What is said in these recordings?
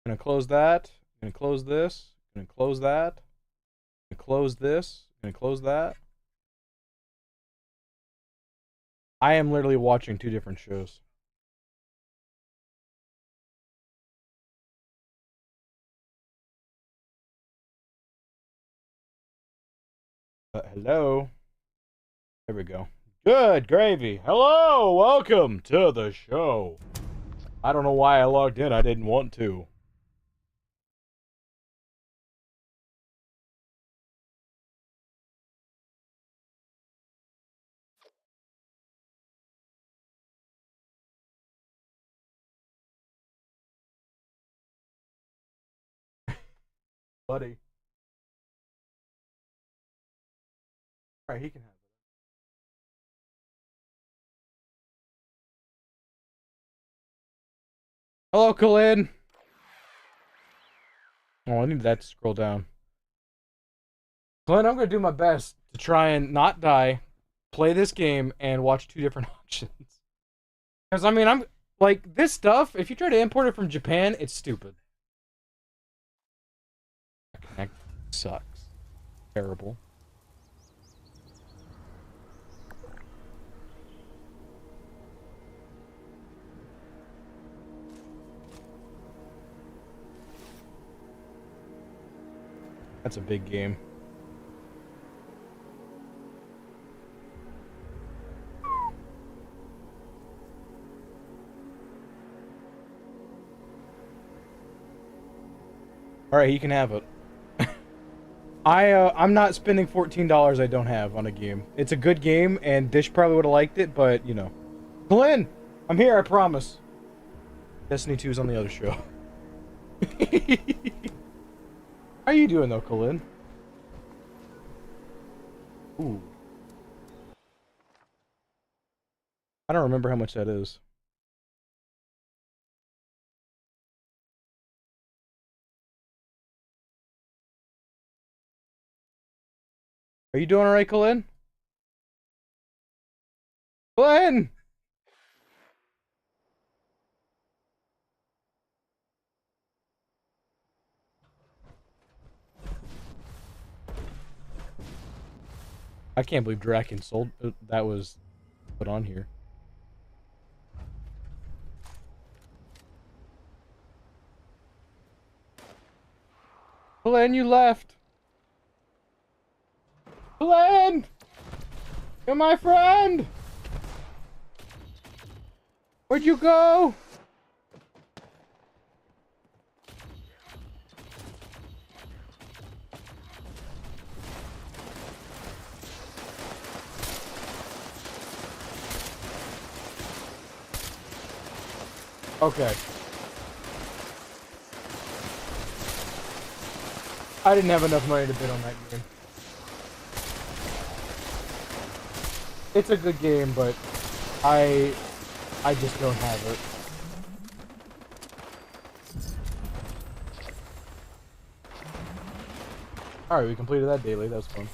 Gonna close that. Gonna close this. Gonna close that. Gonna close this. Gonna close that. I am literally watching two different shows. Hello. There we go. Good gravy. Hello, welcome to the show. I don't know why I logged in. I didn't want to. Buddy. Alright, he can have it. Hello, Khalid. Oh, I need that to scroll down. Glenn, I'm gonna do my best to try and not die, play this game, and watch two different options. Because, I mean, I'm, like, this stuff, if you try to import it from Japan, it's stupid. That sucks. Terrible. That's a big game. Alright, he can have it. I'm not spending $14 I don't have on a game. It's a good game, and Dish probably would have liked it, but, you know. Glenn! I'm here, I promise. Destiny 2 is on the other show. How you doing, though, Colin? Ooh. I don't remember how much that is. Are you doing alright, Colin? Colin! I can't believe Draken sold that was put on here. Glenn, you left. Glenn! You're my friend! Where'd you go? Okay. I didn't have enough money to bid on that game. It's a good game, but I just don't have it. Alright, we completed that daily. That was fun.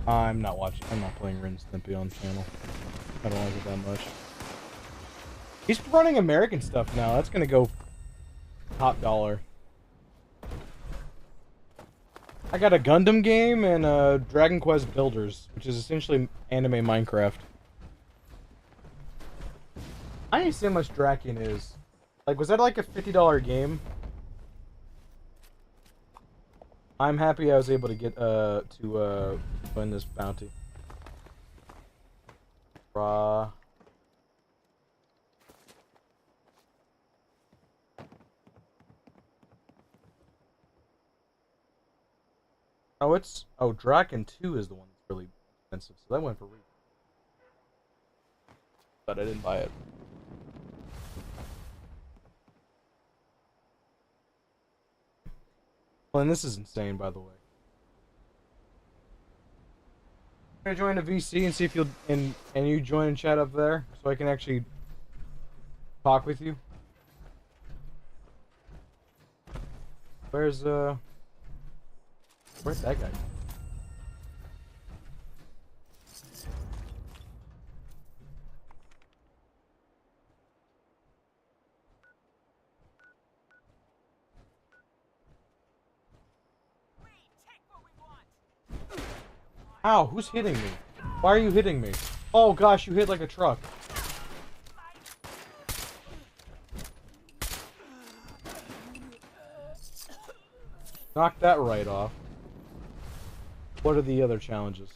I'm not watching. I'm not playing Ren Stimpy on the channel. I don't like it that much. He's running American stuff now. That's gonna go top dollar. I got a Gundam game and a Dragon Quest Builders, which is essentially anime Minecraft. I didn't see how much Draken is. Like, was that like a $50 game? I'm happy I was able to get to win this bounty. Raw. Oh, it's... Oh, Draken 2 is the one that's really expensive, so that went for free. But I didn't buy it. Well, and this is insane, by the way. I'm gonna join a VC and see if you'll... And you join and chat up there, so I can actually talk with you. Where's that guy? Ow, who's hitting me? Why are you hitting me? Oh gosh, you hit like a truck. Knock that right off. What are the other challenges?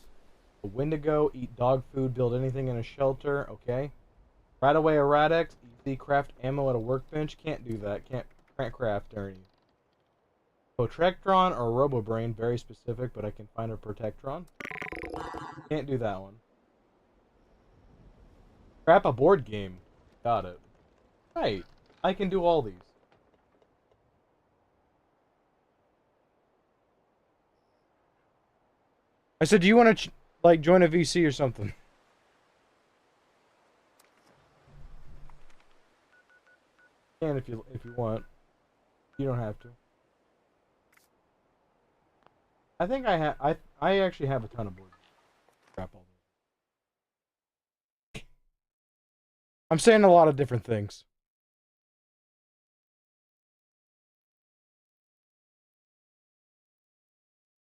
A Wendigo, eat dog food, build anything in a shelter. Okay. Rat away a Radex, easy. Craft ammo at a workbench. Can't do that. Can't craft any. Protectron or Robobrain, very specific, but I can find a Protectron. Can't do that one. Crap a board game. Got it. Right. I can do all these. I said, do you want to, like, join a VC or something? You can if you want. You don't have to. I think I actually have a ton of board games. Crap all those. I'm saying a lot of different things.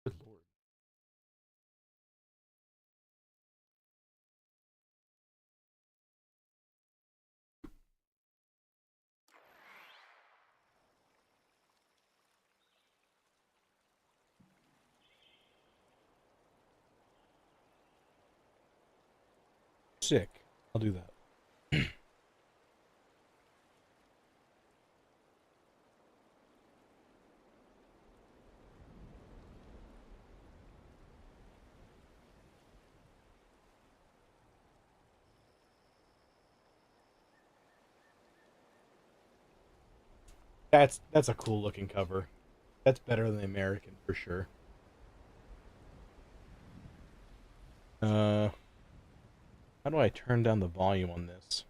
Good lord. Sick. I'll do that. That's a cool looking cover. That's better than the American for sure. How do I turn down the volume on this?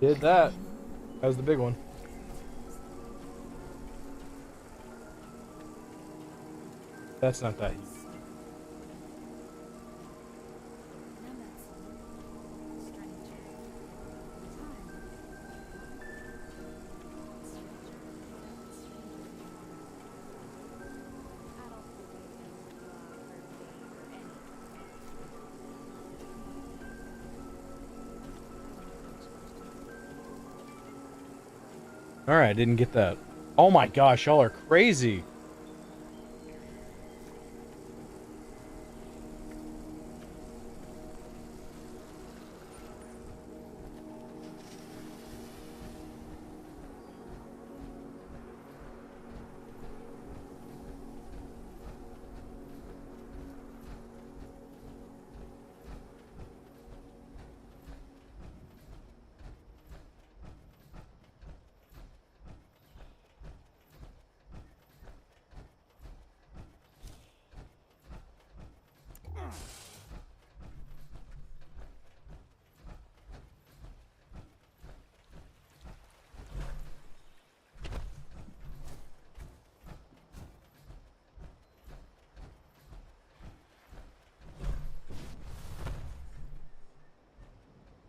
Did that. That was the big one. That's not that huge. Alright, I didn't get that. Oh my gosh, y'all are crazy.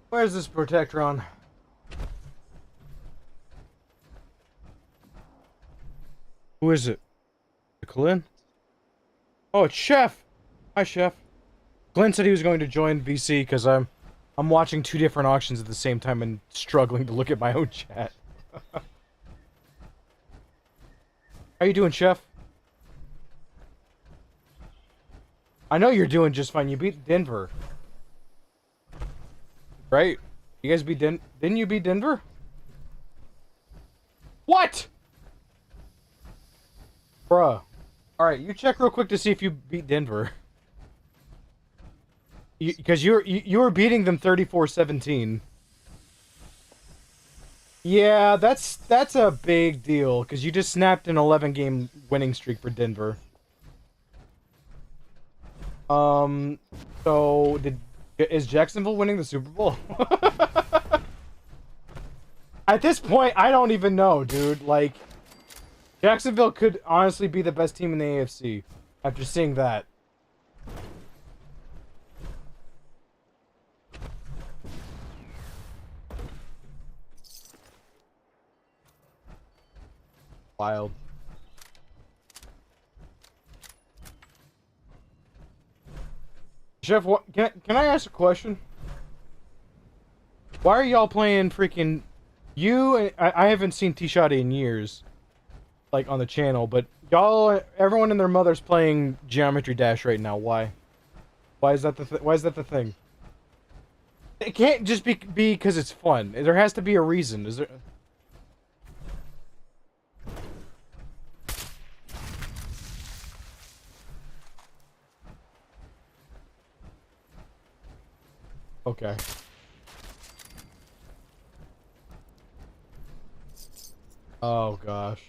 Where's this Protectron? Who is it? Clint? Oh, it's Chef! Hi, Chef. Clint said he was going to join VC because I'm watching two different auctions at the same time and struggling to look at my own chat. How you doing, Chef? I know you're doing just fine. You beat Denver. Right? You guys beat didn't you beat Denver? What? Bruh. Alright, you check real quick to see if you beat Denver. Because you were beating them 34-17. Yeah, that's a big deal because you just snapped an 11-game winning streak for Denver. Um, so is Jacksonville winning the Super Bowl? At this point, I don't even know, dude. Like, Jacksonville could honestly be the best team in the AFC after seeing that. Wild. Chef, what can I ask a question? Why are y'all playing freaking you? I haven't seen T-Shotty in years, like on the channel, but y'all, everyone and their mother's playing Geometry Dash right now. Why? Why is that why is that the thing? It can't just be because it's fun. There has to be a reason. Is there? Okay. Oh gosh.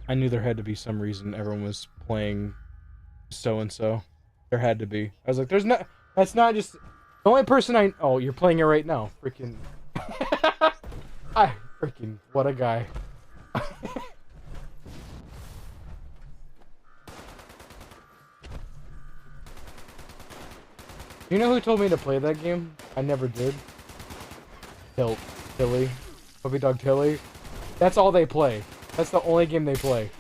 I knew there had to be some reason everyone was playing so and so. There had to be. I was like, there's not. That's not just the only person I. Oh, you're playing it right now. Freaking. I freaking what a guy. You know who told me to play that game? I never did. Tilly. Puppy Dog Tilly. That's all they play. That's the only game they play.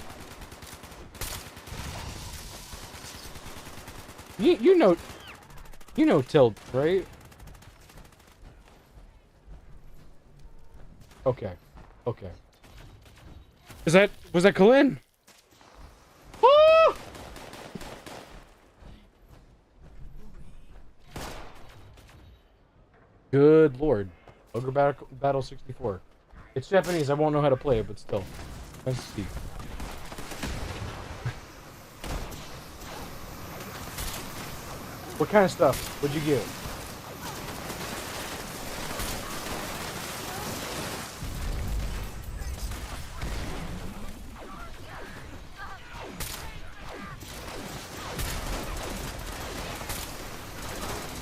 You know Tilt, right? Okay. Okay. Was that Colin? Woo! Good lord. Ogre Battle 64. It's Japanese, I won't know how to play it, but still. Nice to see. What kind of stuff? What'd you get?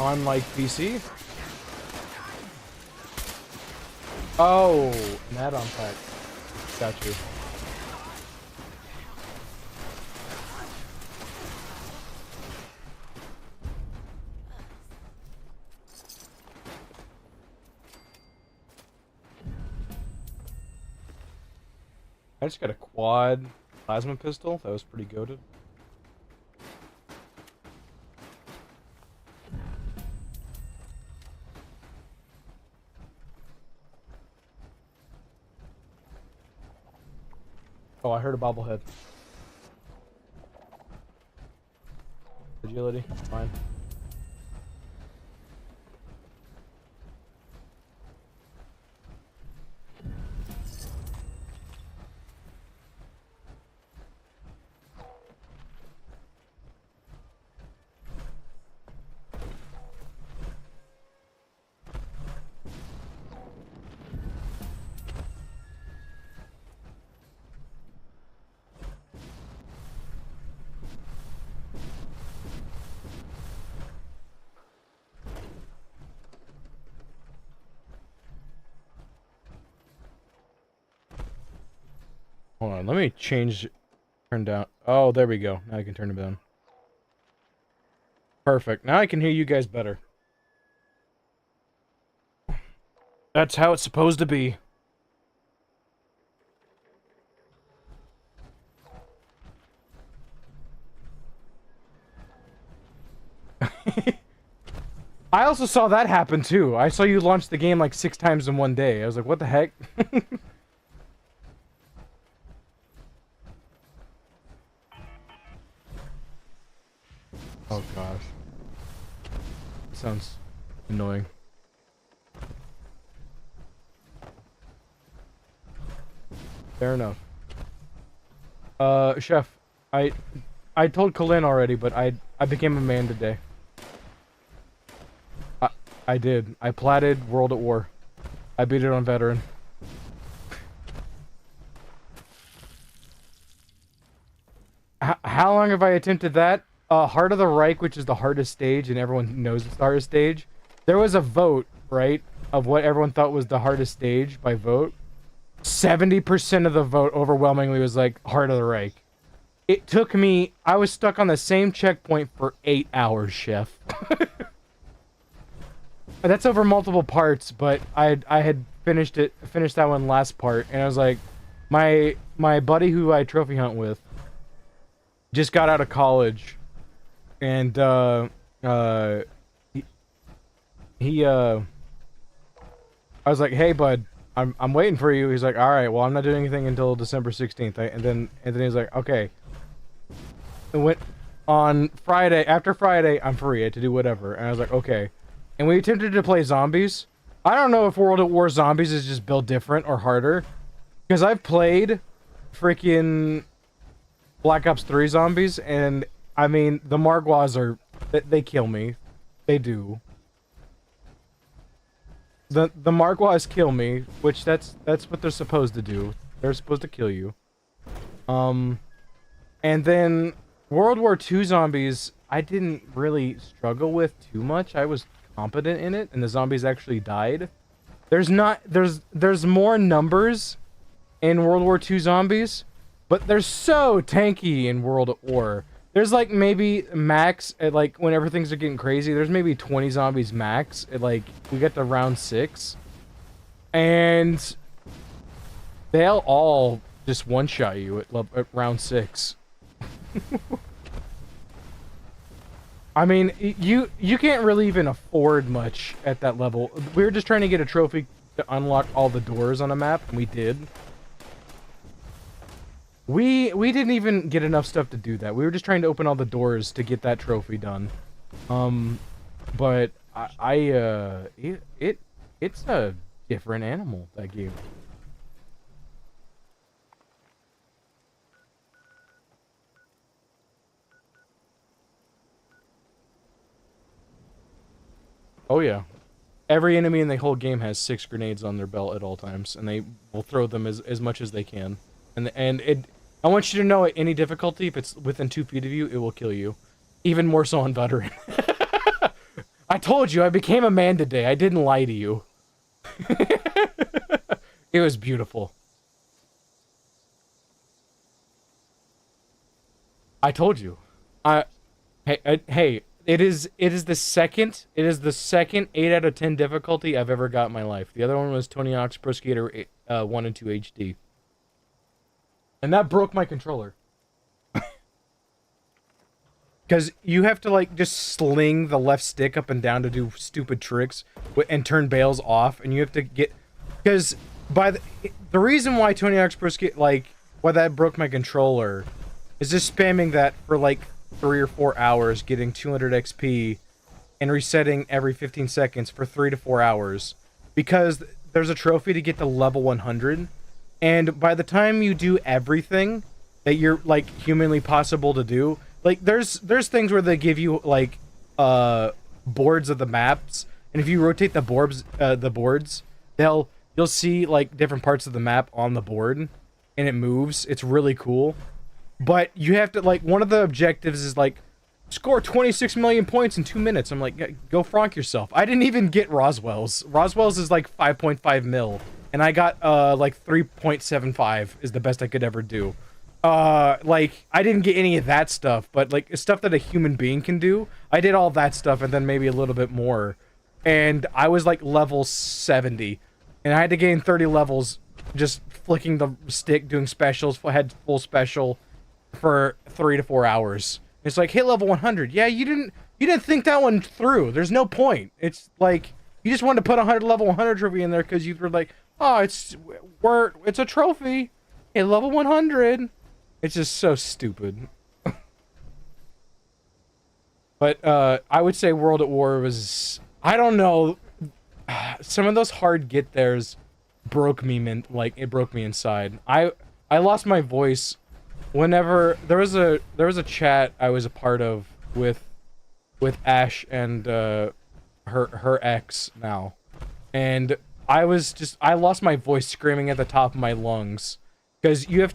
On like PC? Oh, an add-on pack. Got you. I just got a quad plasma pistol. That was pretty goated. Oh, I heard a bobblehead. Agility, fine. Hold on, let me change, turn down. Oh, there we go. Now I can turn it down. Perfect. Now I can hear you guys better. That's how it's supposed to be. I also saw that happen too. I saw you launch the game like 6 times in one day. I was like, what the heck? Oh gosh. Sounds annoying. Fair enough. Chef, I told Colin already, but I became a man today. I did. I platted World at War. I beat it on veteran. How long have I attempted that? Heart of the Reich, which is the hardest stage, and everyone knows it's the hardest stage. There was a vote, right, of what everyone thought was the hardest stage by vote. 70% of the vote overwhelmingly was like Heart of the Reich. It took me, I was stuck on the same checkpoint for 8 hours, Chef. That's over multiple parts, but I had finished that one last part, and I was like, my buddy who I trophy hunt with just got out of college, and I was like, hey bud, I'm waiting for you. He's like, all right, well I'm not doing anything until December 16th, and then he's like, okay. It went on Friday. After Friday, I'm free. I had to do whatever, and I was like, okay. And we attempted to play zombies. I don't know if World at War Zombies is just built different or harder, because I've played freaking Black Ops 3 zombies, and I mean the Margwas are they kill me. They do. The Margwas kill me, which that's what they're supposed to do. They're supposed to kill you. And then World War II zombies, I didn't really struggle with too much. I was competent in it, and the zombies actually died. There's more numbers in World War II zombies, but they're so tanky in World at War. There's like maybe max at like whenever things are getting crazy, there's maybe 20 zombies max at like we get to round 6. And they'll all just one-shot you at round 6. I mean, you can't really even afford much at that level. We were just trying to get a trophy to unlock all the doors on a map, and we did. We didn't even get enough stuff to do that. We were just trying to open all the doors to get that trophy done. But it's a different animal, that game. Oh yeah. Every enemy in the whole game has 6 grenades on their belt at all times, and they will throw them as much as they can. I want you to know at any difficulty, if it's within 2 feet of you, it will kill you. Even more so on veteran. I told you, I became a man today. I didn't lie to you. It was beautiful. I told you. Hey, it is the second 8 out of 10 difficulty I've ever got in my life. The other one was Tony Hawk's Pro Skater 1 and 2 HD. And that broke my controller. Because you have to, like, just sling the left stick up and down to do stupid tricks and turn bales off, and you have to get... Because by the reason why Tony Hawk's Pro Skater, like, why that broke my controller is just spamming that for, like, 3 or 4 hours, getting 200 XP, and resetting every 15 seconds for 3 to 4 hours. Because there's a trophy to get to level 100, and by the time you do everything that you're, like, humanly possible to do, like, there's things where they give you, like, boards of the maps, and if you rotate the boards, you'll see, like, different parts of the map on the board, and it moves. It's really cool. But you have to, like, one of the objectives is, like, score 26 million points in 2 minutes. I'm like, go frank yourself. I didn't even get Roswell's. Roswell's is, like, 5.5 mil. And I got, like, 3.75 is the best I could ever do. Like, I didn't get any of that stuff, but, like, stuff that a human being can do. I did all that stuff and then maybe a little bit more. And I was, like, level 70. And I had to gain 30 levels just flicking the stick, doing specials, had full special for 3 to 4 hours. It's like, hit level 100. Yeah, you didn't think that one through. There's no point. It's like, you just wanted to put a level 100 trophy in there because you were like, oh, it's a trophy. Hit level 100. It's just so stupid. But I would say World at War was, I don't know, some of those hard get theres broke me, like, it broke me inside. I lost my voice whenever there was a chat I was a part of with Ash and her ex now, and I lost my voice screaming at the top of my lungs because it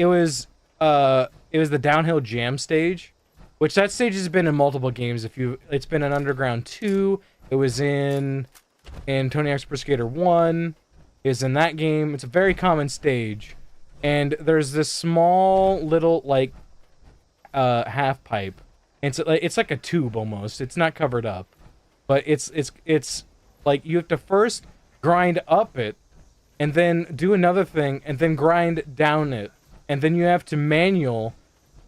was the downhill jam stage, which that stage has been in multiple games. It's been in Underground 2, it was in Tony Hawk's Pro Skater 1, is in that game. It's a very common stage, and there's this small little like half pipe. It's like a tube almost. It's not covered up, but it's like you have to first grind up it, and then do another thing, and then grind down it, and then you have to manual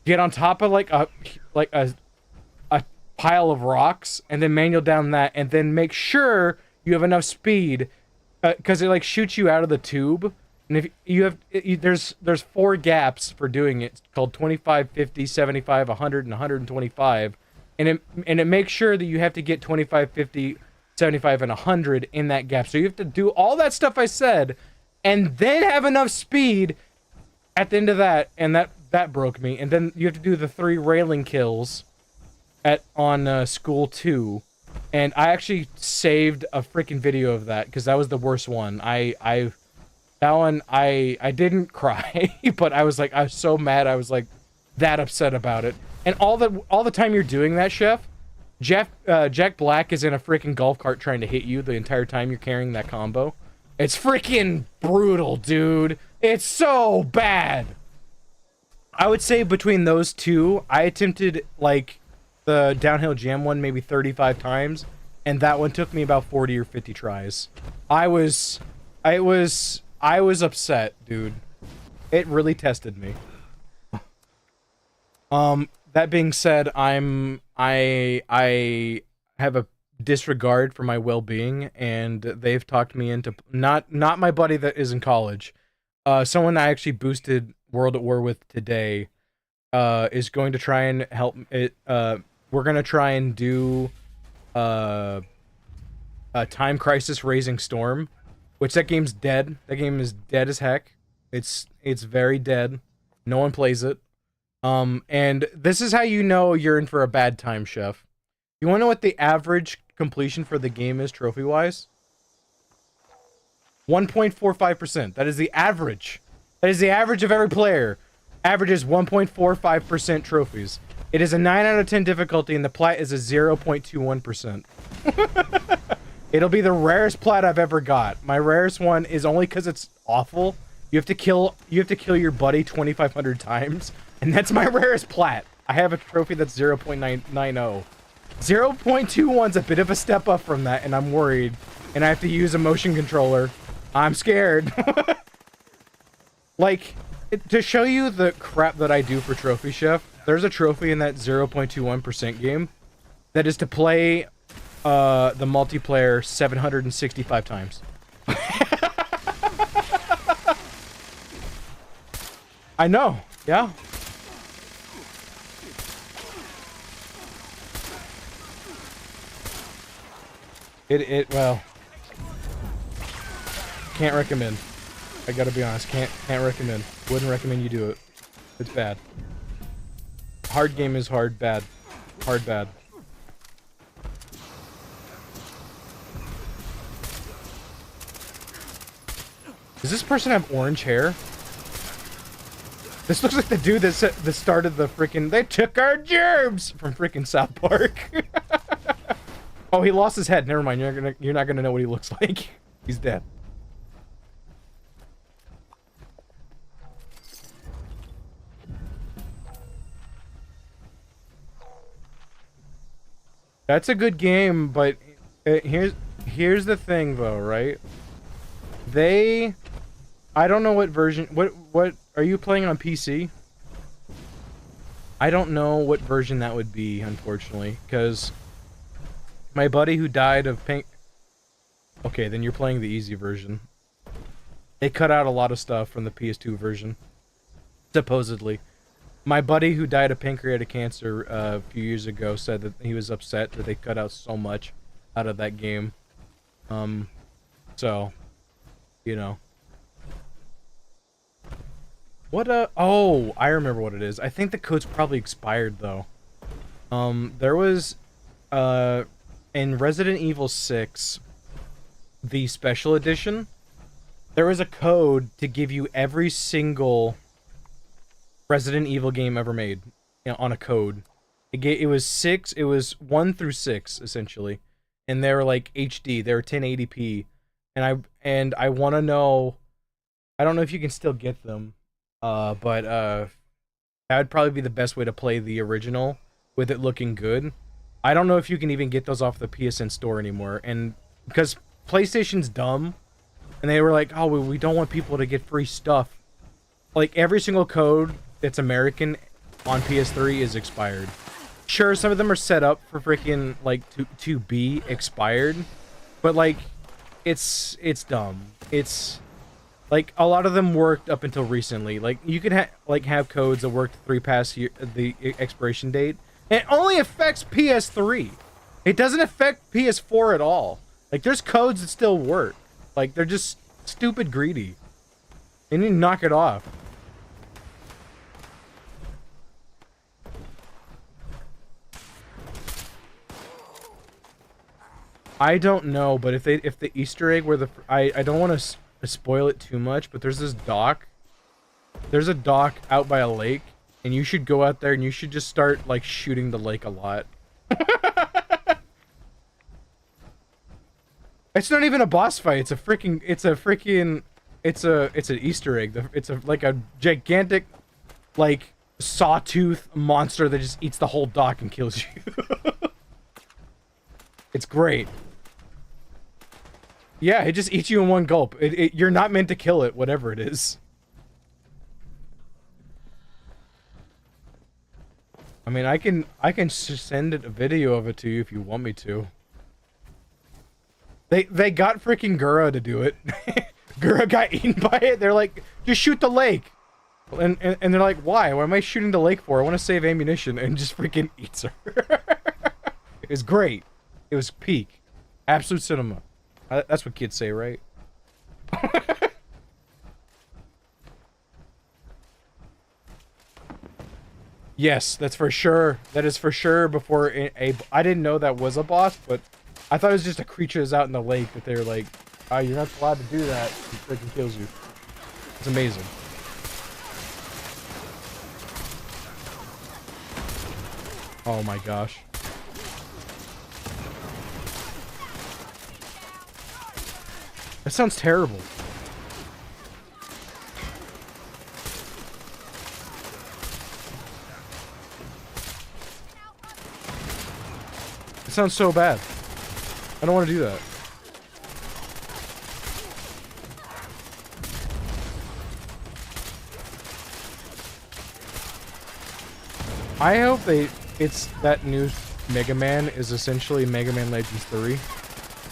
get on top of like a pile of rocks, and then manual down that, and then make sure you have enough speed, because it like shoots you out of the tube. And if you have, there's 4 gaps for doing it, called 25, 50, 75, 100, and 125. And it makes sure that you have to get 25, 50, 75, and 100 in that gap. So you have to do all that stuff I said, and then have enough speed at the end of that, and that broke me. And then you have to do the 3 railing kills on School 2. And I actually saved a freaking video of that, because that was the worst one. That one, I didn't cry, but I was so mad. I was like that upset about it. And all the time you're doing that, Chef, Jack Black is in a freaking golf cart trying to hit you the entire time you're carrying that combo. It's freaking brutal, dude. It's so bad. I would say between those two, I attempted like the downhill jam one maybe 35 times, and that one took me about 40 or 50 tries. I was upset, dude. It really tested me. That being said, I have a disregard for my well-being, and they've talked me into not my buddy that is in college. Someone I actually boosted World at War with today is going to try and help it. We're gonna try and do a Time Crisis Raising Storm, which that game's dead. That game is dead as heck. It's very dead. No one plays it. And this is how you know you're in for a bad time, Chef. You want to know what the average completion for the game is trophy-wise? 1.45%. That is the average. That is the average of every player. Averages 1.45% trophies. It is a 9 out of 10 difficulty, and the plat is a 0.21%. It'll be the rarest plat I've ever got. My rarest one is only because it's awful. You have to kill your buddy 2,500 times, and that's my rarest plat. I have a trophy that's 0.990. 0.21's a bit of a step up from that, and I'm worried. And I have to use a motion controller. I'm scared. Like, to show you the crap that I do for Trophy Chef, there's a trophy in that 0.21% game that is to play the multiplayer 765 times. I know, yeah. Well, can't recommend. I gotta be honest, can't recommend. Wouldn't recommend you do it. It's bad. Hard game is hard, bad. Hard, bad. Does this person have orange hair? This looks like the dude that started the freaking "they took our germs" from freaking South Park. Oh, he lost his head. Never mind. You're not gonna know what he looks like. He's dead. That's a good game, but here's the thing though, right? I don't know what version. What are you playing on PC? I don't know what version that would be, unfortunately, because my buddy who died of pink. Okay, then you're playing the easy version. They cut out a lot of stuff from the PS2 version, supposedly. My buddy who died of pancreatic cancer a few years ago said that he was upset that they cut out so much out of that game. So, you know. What oh, I remember what it is. I think the code's probably expired though. There was in Resident Evil 6, the special edition, there was a code to give you every single Resident Evil game ever made, you know, on a code. It was 1 through 6 essentially, and they were like HD. They were 1080p, and I want to know. I don't know if you can still get them, but that would probably be the best way to play the original with it looking good. I don't know if you can even get those off the PSN store anymore, and because PlayStation's dumb, and they were like, oh, we don't want people to get free stuff. Like, every single code that's American on PS3 is expired. Sure, some of them are set up for freaking, like, to be expired, but, like, it's dumb. It's, like, a lot of them worked up until recently. Like, you could have codes that worked 3 past the expiration date, and it only affects PS3. It doesn't affect PS4 at all. Like, there's codes that still work. Like, they're just stupid greedy. They need to knock it off. I don't know, but if the Easter egg were I don't want to spoil it too much, but there's this dock. There's a dock out by a lake, and you should go out there and you should just start like shooting the lake a lot. It's not even a boss fight. It's an Easter egg. It's like a gigantic, like, sawtooth monster that just eats the whole dock and kills you. It's great. Yeah, it just eats you in one gulp. You're not meant to kill it, whatever it is. I mean, I can send a video of it to you if you want me to. They got freaking Gura to do it. Gura got eaten by it. They're like, just shoot the lake. And they're like, why? What am I shooting the lake for? I want to save ammunition, and just freaking eats her. It was great. It was peak. Absolute cinema. That's what kids say, right? Yes, that's for sure. That is for sure before I didn't know that was a boss, but I thought it was just a creature that's out in the lake that they were like, oh, you're not allowed to do that. It freaking kills you. It's amazing. Oh my gosh. That sounds terrible. It sounds so bad. I don't want to do that. I hope it's that new Mega Man is essentially Mega Man Legends 3.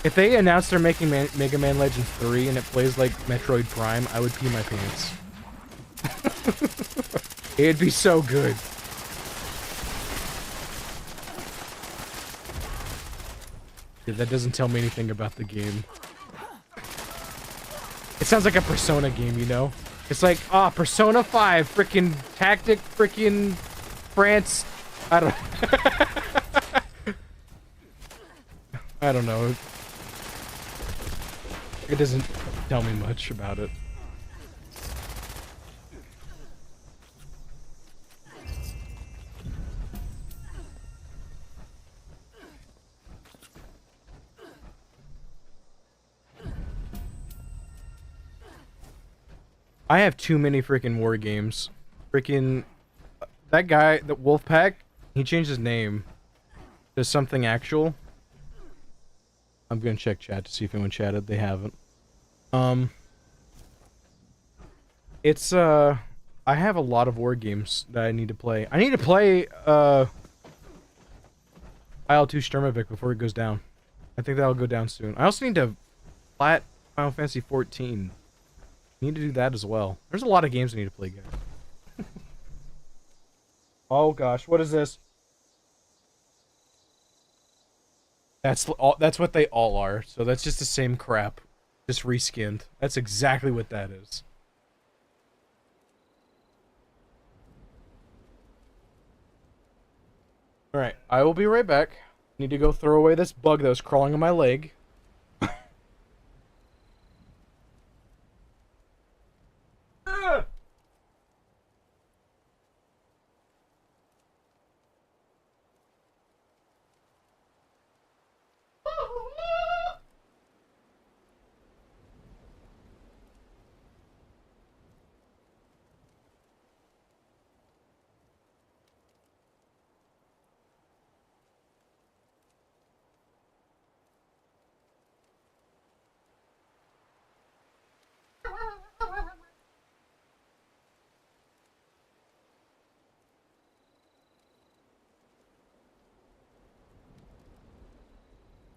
If they announce they're making Mega Man Legends 3 and it plays like Metroid Prime, I would pee my pants. It'd be so good. Dude, that doesn't tell me anything about the game. It sounds like a Persona game, you know? It's like, Persona 5, freaking tactic, freaking France. I don't I don't know. It doesn't tell me much about it. I have too many freaking war games. Freaking that guy, the Wolfpack, he changed his name to something actual. I'm gonna check chat to see if anyone chatted. They haven't. It's I have a lot of war games that I need to play. I need to play IL-2 Sturmovik before it goes down. I think that'll go down soon. I also need to plat Final Fantasy 14. Need to do that as well. There's a lot of games I need to play, guys. Oh gosh, what is this? That's what they all are. So that's just the same crap, just reskinned. That's exactly what that is. Alright, I will be right back. Need to go throw away this bug that was crawling on my leg.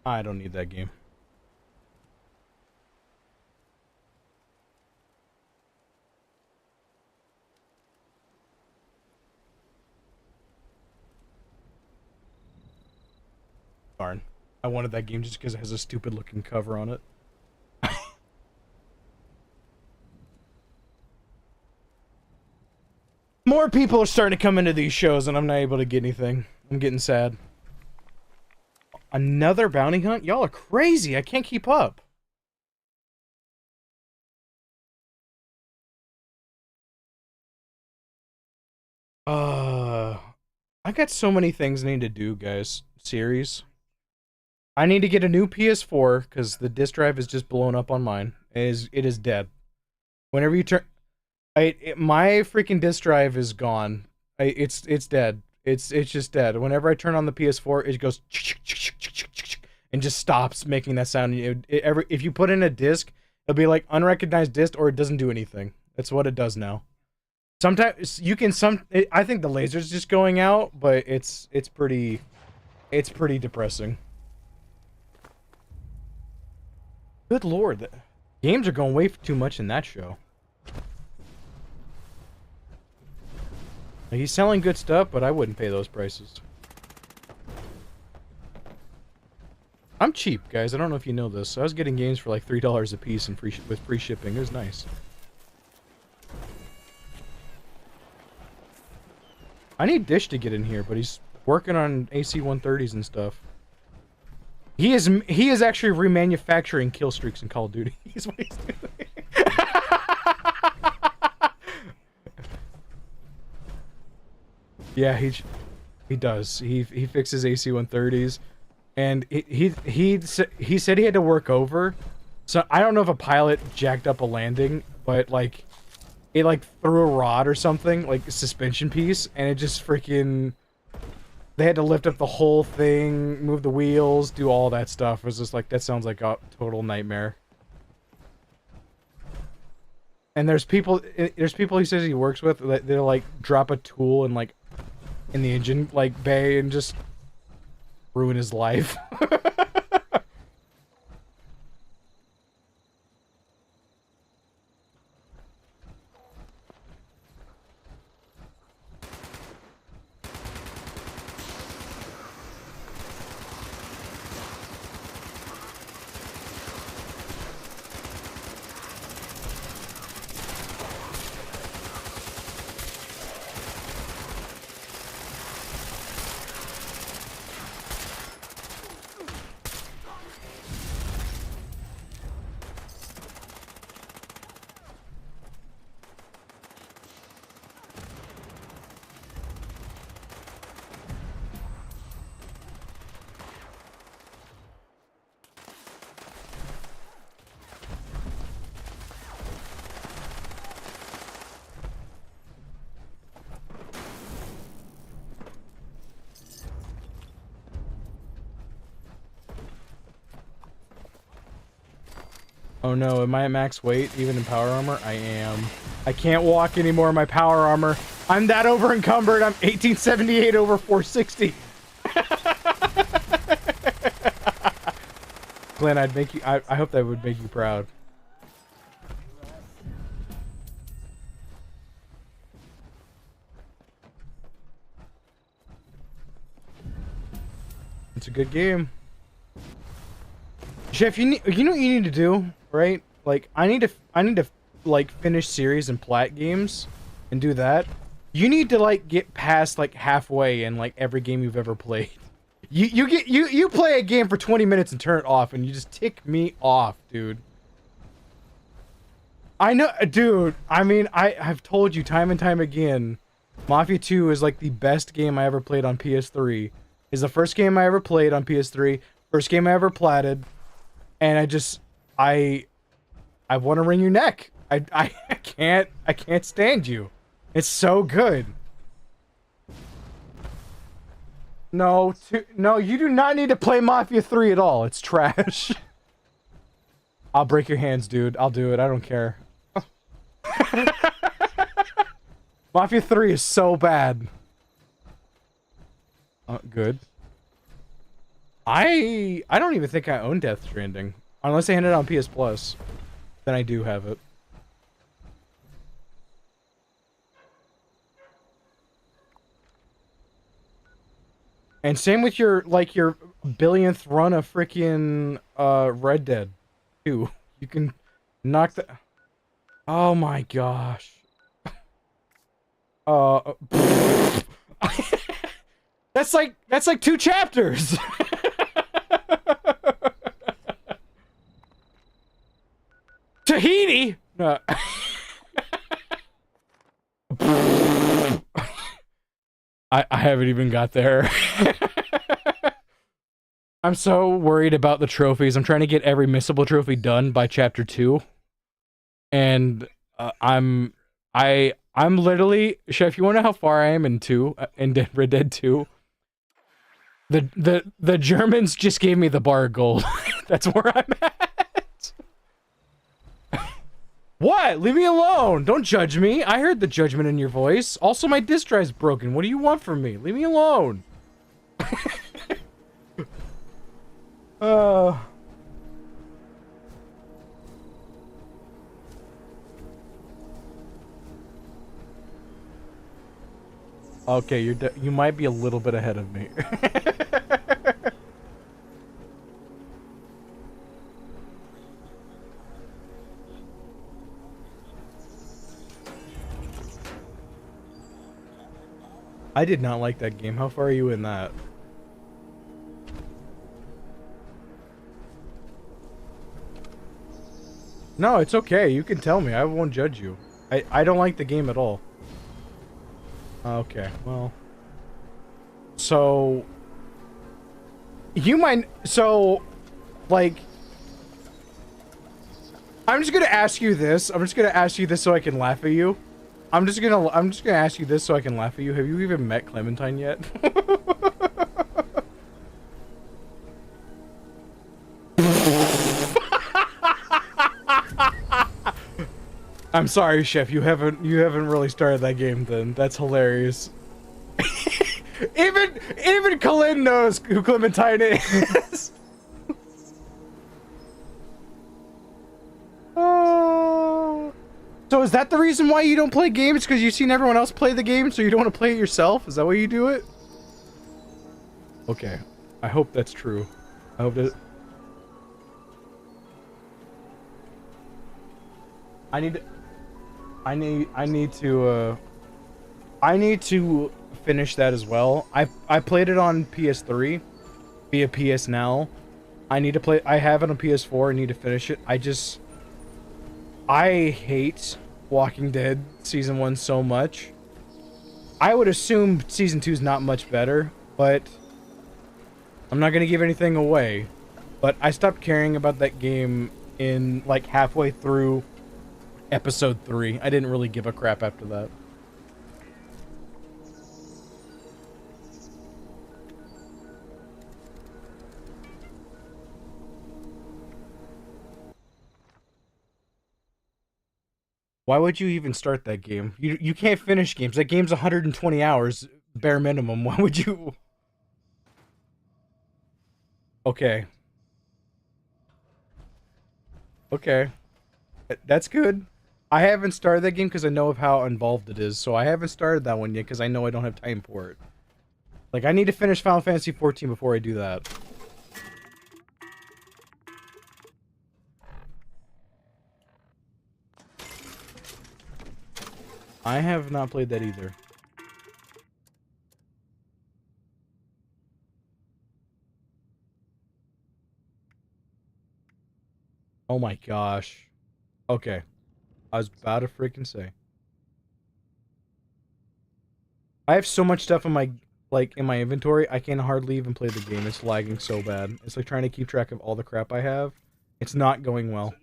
I don't need that game. Darn. I wanted that game just because it has a stupid looking cover on it. More people are starting to come into these shows and I'm not able to get anything. I'm getting sad. Another bounty hunt? Y'all are crazy. I can't keep up. I got so many things I need to do, guys. Series. I need to get a new PS4 because the disk drive is just blown up on mine. It is dead. Whenever you turn, my freaking disk drive is gone. It's dead. It's just dead. Whenever I turn on the PS4, it goes and just stops making that sound. If you put in a disc, it'll be like unrecognized disc, or it doesn't do anything. That's what it does now. Sometimes you can I think the laser's just going out, but it's pretty depressing. Good lord, the games are going way too much in that show. He's selling good stuff, but I wouldn't pay those prices. I'm cheap, guys. I don't know if you know this. I was getting games for like $3 a piece and with free shipping. It was nice. I need Dish to get in here, but he's working on AC-130s and stuff. He is actually remanufacturing kill streaks in Call of Duty. He's what he's doing. Yeah, he does. He fixes AC-130s, and he said he had to work over. So I don't know if a pilot jacked up a landing, but like it like threw a rod or something, like a suspension piece, and it just freaking. They had to lift up the whole thing, move the wheels, do all that stuff. It was just like, that sounds like a total nightmare. And there's people he says he works with that they'll like drop a tool and like in the engine like bay and just ruin his life. Oh no, am I at max weight, even in power armor? I am. I can't walk anymore in my power armor. I'm that over encumbered. I'm 1878 over 460. Glenn, I'd make you, I hope that would make you proud. It's a good game. Jeff, you know what you need to do, right? Like I need to like finish series and plat games and do that. You need to like get past like halfway in like every game you've ever played. You play a game for 20 minutes and turn it off, and you just tick me off, dude. I know, dude. I mean, I've told you time and time again, Mafia 2 is like the best game I ever played on PS3. It's the first game I ever played on PS3. First game I ever platted, and I want to wring your neck. I can't stand you. It's so good. No, you do not need to play Mafia 3 at all. It's trash. I'll break your hands, dude. I'll do it. I don't care. Mafia 3 is so bad. Good. I don't even think I own Death Stranding. Unless they hand it on PS Plus. Then I do have it. And same with your, like, your billionth run of freaking, Red Dead 2. You can knock the... Oh my gosh. That's like 2 chapters! Tahiti? No. I haven't even got there. I'm so worried about the trophies. I'm trying to get every missable trophy done by chapter 2. And I'm literally, Chef, you wanna know how far I am in Red Dead 2? The Germans just gave me the bar of gold. That's where I'm at. What? Leave me alone. Don't judge me. I heard the judgment in your voice. Also, my disk drive's broken. What do you want from me? Leave me alone. Okay, you might be a little bit ahead of me. I did not like that game. How far are you in that? No, it's okay. You can tell me. I won't judge you. I don't like the game at all. Okay, well. So... You might... So... Like... I'm just gonna ask you this. I'm just gonna ask you this so I can laugh at you. I'm just gonna ask you this so I can laugh at you. Have you even met Clementine yet? I'm sorry, Chef. You haven't really started that game then. That's hilarious. even Colin knows who Clementine is. Oh. So is that the reason why you don't play games? Because you've seen everyone else play the game, so you don't want to play it yourself? Is that why you do it? Okay. I hope that's true. I hope that... I need to finish that as well. I played it on PS3 via PS Now. I have it on PS4. I need to finish it. I hate Walking Dead Season 1 so much. I would assume Season 2 is not much better, but I'm not going to give anything away. But I stopped caring about that game in, like, halfway through Episode 3. I didn't really give a crap after that. Why would you even start that game? You can't finish games. That game's 120 hours, bare minimum. Why would you... Okay. Okay. That's good. I haven't started that game because I know of how involved it is, so I haven't started that one yet because I know I don't have time for it. Like, I need to finish Final Fantasy XIV before I do that. I have not played that either. Oh my gosh. Okay. I was about to freaking say. I have so much stuff in my in my inventory, I can hardly even play the game. It's lagging so bad. It's like trying to keep track of all the crap I have. It's not going well.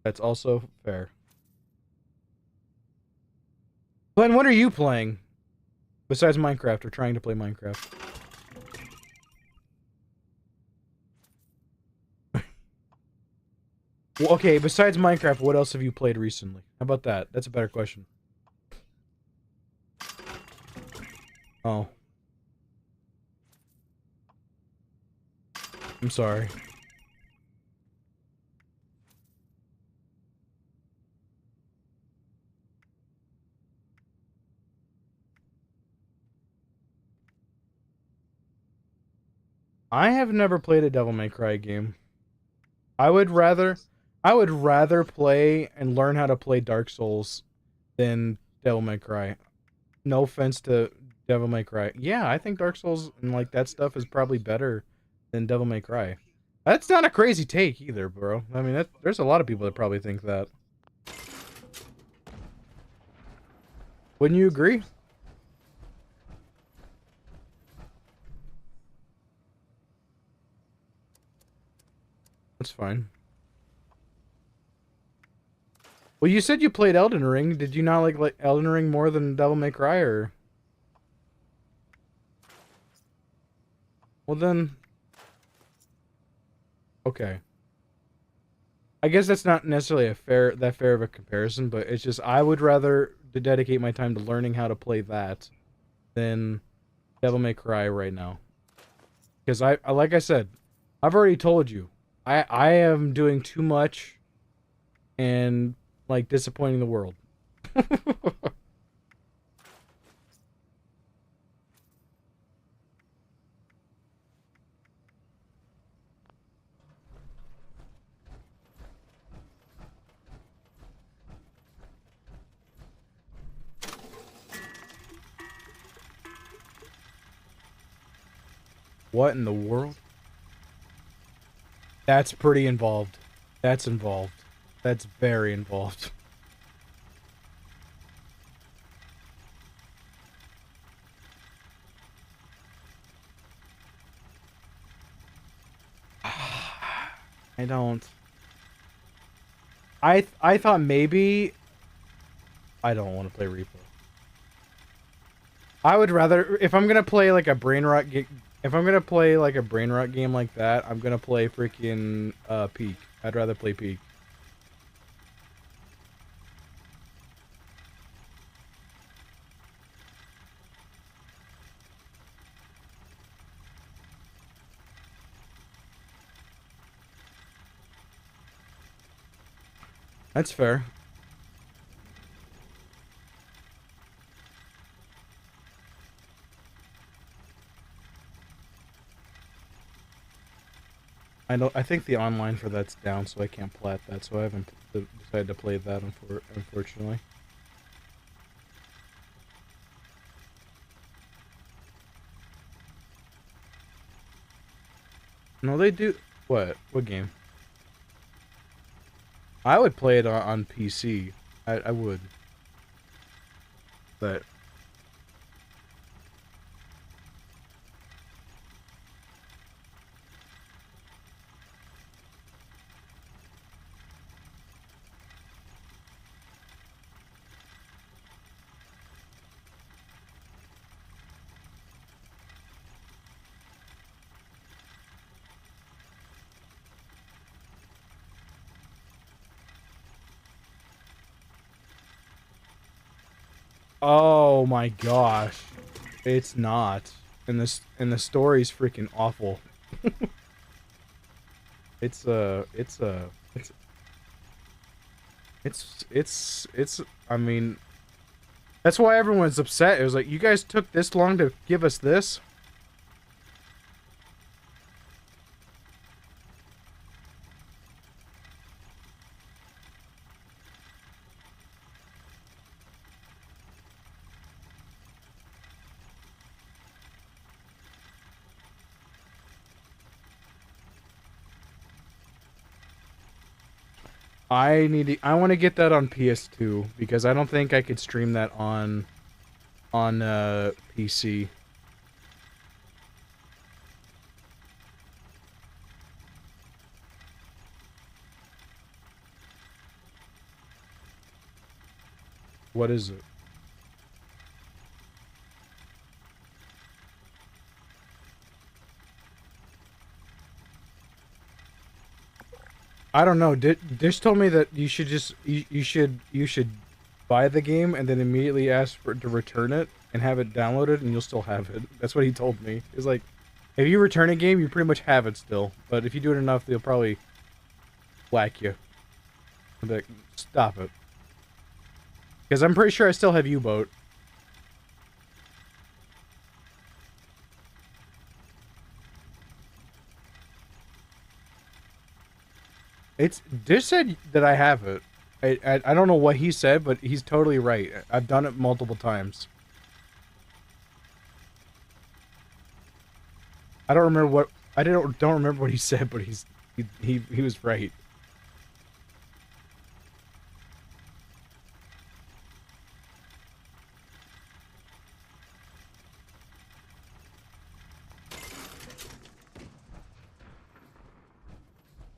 That's also fair. Glenn, what are you playing? Besides Minecraft or trying to play Minecraft? Well, okay, besides Minecraft, what else have you played recently? How about that? That's a better question. Oh. I'm sorry. I have never played a Devil May Cry game. I would rather play and learn how to play Dark Souls than Devil May Cry. No offense to Devil May Cry. Yeah, I think Dark Souls and like that stuff is probably better than Devil May Cry. That's not a crazy take either, bro. I mean, there's a lot of people that probably think that. Wouldn't you agree? That's fine. Well, you said you played Elden Ring. Did you not like Elden Ring more than Devil May Cry, or? Well then, okay. I guess that's not necessarily that fair of a comparison, but it's just I would rather dedicate my time to learning how to play that than Devil May Cry right now. Because I like I said, I've already told you, I am doing too much and like disappointing the world. What in the world? That's pretty involved. That's involved. That's very involved. I don't. I thought maybe I don't want to play replay. I would rather if I'm gonna play like a brain rot if I'm gonna play like a brain rot game like that, I'm gonna play freaking Peak. I'd rather play Peak. That's fair. I think the online for that's down, so I can't plat that. So I haven't decided to play that unfortunately. No, they do. What? What game? I would play it on PC. I would. But oh my gosh, it's not. And the story's freaking awful. it's it's I mean, that's why everyone's upset. It was like, you guys took this long to give us this? I want to get that on PS2 because I don't think I could stream that on PC. What is it? I don't know. Dish told me that you should just you should buy the game and then immediately ask for to return it and have it downloaded and you'll still have it. That's what he told me. It's like if you return a game, you pretty much have it still. But if you do it enough, they'll probably whack you. Like, stop it. Because I'm pretty sure I still have U-Boat. Dish said that I have it. I don't know what he said, but he's totally right. I've done it multiple times. I don't remember what don't remember what he said, but he was right.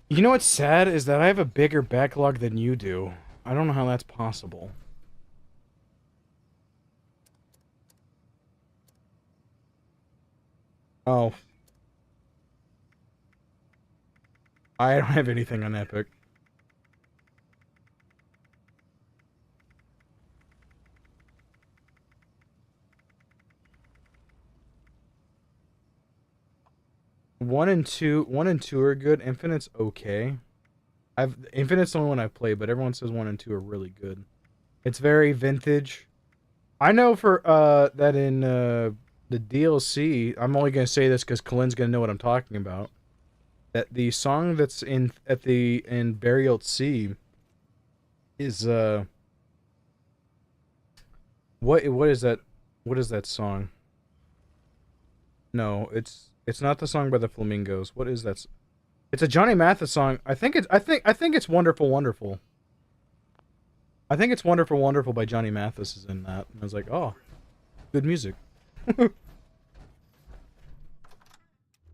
You know what's sad is that I have a bigger backlog than you do. I don't know how that's possible. Oh. I don't have anything on Epic. One and two are good. Infinite's okay. Infinite's the only one I've played, but everyone says 1 and 2 are really good. It's very vintage. I know for that in the DLC, I'm only gonna say this because Colin's gonna know what I'm talking about. That the song that's in Burial at Sea is what is that? What is that song? No, it's not the song by the Flamingos. What is that? It's a Johnny Mathis song. I think it's Wonderful Wonderful. I think it's Wonderful Wonderful by Johnny Mathis is in that. And I was like, "Oh, good music."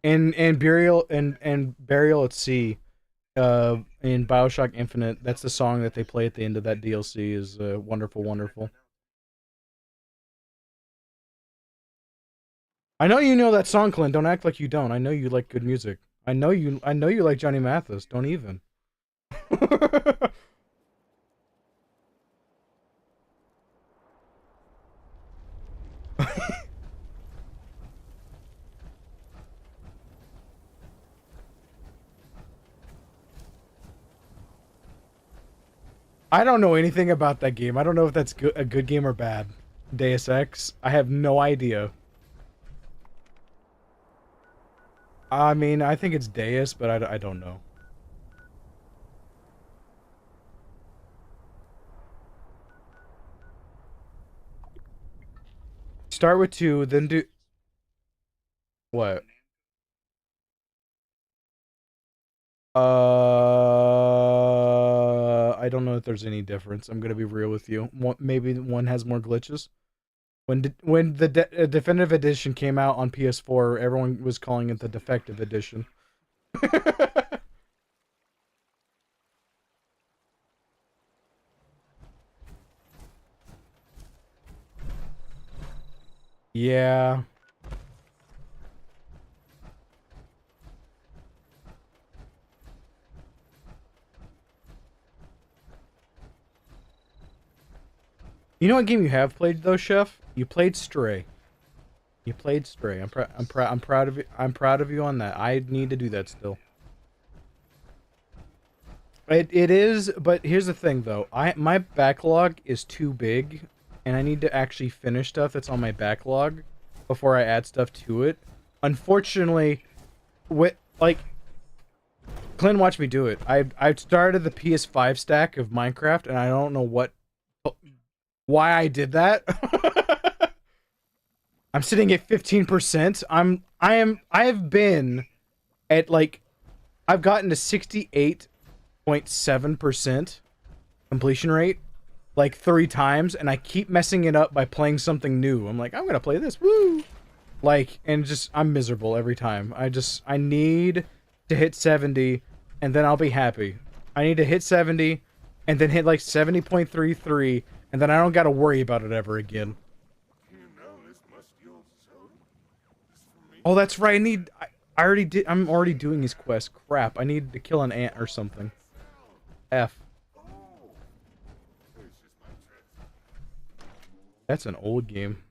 and Burial at Sea in BioShock Infinite, that's the song that they play at the end of that DLC is Wonderful Wonderful. I know you know that song, Clint. Don't act like you don't. I know you like good music. I know you like Johnny Mathis. Don't even. I don't know anything about that game. I don't know if that's a good game or bad. Deus Ex. I have no idea. I mean, I think it's Deus, but I don't know. Start with 2, then do... What? I don't know if there's any difference. I'm gonna be real with you. Maybe one has more glitches. When the definitive edition came out on PS4, everyone was calling it the defective edition. Yeah. You know what game you have played though, Chef? You played Stray. You played Stray. I'm proud of you. I'm proud of you on that. I need to do that still. It is, but here's the thing though. My backlog is too big, and I need to actually finish stuff that's on my backlog before I add stuff to it. Unfortunately, like Clint watched me do it. I started the PS5 stack of Minecraft, and I don't know why I did that. I'm sitting at 15%. I have been at like I've gotten to 68 0.7% completion rate like 3 times, and I keep messing it up by playing something new. I'm like, I'm gonna play this, woo! Like, and just, I'm miserable every time. I need to hit 70, and then I'll be happy. I need to hit 70, and then hit like 70.33, and then I don't gotta worry about it ever again. Oh, that's right, I already did, I'm already doing his quest. Crap, I need to kill an ant or something. F. That's an old game.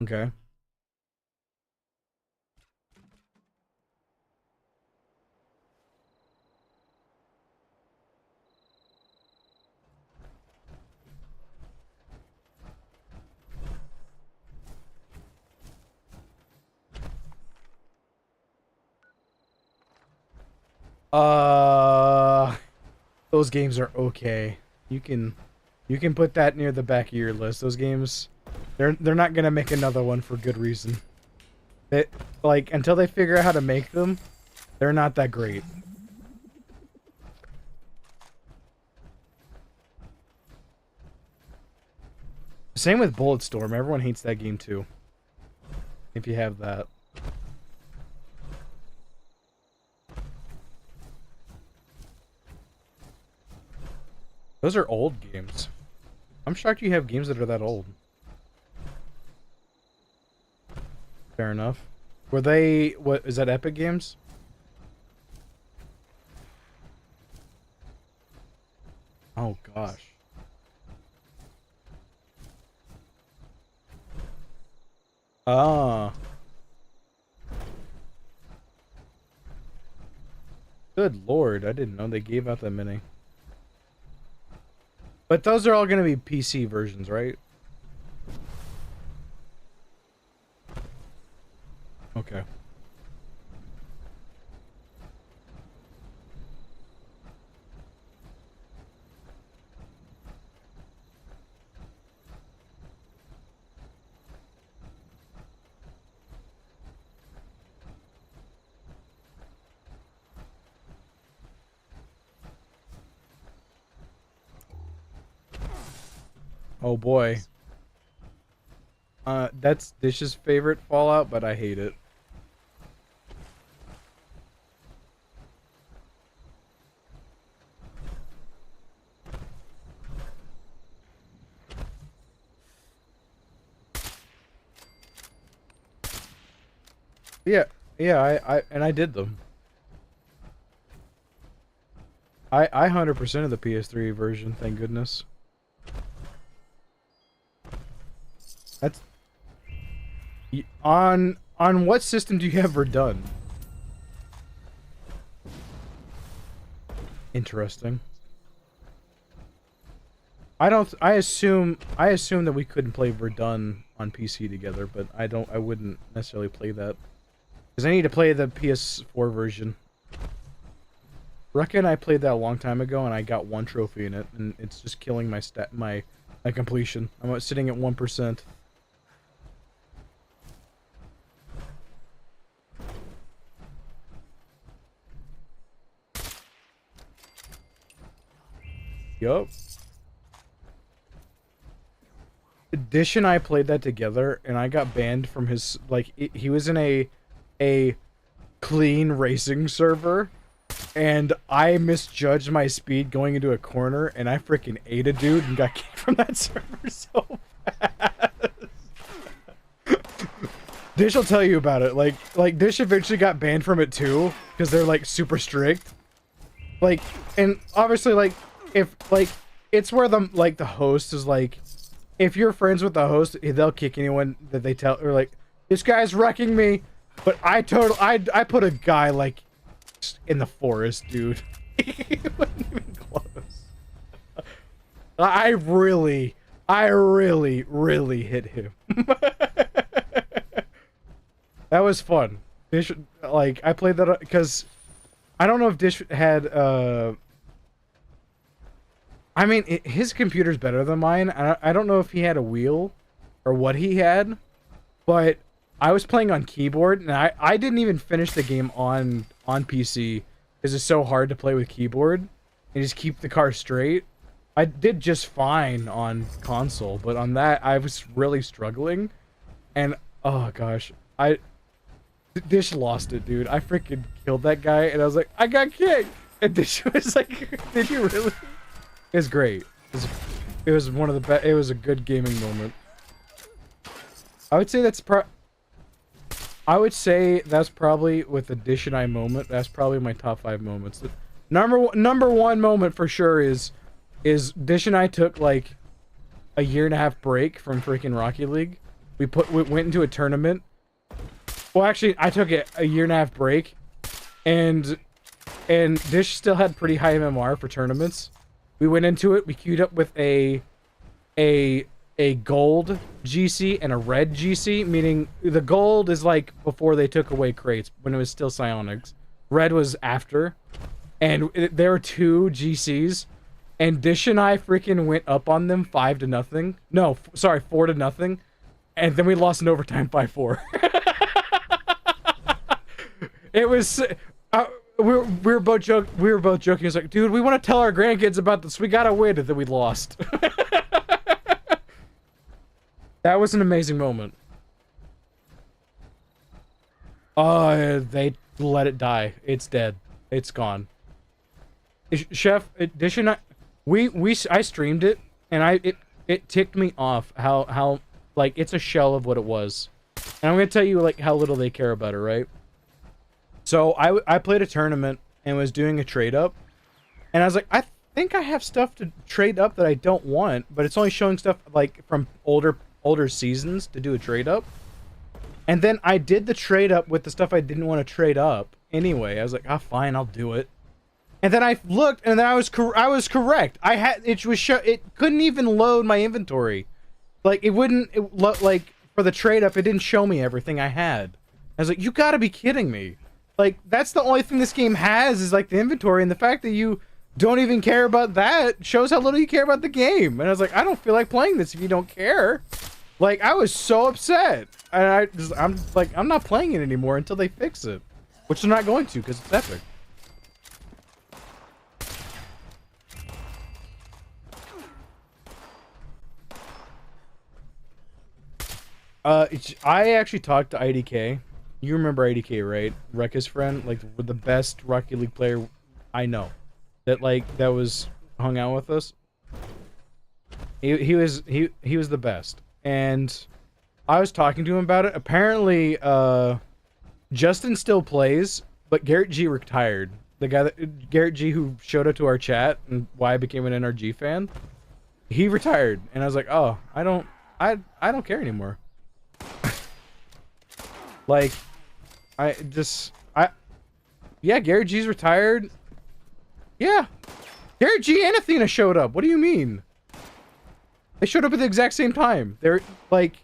Okay. Those games are okay. You can put that near the back of your list. Those games, they're not gonna make another one for good reason. It, like, until they figure out how to make them, they're not that great. Same with Bulletstorm. Everyone hates that game too. If you have that. Those are old games. I'm shocked you have games that are that old. Fair enough. Were they, what, is that Epic Games? Oh gosh. Ah. Good lord, I didn't know they gave out that many. But those are all gonna be PC versions, right? Okay. Oh boy. That's Dish's favorite Fallout, but I hate it. Yeah, I did them. I 100% of the PS3 version, thank goodness. That's on what system do you have Verdun? Interesting. I assume that we couldn't play Verdun on PC together, but I wouldn't necessarily play that. Because I need to play the PS4 version. Reckon I played that a long time ago and I got 1 trophy in it, and it's just killing my my completion. I'm sitting at 1%. Yup. Dish and I played that together, and I got banned from his, like, he was in a clean racing server, and I misjudged my speed going into a corner, and I freaking ate a dude and got kicked from that server so fast. Dish will tell you about it. Like Dish eventually got banned from it too, because they're like super strict. Like, and obviously, like, if, like, it's where the host is like, if you're friends with the host, they'll kick anyone that they tell, or like, this guy's wrecking me. But I put a guy like in the forest, dude. He wasn't even close. I really hit him. That was fun. Dish, like, I played that because I don't know if Dish had I mean, his computer's better than mine. I don't know if he had a wheel or what he had, but I was playing on keyboard, and I didn't even finish the game on PC because it's so hard to play with keyboard and just keep the car straight. I did just fine on console, but on that, I was really struggling. And, oh gosh, Dish lost it, dude. I freaking killed that guy, and I was like, I got kicked! And Dish was like, did you really? It was great. It was one of the best. It was a good gaming moment. I would say that's probably with the Dish and I moment. That's probably my top 5 moments. The number one moment for sure is Dish and I took like a 1.5 break from freaking Rocket League. We went into a tournament. Well, actually, I took a 1.5 break, and Dish still had pretty high MMR for tournaments. We went into it. We queued up with a gold GC and a red GC, meaning the gold is like before they took away crates when it was still psionics. Red was after, and there were 2 GCs, and Dish and I freaking went up on them 5-0. No, sorry, 4-0, and then we lost in overtime 5-4. It was. We were both joking. It was like, dude, we want to tell our grandkids about this. We gotta win, and then we lost. That was an amazing moment. They let it die. It's dead. It's gone. Chef, Dish and I streamed it, and it ticked me off how like it's a shell of what it was. And I'm gonna tell you like how little they care about it, right? So I played a tournament and was doing a trade up, and I was like, I think I have stuff to trade up that I don't want, but it's only showing stuff like from older seasons to do a trade up. And then I did the trade up with the stuff I didn't want to trade up anyway. I was like, ah, fine, I'll do it. And then I looked, and then I was correct. It couldn't even load my inventory. Like like for the trade up, it didn't show me everything I had. I was like, you gotta be kidding me. Like, that's the only thing this game has is, like, the inventory, and the fact that you don't even care about that shows how little you care about the game. And I was like, I don't feel like playing this if you don't care. Like, I was so upset. And I'm like, I'm not playing it anymore until they fix it. Which they're not going to, because it's epic. I actually talked to IDK. You remember IDK, right? Rekka's friend, like the best Rocket League player I know. That was hung out with us. He was the best. And I was talking to him about it. Apparently, Justin still plays, but Garrett G retired. The guy Garrett G who showed up to our chat and why I became an NRG fan. He retired, and I was like, oh, I don't care anymore. Like, yeah, Garrett G's retired. Yeah, Garrett G and Athena showed up. What do you mean? They showed up at the exact same time. They're like,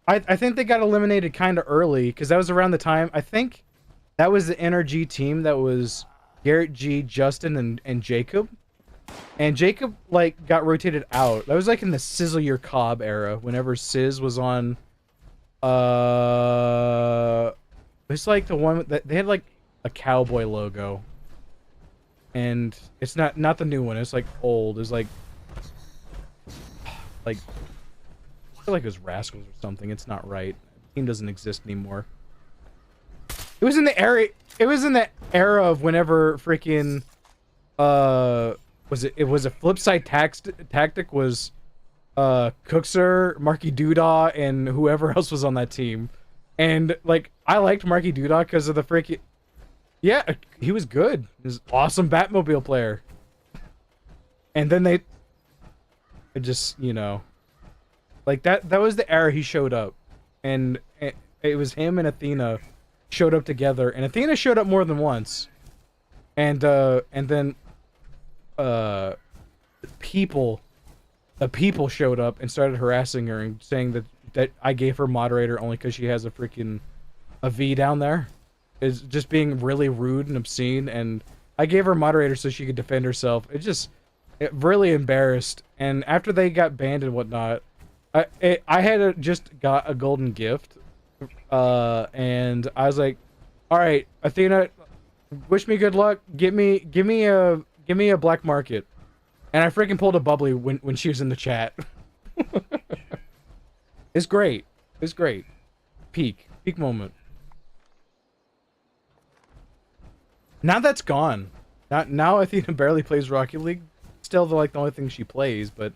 I think they got eliminated kind of early because that was around the time. I think that was the NRG team that was Garrett G, Justin, and Jacob. And Jacob like got rotated out. That was like in the Sizzle Your Cobb era, whenever Sizz was on. It's like the one that they had like a cowboy logo, and it's not the new one. It's like old. It's like I feel like it was Rascals or something. It's not right. The team doesn't exist anymore. It was in the era. It was in the era of whenever freaking it was a Flipside tactic was Cookser, Marky Doodah, and whoever else was on that team. And like I liked Marky Doodah because of the freaking he was good. He was an awesome Batmobile player. And then it just, you know, like that was the era he showed up. And it was him and Athena showed up together, and Athena showed up more than once. And then the people showed up and started harassing her and saying that I gave her moderator only because she has a V down there. Is just being really rude and obscene, and I gave her moderator so she could defend herself. really embarrassed. And after they got banned and whatnot, I had just got a golden gift, and I was like, all right, Athena, wish me good luck. Give me a black market. And I freaking pulled a bubbly when she was in the chat. It's great. It's great. Peak moment. Now that's gone. Now Athena barely plays Rocket League. Still the only thing she plays, but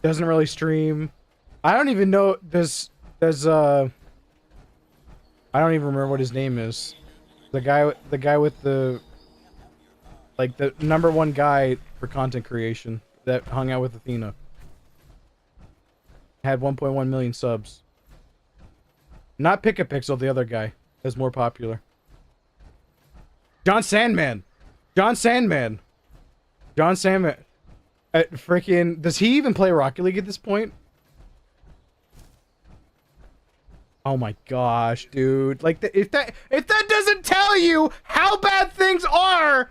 doesn't really stream. I don't even know I don't even remember what his name is. The guy with the the #1 guy for content creation that hung out with Athena. Had 1.1 million subs. Not Pick a Pixel, the other guy that's more popular. John Sandman. Freaking, does he even play Rocket League at this point? Oh my gosh, dude. If that doesn't tell you how bad things are,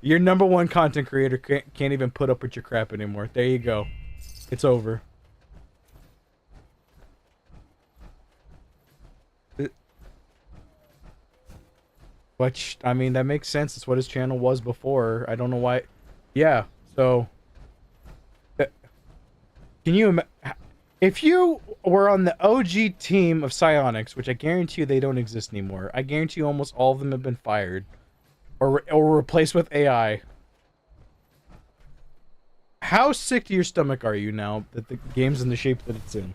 your #1 content creator can't even put up with your crap anymore. There you go. It's over. Which, I mean, that makes sense. It's what his channel was before. I don't know why. Yeah, so... Can you if you were on the OG team of Psionics, which I guarantee you they don't exist anymore, I guarantee you almost all of them have been fired. Or replaced with AI. How sick to your stomach are you now that the game's in the shape that it's in?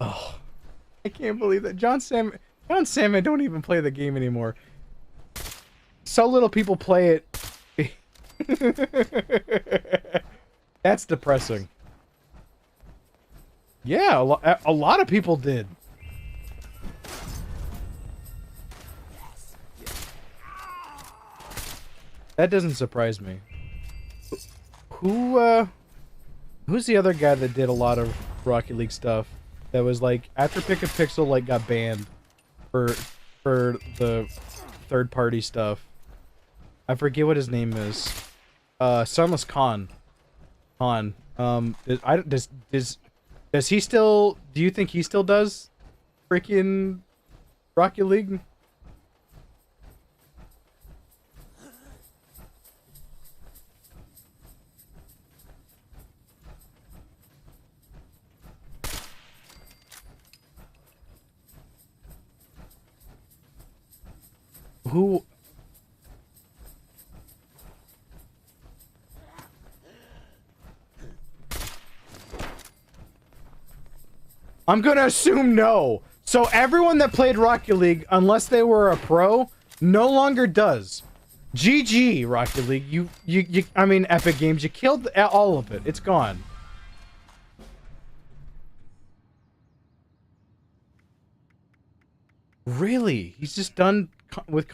Oh, I can't believe that. John Salmon don't even play the game anymore. So little people play it. That's depressing. Yeah, a lot of people did. That doesn't surprise me. Who's the other guy that did a lot of Rocket League stuff? That was after Pick a Pixel got banned for the third party stuff. I forget what his name is. Sunless Khan. Does he still? Do you think he still does freaking Rocket League? Who? I'm gonna assume no. So everyone that played Rocket League, unless they were a pro, no longer does. GG, Rocket League. I mean, Epic Games, you killed all of it. It's gone. Really? He's just done with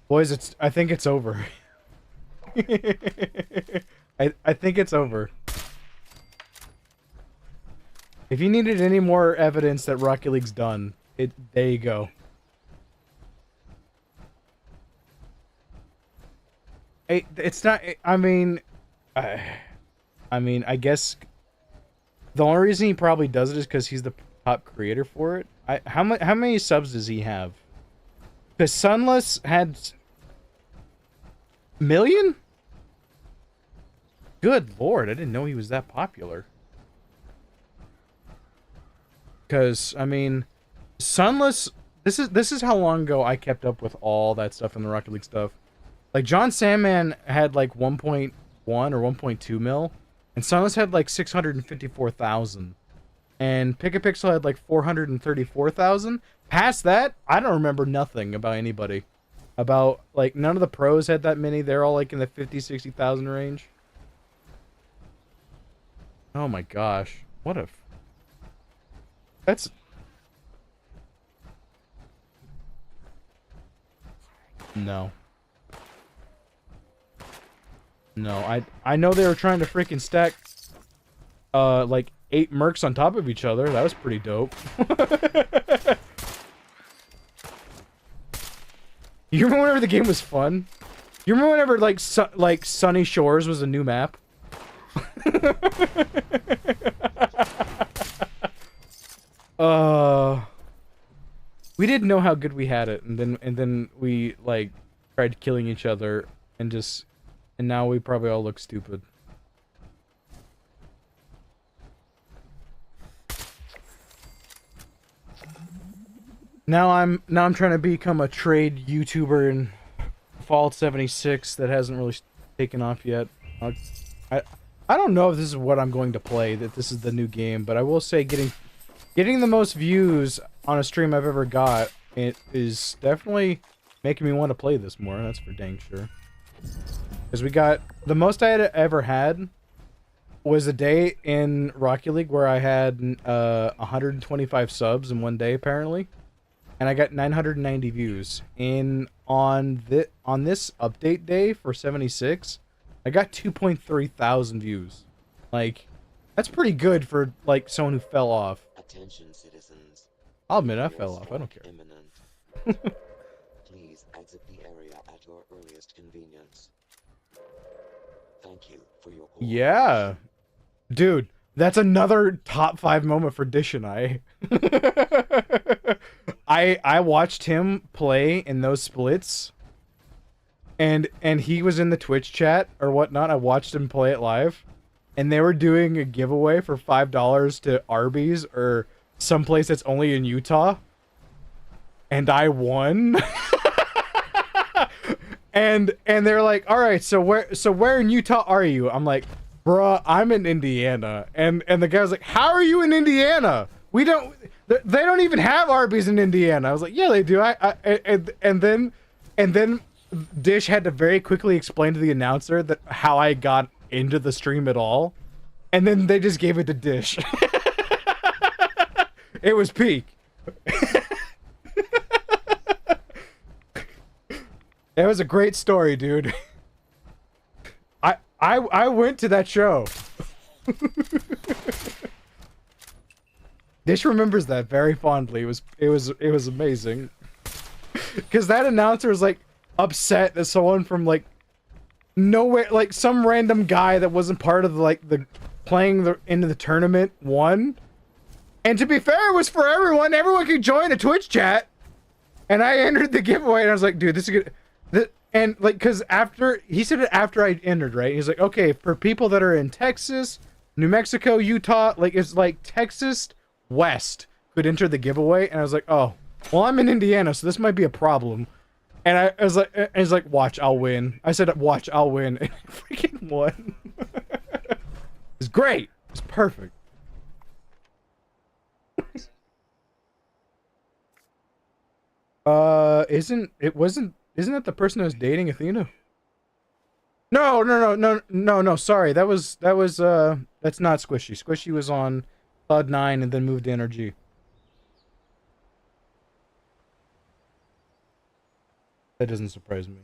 Boys, I think it's over. I think it's over. If you needed any more evidence that Rocket League's done, there you go. It's not. I mean, I guess the only reason he probably does it is because he's the top creator for it. How many subs does he have? Because Sunless had million? Good lord, I didn't know he was that popular. Because I mean, Sunless. This is how long ago I kept up with all that stuff in the Rocket League stuff. Like John Sandman had like 1.1 or 1.2 mil, and Sunless had like 654,000, and Pick-a-Pixel had like 434,000. Past that, I don't remember nothing about anybody. About like none of the pros had that many. They're all like in the 50, 60,000 range. Oh my gosh, what if? That's no. No, I know they were trying to freaking stack like 8 mercs on top of each other. That was pretty dope. You remember whenever the game was fun? You remember whenever like Sunny Shores was a new map? We didn't know how good we had it, and then we like tried killing each other and now we probably all look stupid. Now I'm trying to become a trade YouTuber in Fallout 76 that hasn't really taken off yet. I don't know if this is what I'm going to play, that this is the new game, but I will say getting the most views on a stream I've ever got, it is definitely making me want to play this more. That's for dang sure. Because we got the most I had ever had was a day in Rocket League where I had 125 subs in one day apparently, and I got 990 views. On this update day for 76, I got 2.3 thousand views. Like, that's pretty good for like someone who fell off. Attention, citizens. I'll admit I fell off. I don't care. Please exit the area at your earliest convenience. Thank you for your cooperation. Yeah. Dude, that's another top 5 moment for Dish and I. I watched him play in those splits, and he was in the Twitch chat or whatnot. I watched him play it live, and they were doing a giveaway for $5 to Arby's or someplace that's only in Utah, and I won. and they're like, all right, so where in Utah are you? I'm like, bruh, I'm in Indiana. And the guy was like, how are you in Indiana? They don't even have Arby's in Indiana. I was like, yeah, they do. And then Dish had to very quickly explain to the announcer that how I got into the stream at all. And then they just gave it to Dish. It was peak. It was a great story, dude. I went to that show. Dish remembers that very fondly. It was amazing. Cause that announcer was like upset that someone from like nowhere, like some random guy that wasn't part of the playing into the tournament won. And to be fair, it was for everyone. Everyone could join a Twitch chat. And I entered the giveaway and I was like, dude, this is good. And like, cause he said it after I entered, right? He's like, okay, for people that are in Texas, New Mexico, Utah, like it's like Texas West could enter the giveaway. And I was like, oh, well, I'm in Indiana, so this might be a problem. And I was like, watch, I'll win. I said, watch, I'll win. And I freaking won. It's great. It's perfect. Isn't that the person who was dating Athena? No, sorry. That's not Squishy. Squishy was on Cloud9 and then moved to NRG. That doesn't surprise me.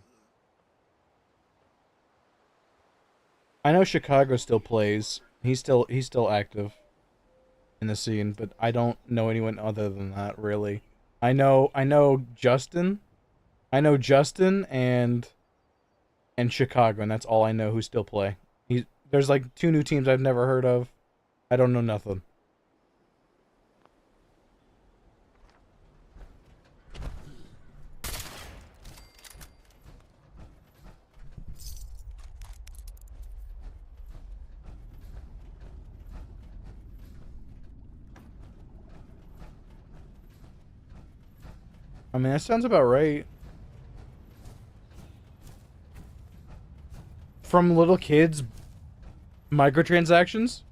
I know Chicago still plays. He's still active in the scene, but I don't know anyone other than that, really. I know Justin. I know Justin and Chicago, and that's all I know who still play. There's like 2 new teams I've never heard of. I don't know nothing. I mean, that sounds about right. From little kids, microtransactions?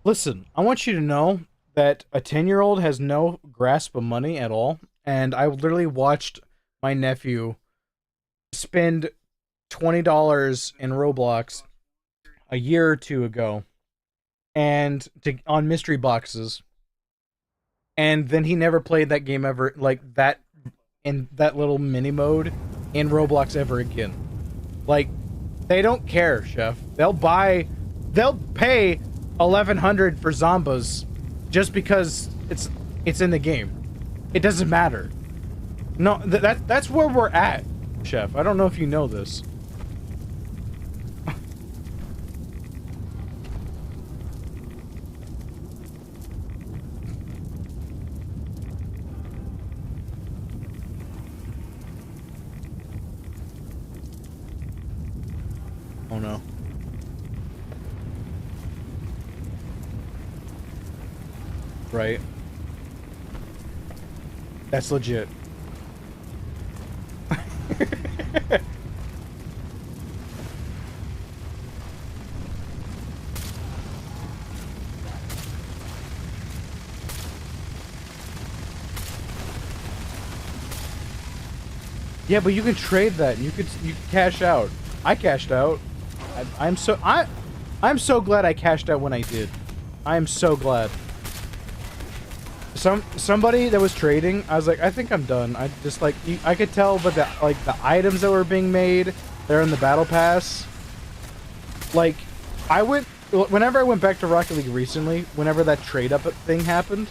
Listen, I want you to know that a 10-year-old has no grasp of money at all, and I literally watched my nephew spend $20 in Roblox a year or two ago, and on mystery boxes, and then he never played that game ever, like that, in that little mini mode in Roblox ever again. Like, they don't care, Chef. They'll pay $1,100 for Zombas just because it's in the game. It doesn't matter. No, that's where we're at, Chef. I don't know if you know this. Oh no. Right. That's legit. Yeah, but you can trade that. You can cash out. I cashed out. I'm so glad I cashed out when I did. I am so glad. Somebody that was trading, I was like, I think I'm done. I just like I could tell, but the items that were being made, they're in the battle pass. Like, whenever I went back to Rocket League recently, whenever that trade up thing happened,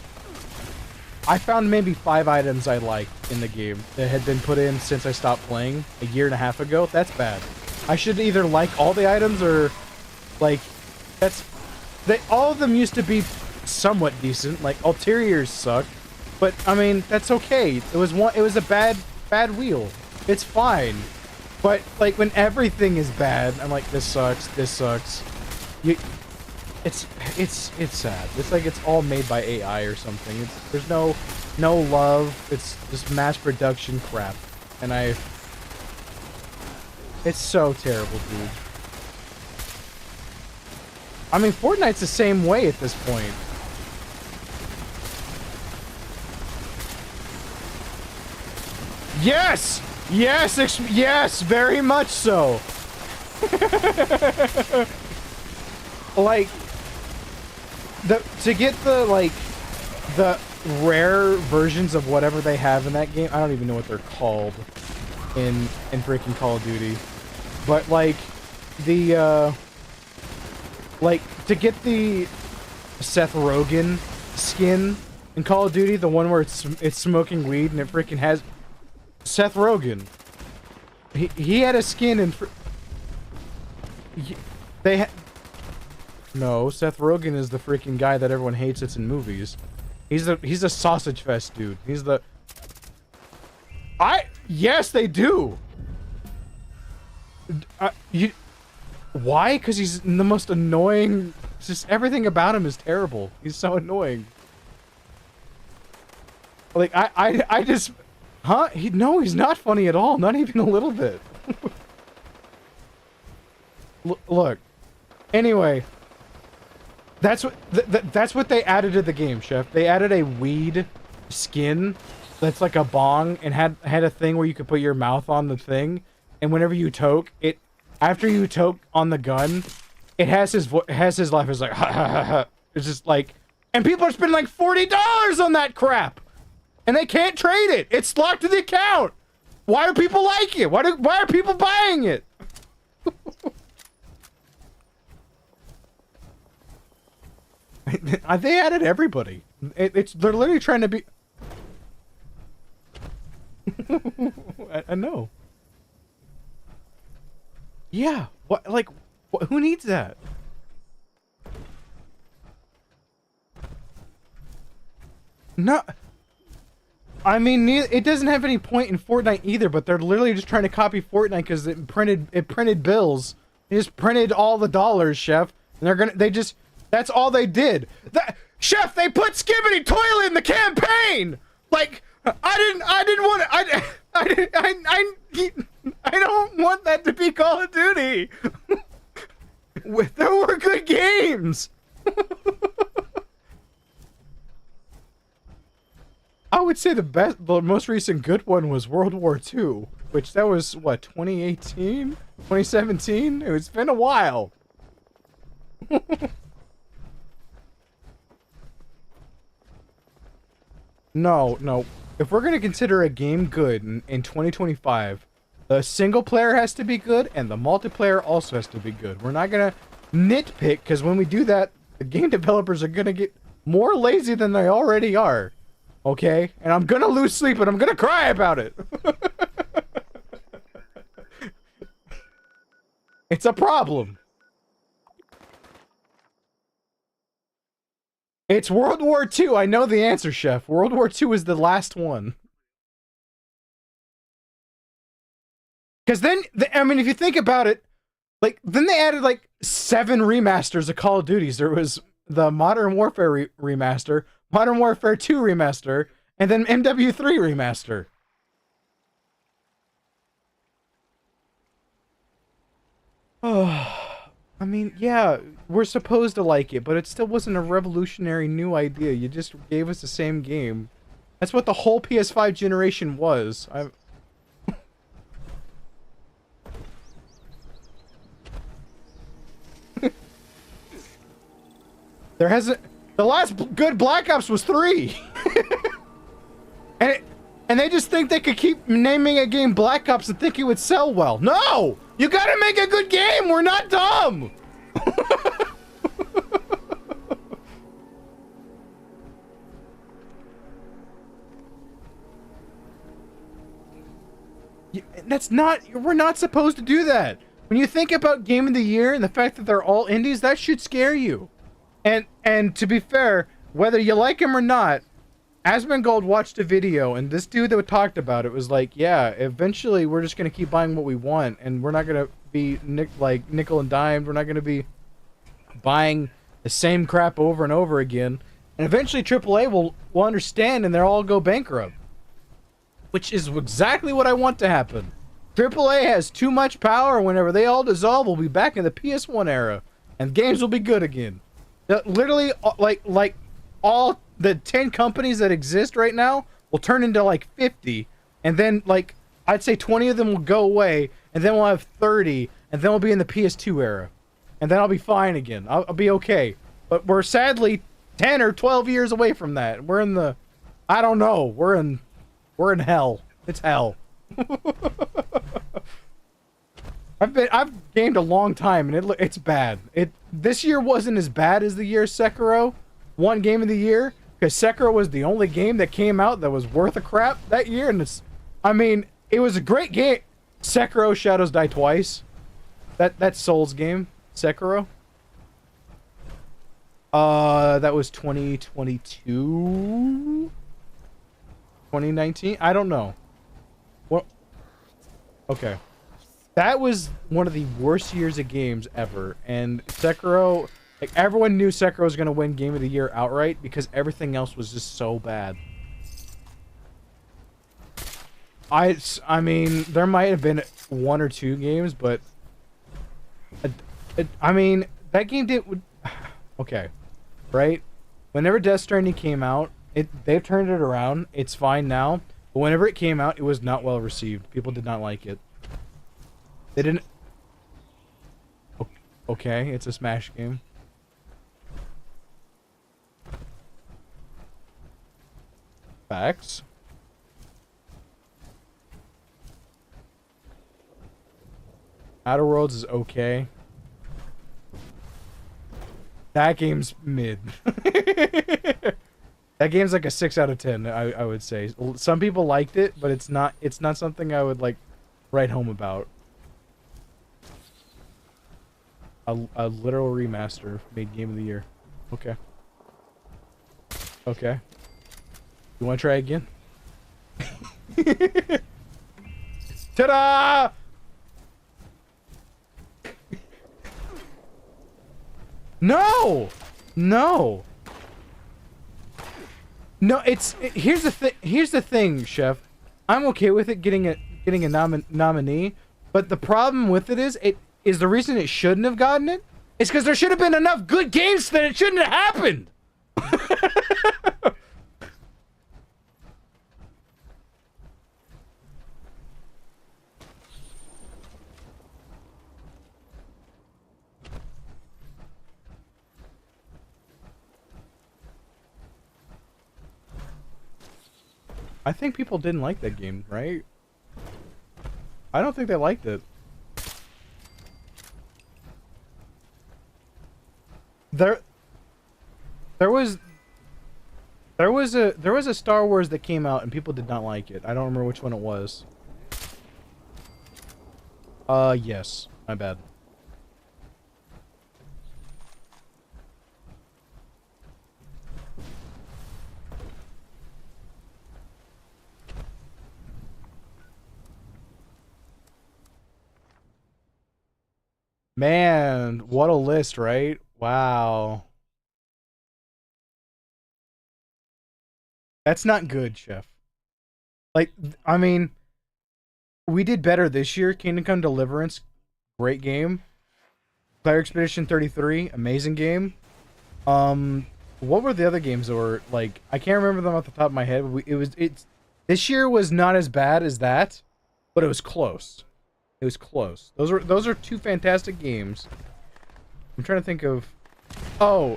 I found maybe 5 items I liked in the game that had been put in since I stopped playing a year and a half ago. That's bad. I should either like all the items or like all of them used to be somewhat decent. Like, ulteriors suck, but I mean, that's okay. It was a bad wheel. It's fine. But like, when everything is bad, I'm like, this sucks. It's sad. It's like it's all made by AI or something. There's no love. It's just mass production crap. And it's so terrible, dude. I mean, Fortnite's the same way at this point. Yes! Yes, very much so. Like, to get the rare versions of whatever they have in that game, I don't even know what they're called in freaking Call of Duty. But like to get the Seth Rogen skin in Call of Duty, the one where it's smoking weed and it freaking has Seth Rogen. He had a skin in no, Seth Rogen is the freaking guy that everyone hates that's in movies. He's a sausage fest dude. Yes, they do. Why? Because he's the most annoying. It's just everything about him is terrible. He's so annoying. Like, I just, huh? No, he's not funny at all. Not even a little bit. Look. Anyway, that's what they added to the game, Chef. They added a weed skin that's like a bong and had a thing where you could put your mouth on the thing, and whenever you toke it, after you toke on the gun, it has his laugh. It's like ha ha ha ha. It's just like, and people are spending like $40 on that crap, and they can't trade it. It's locked to the account. Why do people like it? Why are people buying it? They added everybody. They're literally trying to be. I know. Yeah. What? Like, who needs that? No. I mean, it doesn't have any point in Fortnite either. But they're literally just trying to copy Fortnite because it printed bills. They just printed all the dollars, Chef. And they just. That's all they did. Chef, they put Skibbity Toilet in the campaign. Like, I didn't want to. I don't want that to be Call of Duty. There were good games. I would say the most recent good one was World War II, which that was what, 2018, 2017. It's been a while. No. If we're gonna consider a game good in 2025, the single player has to be good and the multiplayer also has to be good. We're not gonna nitpick, because when we do that, the game developers are gonna get more lazy than they already are. Okay? And I'm gonna lose sleep and I'm gonna cry about it. It's a problem. It's World War II. I know the answer, Chef. World War II is the last one. Because then, I mean, if you think about it, like, then they added, like, 7 remasters of Call of Duties. There was the Modern Warfare remaster, Modern Warfare 2 remaster, and then MW3 remaster. Oh, I mean, yeah, we're supposed to like it, but it still wasn't a revolutionary new idea. You just gave us the same game. That's what the whole PS5 generation was. There hasn't... The last good Black Ops was 3! And they just think they could keep naming a game Black Ops and think it would sell well. No! You gotta make a good game! We're not dumb! That's not... We're not supposed to do that. When you think about Game of the Year and the fact that they're all indies, that should scare you. And to be fair, whether you like him or not, Asmongold watched a video, and this dude that talked about it was like, yeah, eventually we're just going to keep buying what we want, and we're not going to be nickel and dimed. We're not going to be buying the same crap over and over again. And eventually AAA will understand, and they'll all go bankrupt. Which is exactly what I want to happen. AAA has too much power. Whenever they all dissolve, we'll be back in the PS1 era, and games will be good again. Literally, like all the 10 companies that exist right now will turn into like 50, and then like I'd say 20 of them will go away, and then we'll have 30, and then we'll be in the PS2 era, and then I'll be fine again. I'll be okay. But we're sadly 10 or 12 years away from that. We're in the, I don't know. We're in hell. It's hell. I've gamed a long time, and it's bad. This year wasn't as bad as the year Sekiro won Game of the Year, because Sekiro was the only game that came out that was worth a crap that year, and I mean, it was a great game. Sekiro Shadows Die Twice. That Souls game, Sekiro. That was 2022, 2019. I don't know. What? Okay. That was one of the worst years of games ever, and Sekiro, like, everyone knew Sekiro was going to win Game of the Year outright because everything else was just so bad. I mean, there might have been 1 or 2 games, but I mean, that game okay, right? Whenever Death Stranding came out, they've turned it around. It's fine now, but whenever it came out, it was not well received. People did not like it. They didn't... Okay, it's a Smash game. Facts. Outer Worlds is okay. That game's mid. That game's like a 6 out of 10, I would say. Some people liked it, but it's not something I would, like, write home about. A literal remaster made Game of the Year. Okay. Okay. You want to try again? Ta-da! No! No! No, here's the thing. Here's the thing, Chef. I'm okay with it getting a nominee, but the problem with it is the reason it shouldn't have gotten it is because there should have been enough good games that it shouldn't have happened. I think people didn't like that game, right? I don't think they liked it. There was a Star Wars that came out and people did not like it. I don't remember which one it was. Yes. My bad. Man, what a list, right? Wow. That's not good, Chef. Like, I mean, we did better this year. Kingdom Come Deliverance, great game. Player Expedition 33, amazing game. What were the other games that were, like, I can't remember them off the top of my head. This year was not as bad as that, but it was close. It was close. Those are two fantastic games. I'm trying to think of... Oh,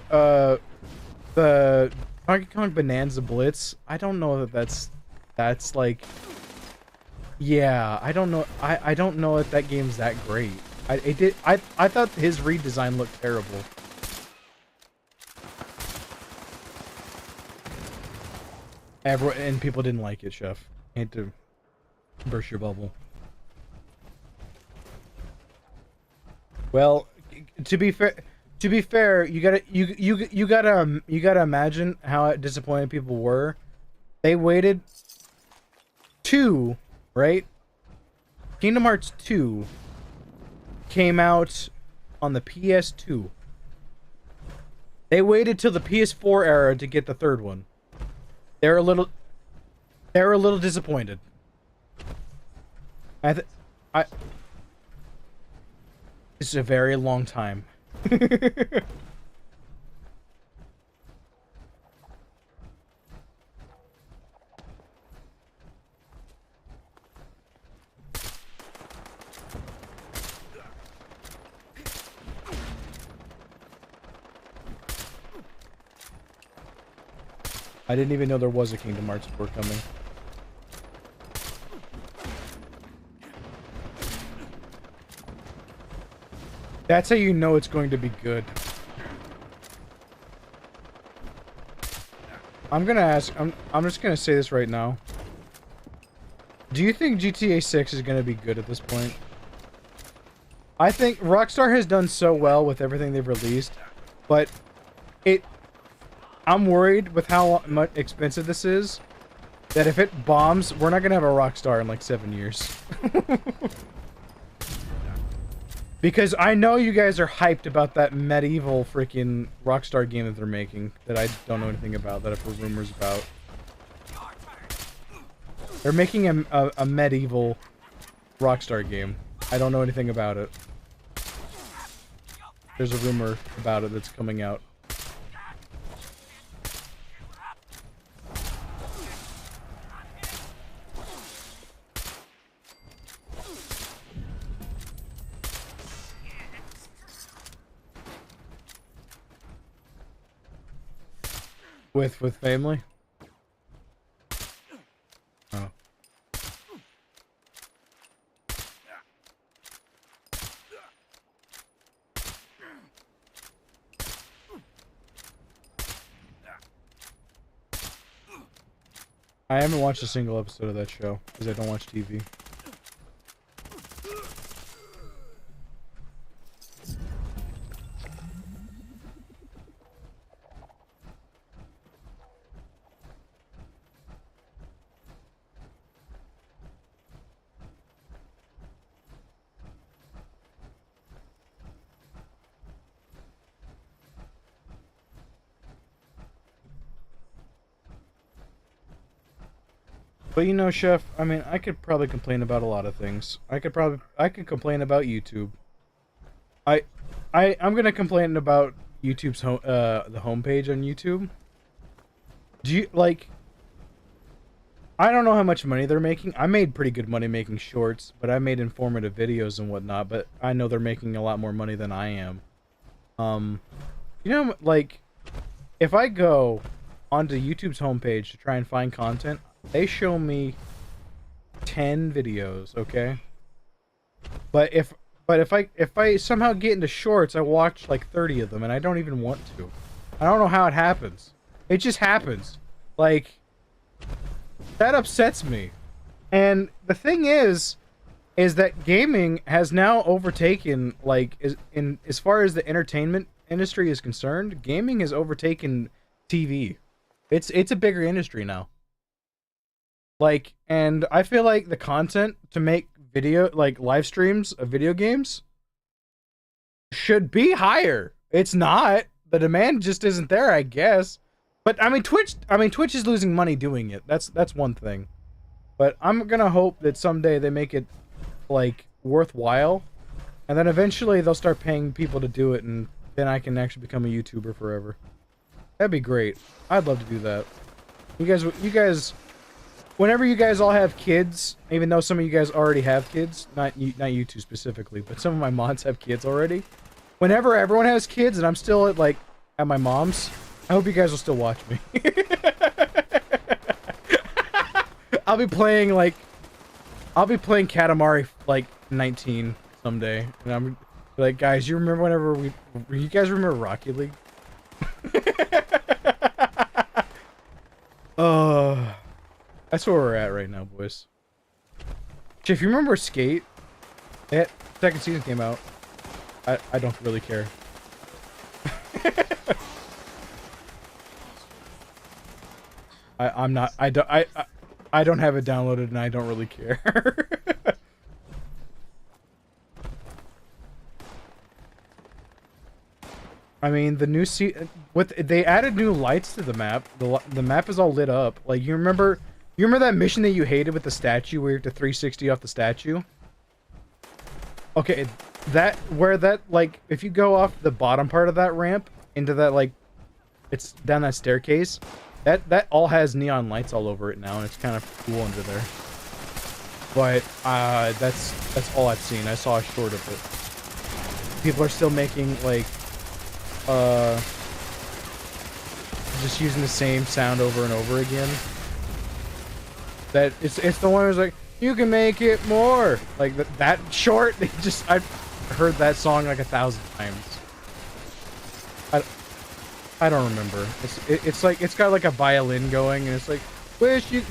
the Donkey Kong Bonanza Blitz. I don't know that that's like... Yeah, I don't know. I don't know if that game's that great. I thought his redesign looked terrible. And people didn't like it, Chef. Hate to burst your bubble. Well, to be fair, you gotta imagine how disappointed people were. They waited 2, right? Kingdom Hearts 2 came out on the PS2. They waited till the PS4 era to get the third one. They were a little disappointed. This is a very long time. I didn't even know there was a Kingdom Hearts 4 coming. That's how you know it's going to be good. I'm gonna ask, I'm just gonna say this right now. Do you think GTA 6 is gonna be good at this point? I think Rockstar has done so well with everything they've released, but I'm worried with how much expensive this is, that if it bombs, we're not gonna have a Rockstar in like 7 years. Because I know you guys are hyped about that medieval freaking Rockstar game that they're making that I don't know anything about, that I've heard rumors about. They're making a medieval Rockstar game. I don't know anything about it. There's a rumor about it that's coming out. With family? Oh. I haven't watched a single episode of that show because I don't watch TV. But you know, Chef, I mean, I could probably complain about a lot of things. I could complain about YouTube. I, I'm gonna complain about YouTube's the homepage on YouTube. Do you like? I don't know how much money they're making. I made pretty good money making shorts, but I made informative videos and whatnot. But I know they're making a lot more money than I am. You know, like, if I go onto YouTube's homepage to try and find content, they show me 10 videos, okay? But if I somehow get into shorts, I watch like 30 of them, and I don't even want to. I don't know how it happens. It just happens. Like, that upsets me. And the thing is that gaming has now overtaken, like, as far as the entertainment industry is concerned, gaming has overtaken TV. It's a bigger industry now. Like, and I feel like the content to make video, like live streams of video games, should be higher. It's not. The demand just isn't there, I guess. But I mean, Twitch is losing money doing it. That's one thing. But I'm gonna hope that someday they make it like worthwhile, and then eventually they'll start paying people to do it, and then I can actually become a YouTuber forever. That'd be great. I'd love to do that. You guys, whenever you guys all have kids, even though some of you guys already have kids, not you two specifically, but some of my mods have kids already. Whenever everyone has kids and I'm still at my mom's, I hope you guys will still watch me. I'll be playing Katamari like 19 someday, and I'm like, guys, you remember whenever you guys remember Rocket League? That's where we're at right now, boys. If you remember Skate, that second season came out. I don't really care. I don't have it downloaded, and I don't really care. I mean, the new they added new lights to the map. The map is all lit up. Like, you remember that mission that you hated with the statue where you have to 360 off the statue? Okay, like, if you go off the bottom part of that ramp into that, like, it's down that staircase, that all has neon lights all over it now, and it's kind of cool under there. But that's all I've seen. I saw a short of it. People are still making, like, just using the same sound over and over again. That it's the one who's like, you can make it more, like that short. I've heard that song like 1,000 times. I don't remember. It's like, it's got like a violin going, and it's like,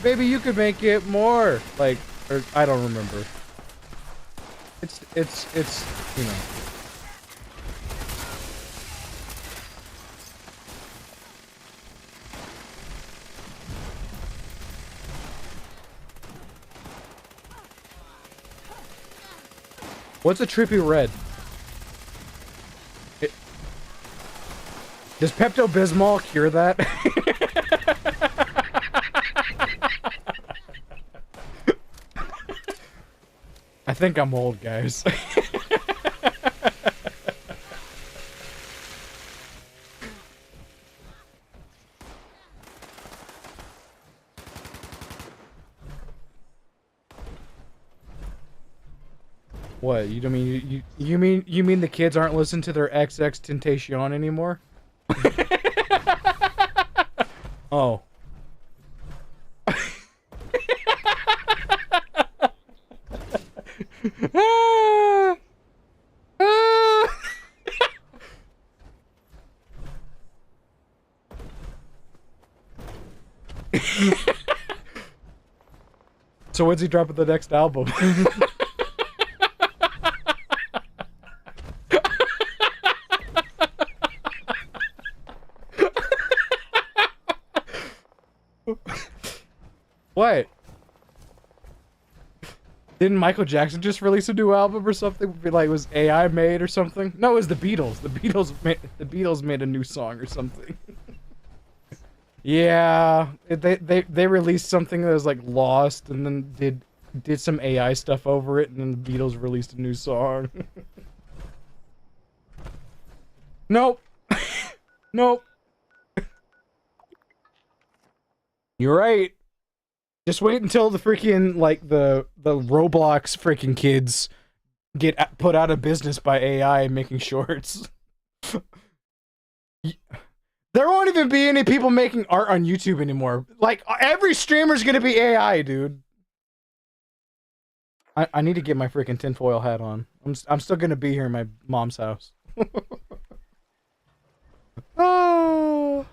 maybe you could make it more, like, or I don't remember. It's you know. What's a trippy red? Does Pepto-Bismol cure that? I think I'm old, guys. What? You don't mean you mean the kids aren't listening to their XX Tentacion anymore? Oh. So when's he dropping the next album? What? Didn't Michael Jackson just release a new album or something? Like, was AI made or something? No, it was the Beatles. The Beatles made a new song or something. Yeah, they released something that was like lost, and then did some AI stuff over it, and then the Beatles released a new song. Nope. Nope. You're right. Just wait until the freaking like the Roblox freaking kids get put out of business by AI making shorts. There won't even be any people making art on YouTube anymore. Like every streamer's gonna be AI, dude. I need to get my freaking tinfoil hat on. I'm still gonna be here in my mom's house. Oh.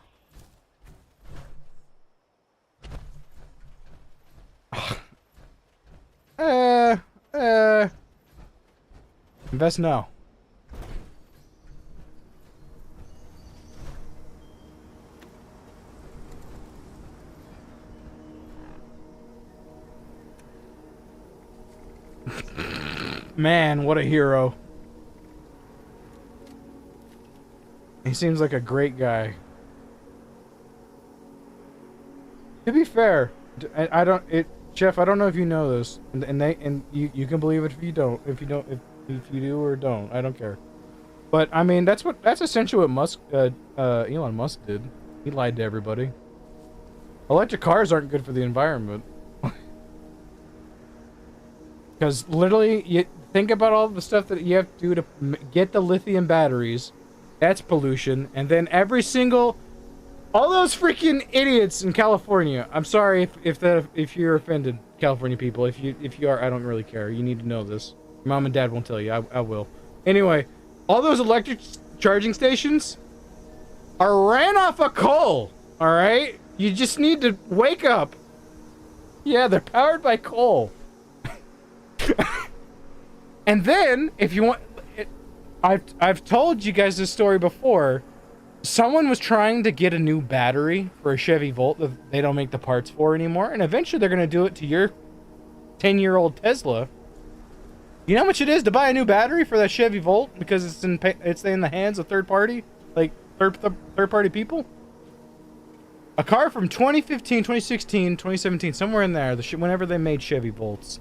Uh, uh. Invest now. Man, what a hero. He seems like a great guy. To be fair, I don't. Jeff, I don't know if you know this, and you can believe it if you don't. If you do or don't, I don't care. But I mean, that's essentially what Elon Musk did. He lied to everybody. Electric cars aren't good for the environment. Because literally, you think about all the stuff that you have to do to get the lithium batteries. That's pollution, and then all those freaking idiots in California. I'm sorry if you're offended, California people. If you are, I don't really care. You need to know this. Mom and Dad won't tell you. I will. Anyway, all those electric charging stations are ran off of coal. All right, you just need to wake up. Yeah, they're powered by coal. And then, if you want, I've told you guys this story before. Someone was trying to get a new battery for a Chevy Volt that they don't make the parts for anymore, and eventually they're gonna do it to your 10-year-old Tesla. You know how much it is to buy a new battery for that Chevy Volt because it's in the hands of third party people? A car from 2015, 2016, 2017, somewhere in there, whenever they made Chevy Volts.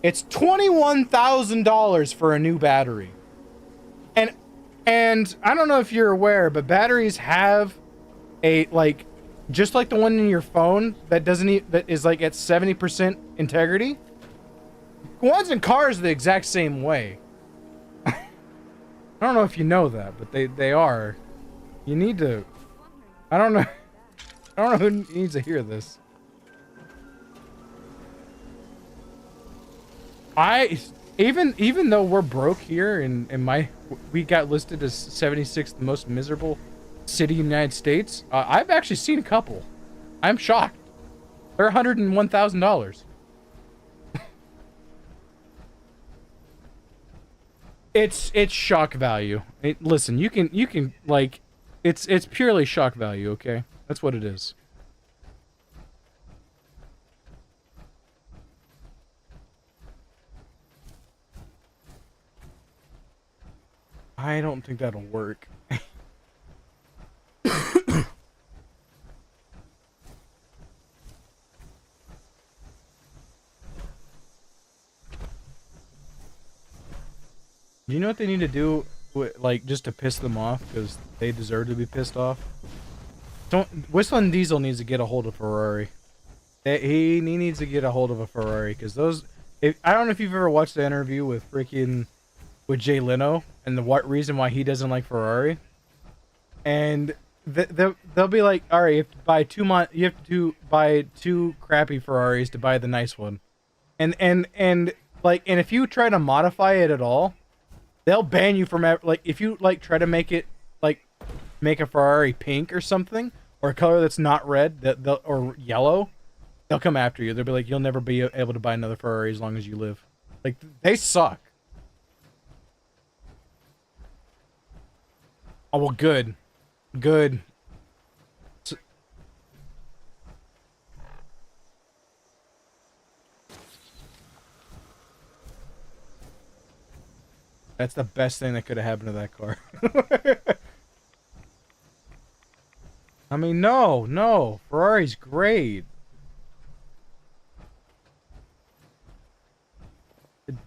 It's $21,000 for a new battery. And I don't know if you're aware, but batteries have a just like the one in your phone that is like at 70% integrity. Ones in cars are the exact same way. I don't know if you know that, but they are. You need to. I don't know who needs to hear this. Even though we're broke here and we got listed as 76th most miserable city in the United States, I've actually seen a couple. I'm shocked. They're $101,000. It's shock value. Listen, you can like, it's purely shock value. Okay, that's what it is. I don't think that'll work. Do you know what they need to do, like, just to piss them off, because they deserve to be pissed off? Whistling Diesel needs to get a hold of Ferrari. He needs to get a hold of a Ferrari, because I don't know if you've ever watched the interview with Jay Leno, and the reason why he doesn't like Ferrari. And they'll be like, all right, you have to buy two crappy Ferraris to buy the nice one. And if you try to modify it at all, they'll ban you from, like, if you like try to make it like make a Ferrari pink or something, or a color that's not red, or yellow, they'll come after you. They'll be like, you'll never be able to buy another Ferrari as long as you live. Like, they suck. Oh, well, good. Good. That's the best thing that could have happened to that car. I mean, no. Ferrari's great.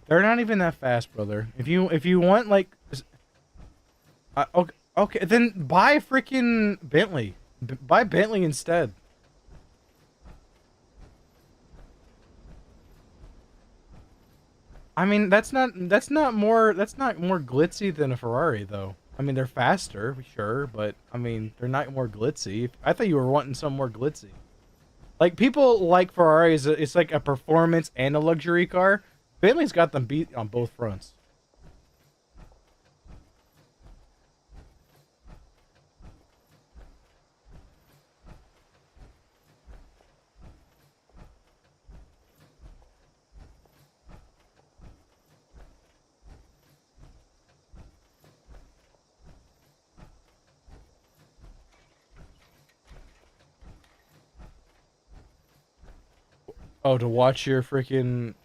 They're not even that fast, brother. If you want like, okay, okay, then buy freaking Bentley. Buy Bentley instead. I mean, that's not more glitzy than a Ferrari though. I mean, they're faster, sure, but I mean, they're not more glitzy. I thought you were wanting some more glitzy. Like people like Ferraris, it's like a performance and a luxury car. Bentley's got them beat on both fronts. Oh, to watch your freaking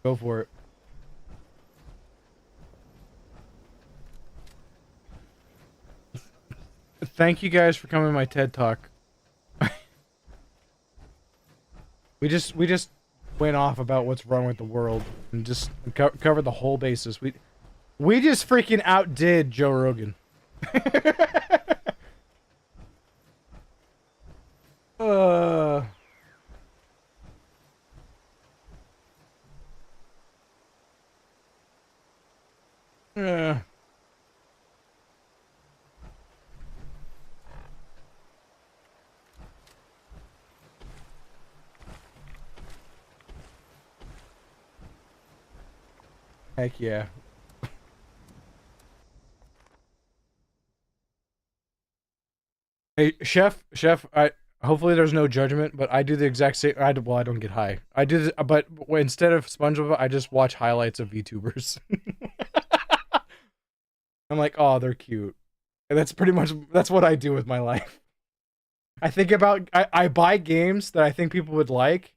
go for it. Thank you guys for coming to my TED Talk. We just went off about what's wrong with the world and just covered the whole basis. We just freaking outdid Joe Rogan. uh, uh, heck yeah. Hey, chef, I hopefully there's no judgment, but I do the exact same. Well, I don't get high. I do, but instead of SpongeBob, I just watch highlights of VTubers. I'm like, oh, they're cute. And that's what I do with my life. I think about I buy games that I think people would like.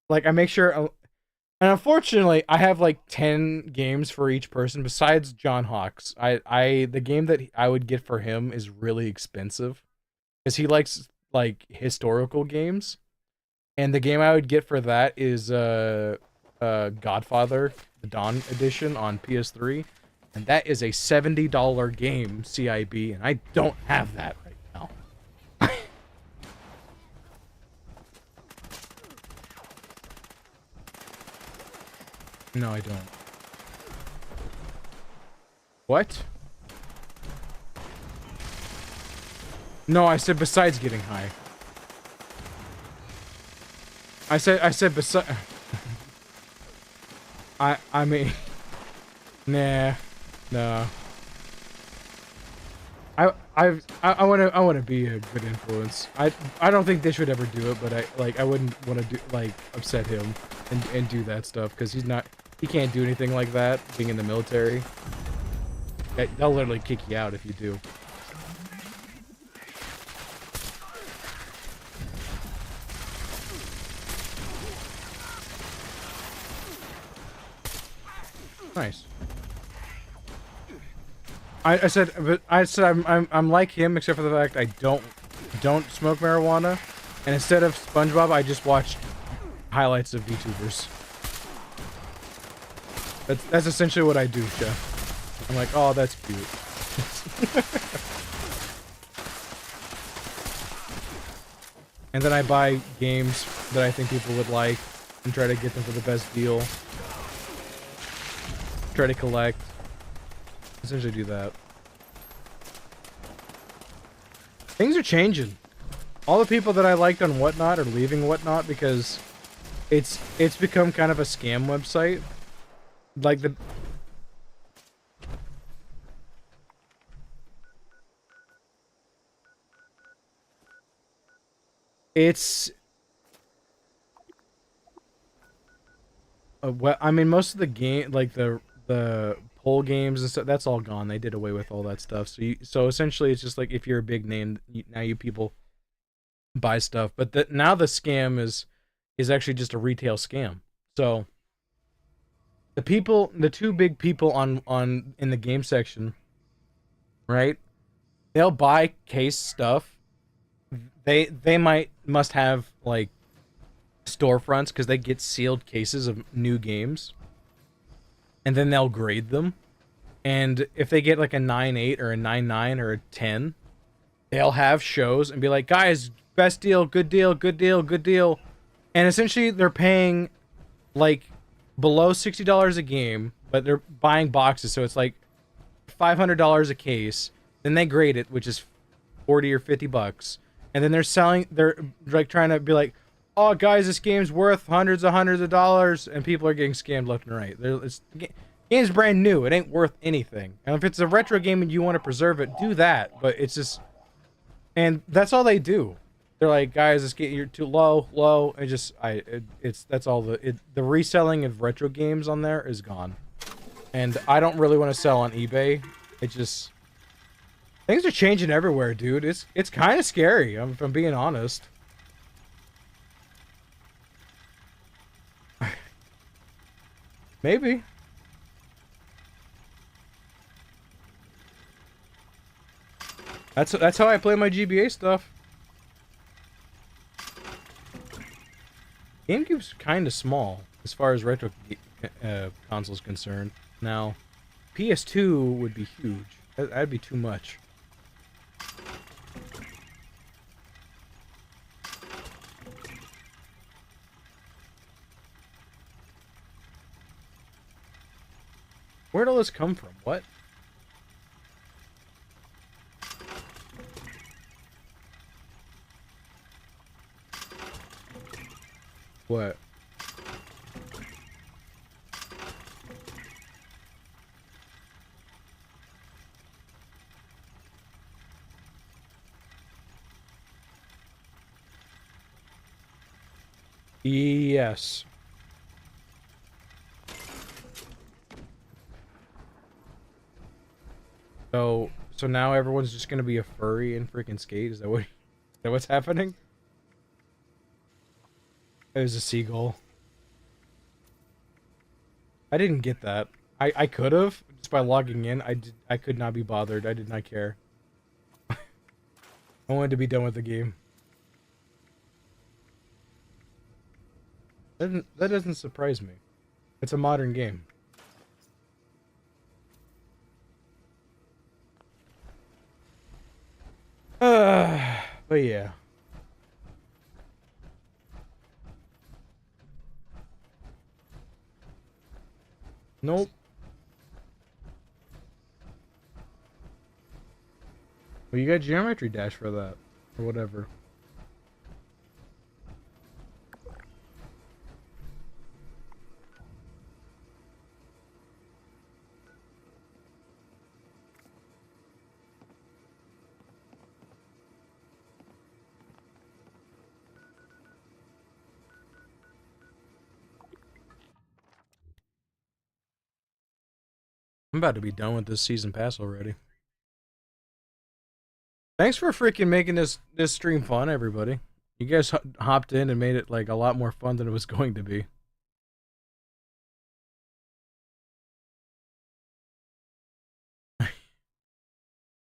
Like I make sure, and unfortunately, I have like 10 games for each person besides John Hawks. The game that I would get for him is really expensive because he likes like historical games, and the game I would get for that is Godfather, the Dawn edition on PS3, and that is a $70 game CIB, and I don't have that right now. No, I don't. What? No, I said besides getting high. I said besides. I mean, nah, no. I want to be a good influence. I don't think they should ever do it, but I wouldn't want to do like upset him and do that stuff because he can't do anything like that being in the military. They'll literally kick you out if you do. Nice. I said I'm like him except for the fact I don't smoke marijuana, and instead of SpongeBob I just watch highlights of VTubers. That's essentially what I do, Chef. I'm like, oh, that's cute. And then I buy games that I think people would like and try to get them for the best deal. Try to collect. Essentially do that. Things are changing. All the people that I liked on Whatnot are leaving Whatnot because it's become kind of a scam website. Like it's well, I mean, most of the game, like the poll games and stuff, that's all gone. They did away with all that stuff. So essentially, it's just like if you're a big name, now you people buy stuff. But now the scam is actually just a retail scam. So the two big people on in the game section, right? they'll buy case stuff. They must have like storefronts because they get sealed cases of new games, and then they'll grade them. And if they get like a 9.8 or a 9.9 or a 10, they'll have shows and be like, guys, best deal, good deal, good deal, good deal. And essentially they're paying like below $60 a game, but they're buying boxes, so it's like $500 a case. Then they grade it, which is 40 or 50 bucks. And then they're like trying to be like, oh guys, this game's worth hundreds of dollars, and people are getting scammed left and right. Game's brand new, it ain't worth anything. And if it's a retro game and you want to preserve it, do that. But it's just, and that's all they do. They're like, guys, this game, you're too low, and just that's all the reselling of retro games on there is gone. And I don't really want to sell on eBay. It just, things are changing everywhere, dude. It's kind of scary, if I'm being honest. Maybe. That's how I play my GBA stuff. GameCube's kind of small as far as retro consoles concerned. Now, PS2 would be huge. That'd be too much. Where'd all this come from? What? What? Yes. So now everyone's just gonna be a furry and freaking skate? Is that what's happening? It was a seagull. I didn't get that. I could have just by logging in. I could not be bothered. I did not care. I wanted to be done with the game. That doesn't surprise me. It's a modern game. But yeah. Nope. Well, you got Geometry Dash for that. Or whatever. I'm about to be done with this season pass already. Thanks for freaking making this stream fun, everybody. You guys hopped in and made it like a lot more fun than it was going to be.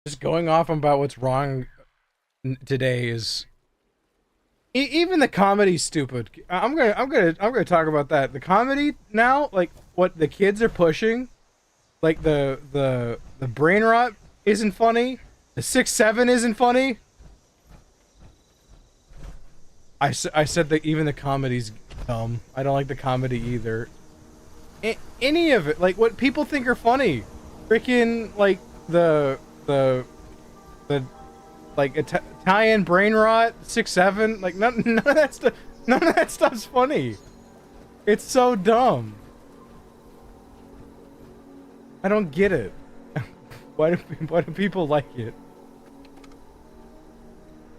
Just going off about what's wrong today is even the comedy's stupid. I'm gonna talk about that. The comedy now, like what the kids are pushing. Like the brain rot isn't funny. The 6-7 isn't funny. I said that even the comedy's dumb. I don't like the comedy either. Any of it, like what people think are funny, freaking like the like Italian brain rot 6-7. Like none of that stuff. None of that stuff's funny. It's so dumb. I don't get it. Why do people like it?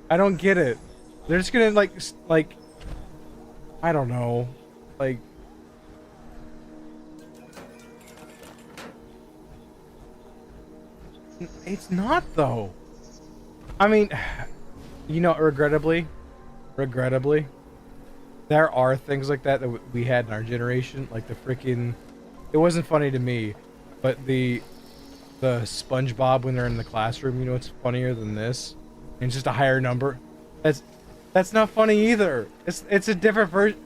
I don't get it. They're just gonna like I don't know, like it's not though. I mean, you know, regrettably, there are things like that we had in our generation, like the freaking. It wasn't funny to me. But the the SpongeBob when they're in the classroom. You know what's funnier than this? And it's just a higher number. That's not funny either. It's a different version.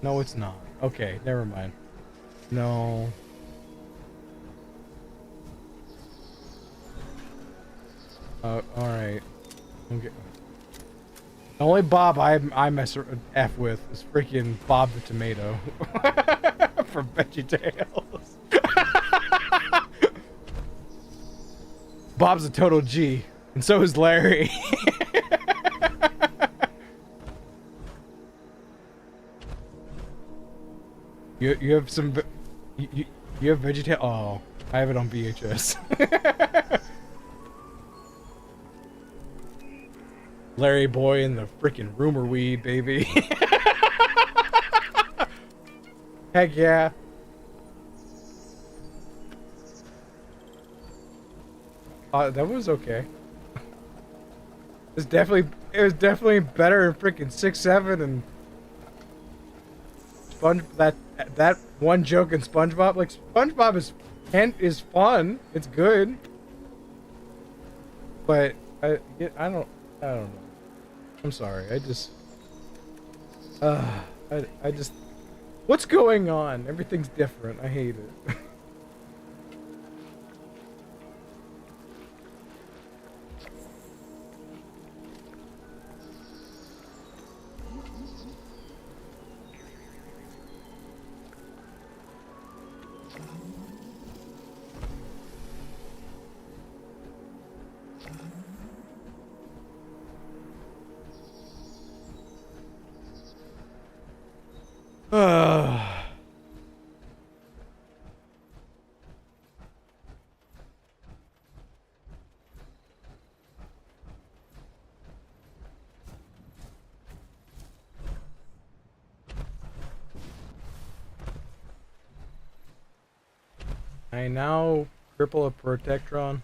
No, it's not. Okay, never mind. No. All right. Okay. The only Bob I mess F with is freaking Bob the Tomato from VeggieTales. Bob's a total G, and so is Larry. you have some you have VeggieTales? Oh, I have it on VHS. Larry boy and the freaking rumor weed, baby. Heck yeah. That was okay. It was definitely better than freaking 6-7 and that one joke in SpongeBob. Like SpongeBob is fun. It's good. But I don't know. I'm sorry. I just what's going on? Everything's different. I hate it. I now cripple a Protectron.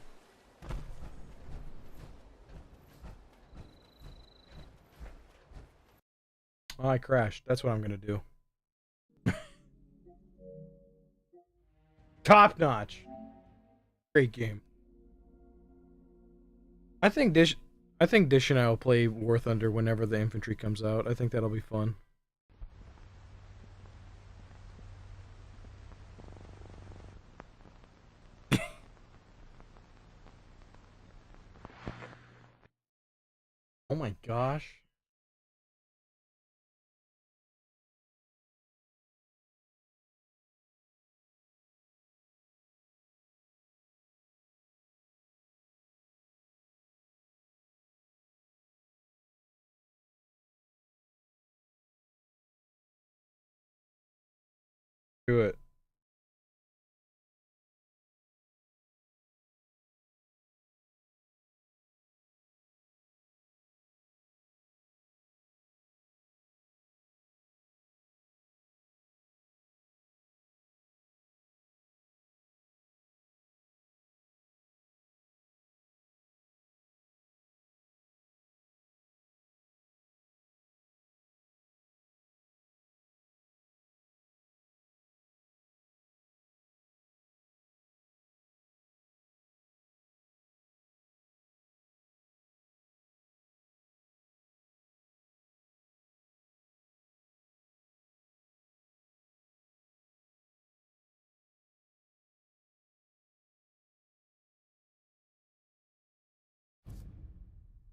Oh, I crashed. That's what I'm gonna do. Top notch. Great game. I think Dish and I will play War Thunder whenever the infantry comes out. I think that'll be fun. Oh my gosh. Do it.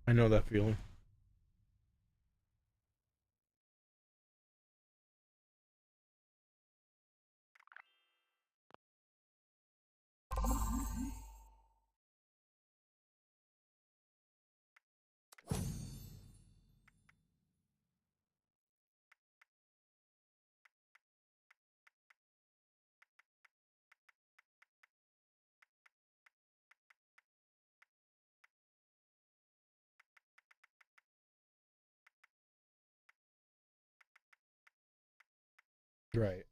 I know that feeling. Right.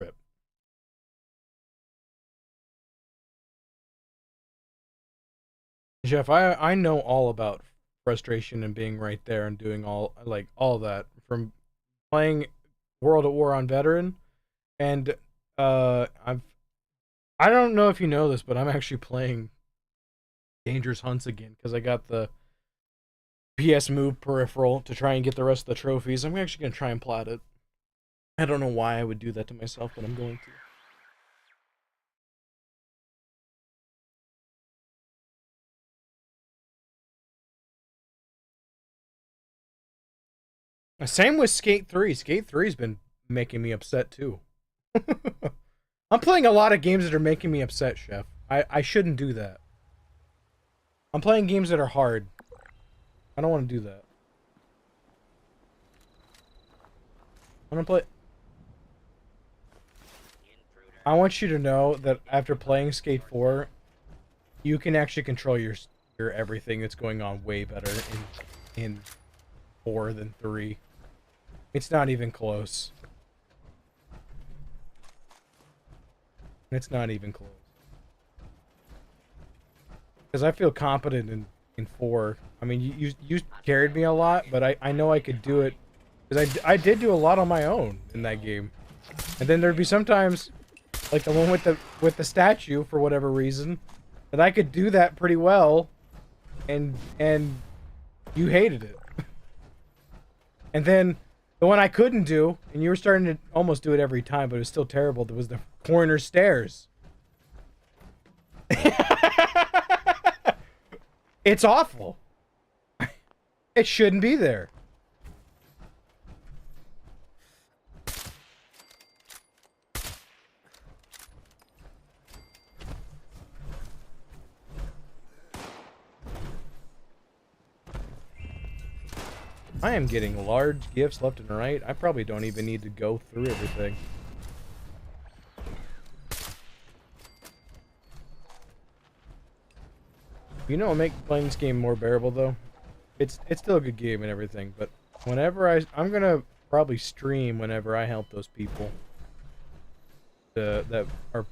Rip. Jeff, I know all about frustration and being right there and doing all of that from playing World at War on Veteran, and I don't know if you know this, but I'm actually playing Dangerous Hunts again because I got the PS Move peripheral to try and get the rest of the trophies. I'm actually gonna try and plat it. I don't know why I would do that to myself, but I'm going to. Same with Skate 3. Skate 3's been making me upset too. I'm playing a lot of games that are making me upset, Chef. I shouldn't do that. I'm playing games that are hard. I don't want to do that. I'm gonna play... I want you to know that after playing Skate 4, you can actually control your everything that's going on way better in 4 than 3. It's not even close. It's not even close. Because I feel competent in 4. I mean, you carried me a lot, but I know I could do it. Because I did do a lot on my own in that game. And then there'd be sometimes, like the one with the statue, for whatever reason, that I could do that pretty well, and you hated it. And then the one I couldn't do, and you were starting to almost do it every time, but it was still terrible, there was the corner stairs. It's awful. It shouldn't be there. I am getting large gifts left and right. I probably don't even need to go through everything. You know what make playing this game more bearable though? It's still a good game and everything, but whenever I'm gonna probably stream whenever I help those people that are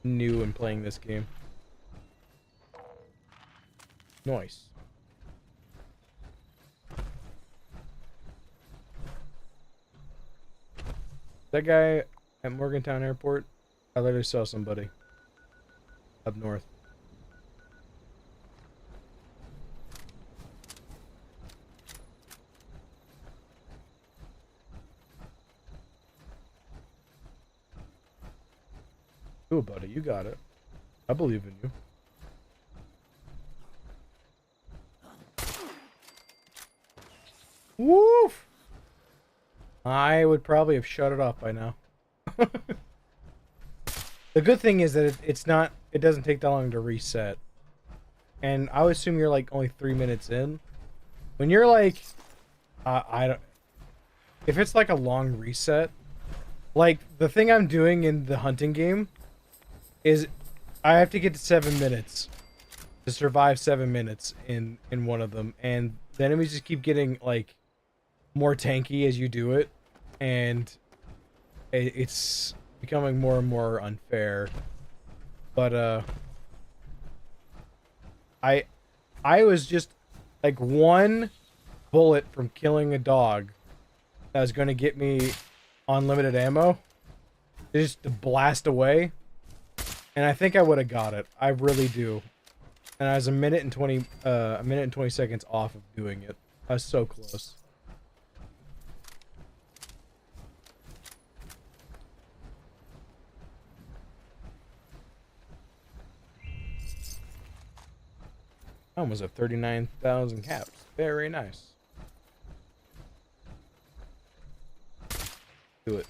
new in playing this game. Nice. That guy at Morgantown Airport, I literally saw somebody up north. Ooh, buddy, you got it. I believe in you. Woof! I would probably have shut it off by now. The good thing is that it doesn't take that long to reset. And I would assume you're like only 3 minutes in. When you're like, I don't, if it's like a long reset, like the thing I'm doing in the hunting game is I have to get to 7 minutes to survive 7 minutes in one of them. And the enemies just keep getting like more tanky as you do it. And it's becoming more and more unfair. But I was just like one bullet from killing a dog that was going to get me unlimited ammo just to blast away, and I think I would have got it. I really do. And I was a minute and 20 seconds off of doing it. I was so close. I almost have 39,000 caps. Very nice. Do it.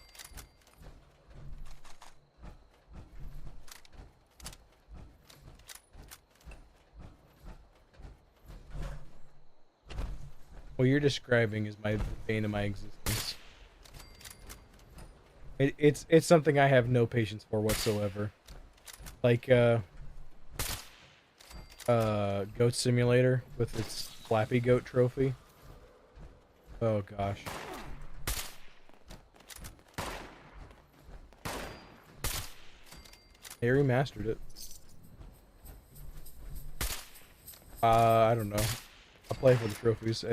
What you're describing is my bane of my existence. It's something I have no patience for whatsoever. Like Goat Simulator with its Flappy Goat trophy. Oh gosh. They remastered it. I don't know. play for the trophies.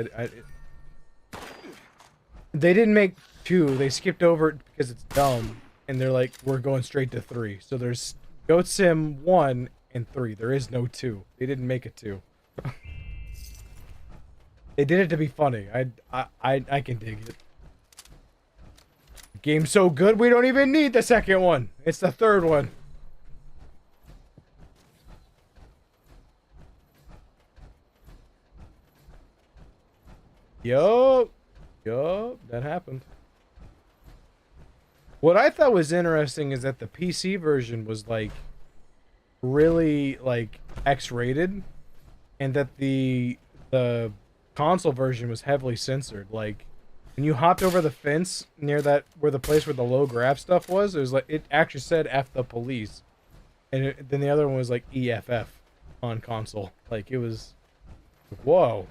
They didn't make 2. They skipped over it because it's dumb. And they're like, we're going straight to 3. So there's Goat Sim 1 and 3. There is no 2. They didn't make it 2. They did it to be funny. I can dig it. The game's so good, we don't even need the second one. It's the third one. Yup. Yup. That happened. What I thought was interesting is that the PC version was like really like X-rated, and that the console version was heavily censored. Like when you hopped over the fence near that where the place where the low graph stuff was, it was like it actually said "F the police," and then the other one was like EFF on console. Like it was, whoa.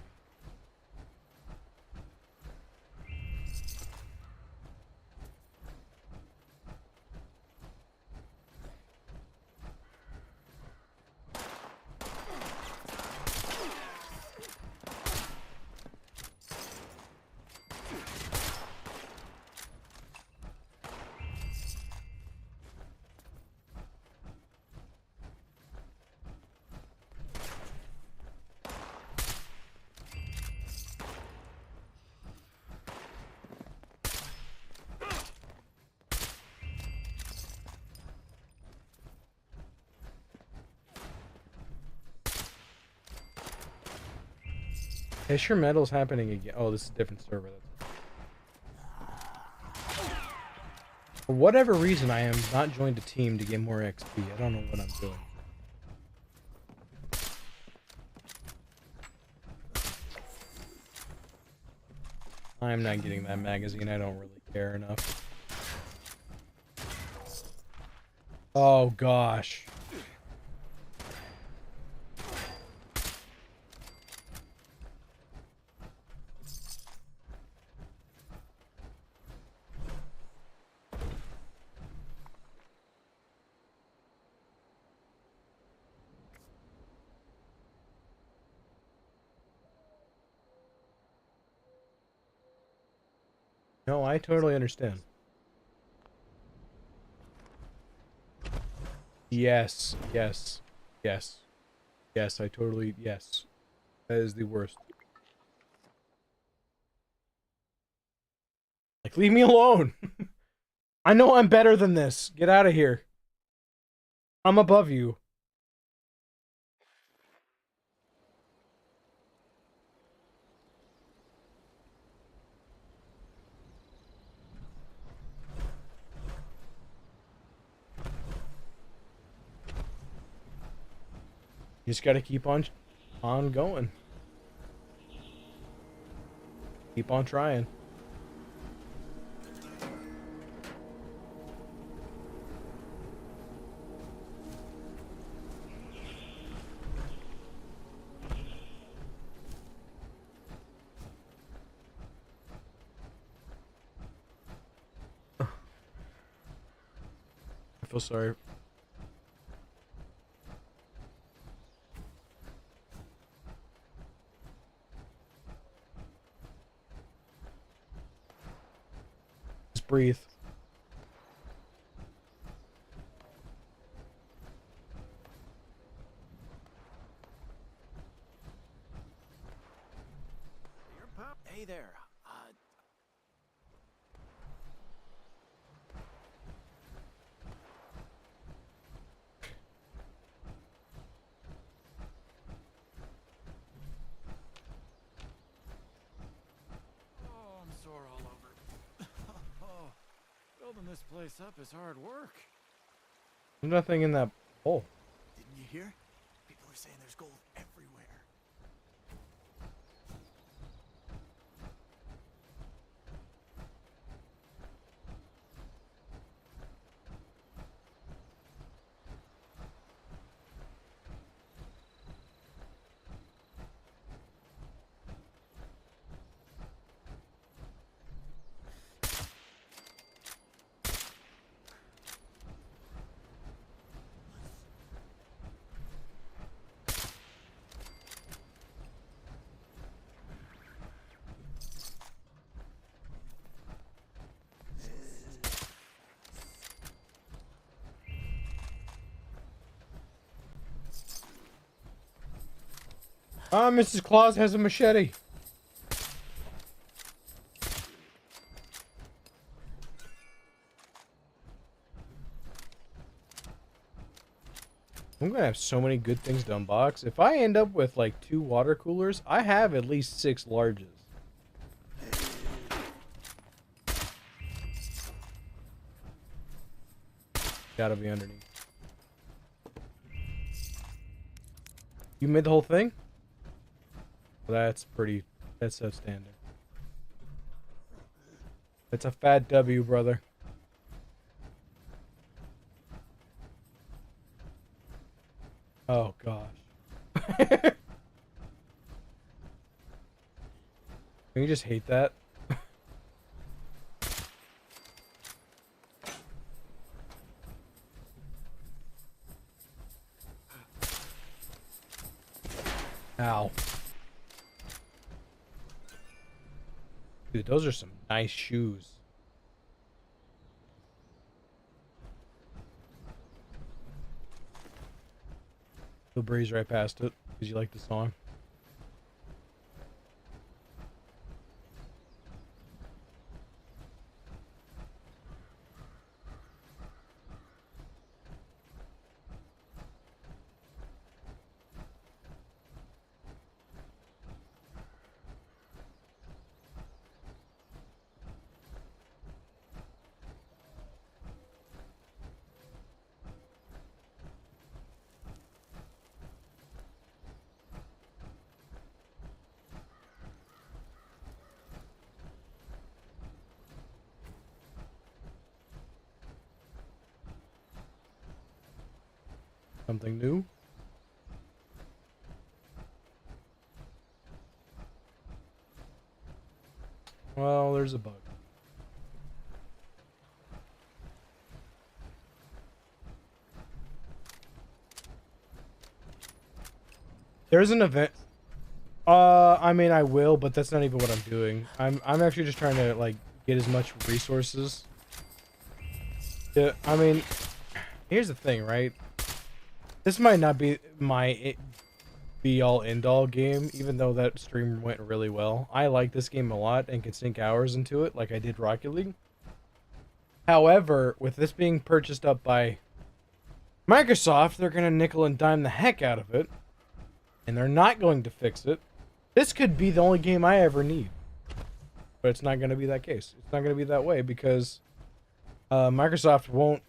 Fisher Metal's happening again. Oh, this is a different server. For whatever reason, I am not joined a team to get more XP. I don't know what I'm doing. I'm not getting that magazine. I don't really care enough. Oh, gosh. No, I totally understand. Yes, yes, yes, yes, I totally, yes. That is the worst. Like, leave me alone! I know I'm better than this. Get out of here. I'm above you. You just gotta keep on going. Keep on trying. I feel sorry. Just breathe. Hey there. Oh, I'm sore all over. Oh, building this place up is hard work. There's nothing in that hole. Didn't you hear? People are saying there's gold everywhere. Ah, Mrs. Claus has a machete. I'm gonna have so many good things to unbox. If I end up with like 2 water coolers, I have at least 6 larges. Gotta be underneath. You made the whole thing? That's pretty. That's outstanding. That's a fat W, brother. Oh gosh. Can you just hate that? Ow. Dude, those are some nice shoes. You'll breeze right past it because you like the song. Something new? Well, there's a bug. There's an event. I mean, I will, but that's not even what I'm doing. I'm actually just trying to like get as much resources. Yeah, I mean, here's the thing, right? This might not be my be-all end-all game, even though that stream went really well. I like this game a lot and can sink hours into it, like I did Rocket League. However, with this being purchased up by Microsoft, they're gonna nickel and dime the heck out of it, and they're not going to fix it. This could be the only game I ever need, but it's not gonna be that case. It's not gonna be that way because Microsoft won't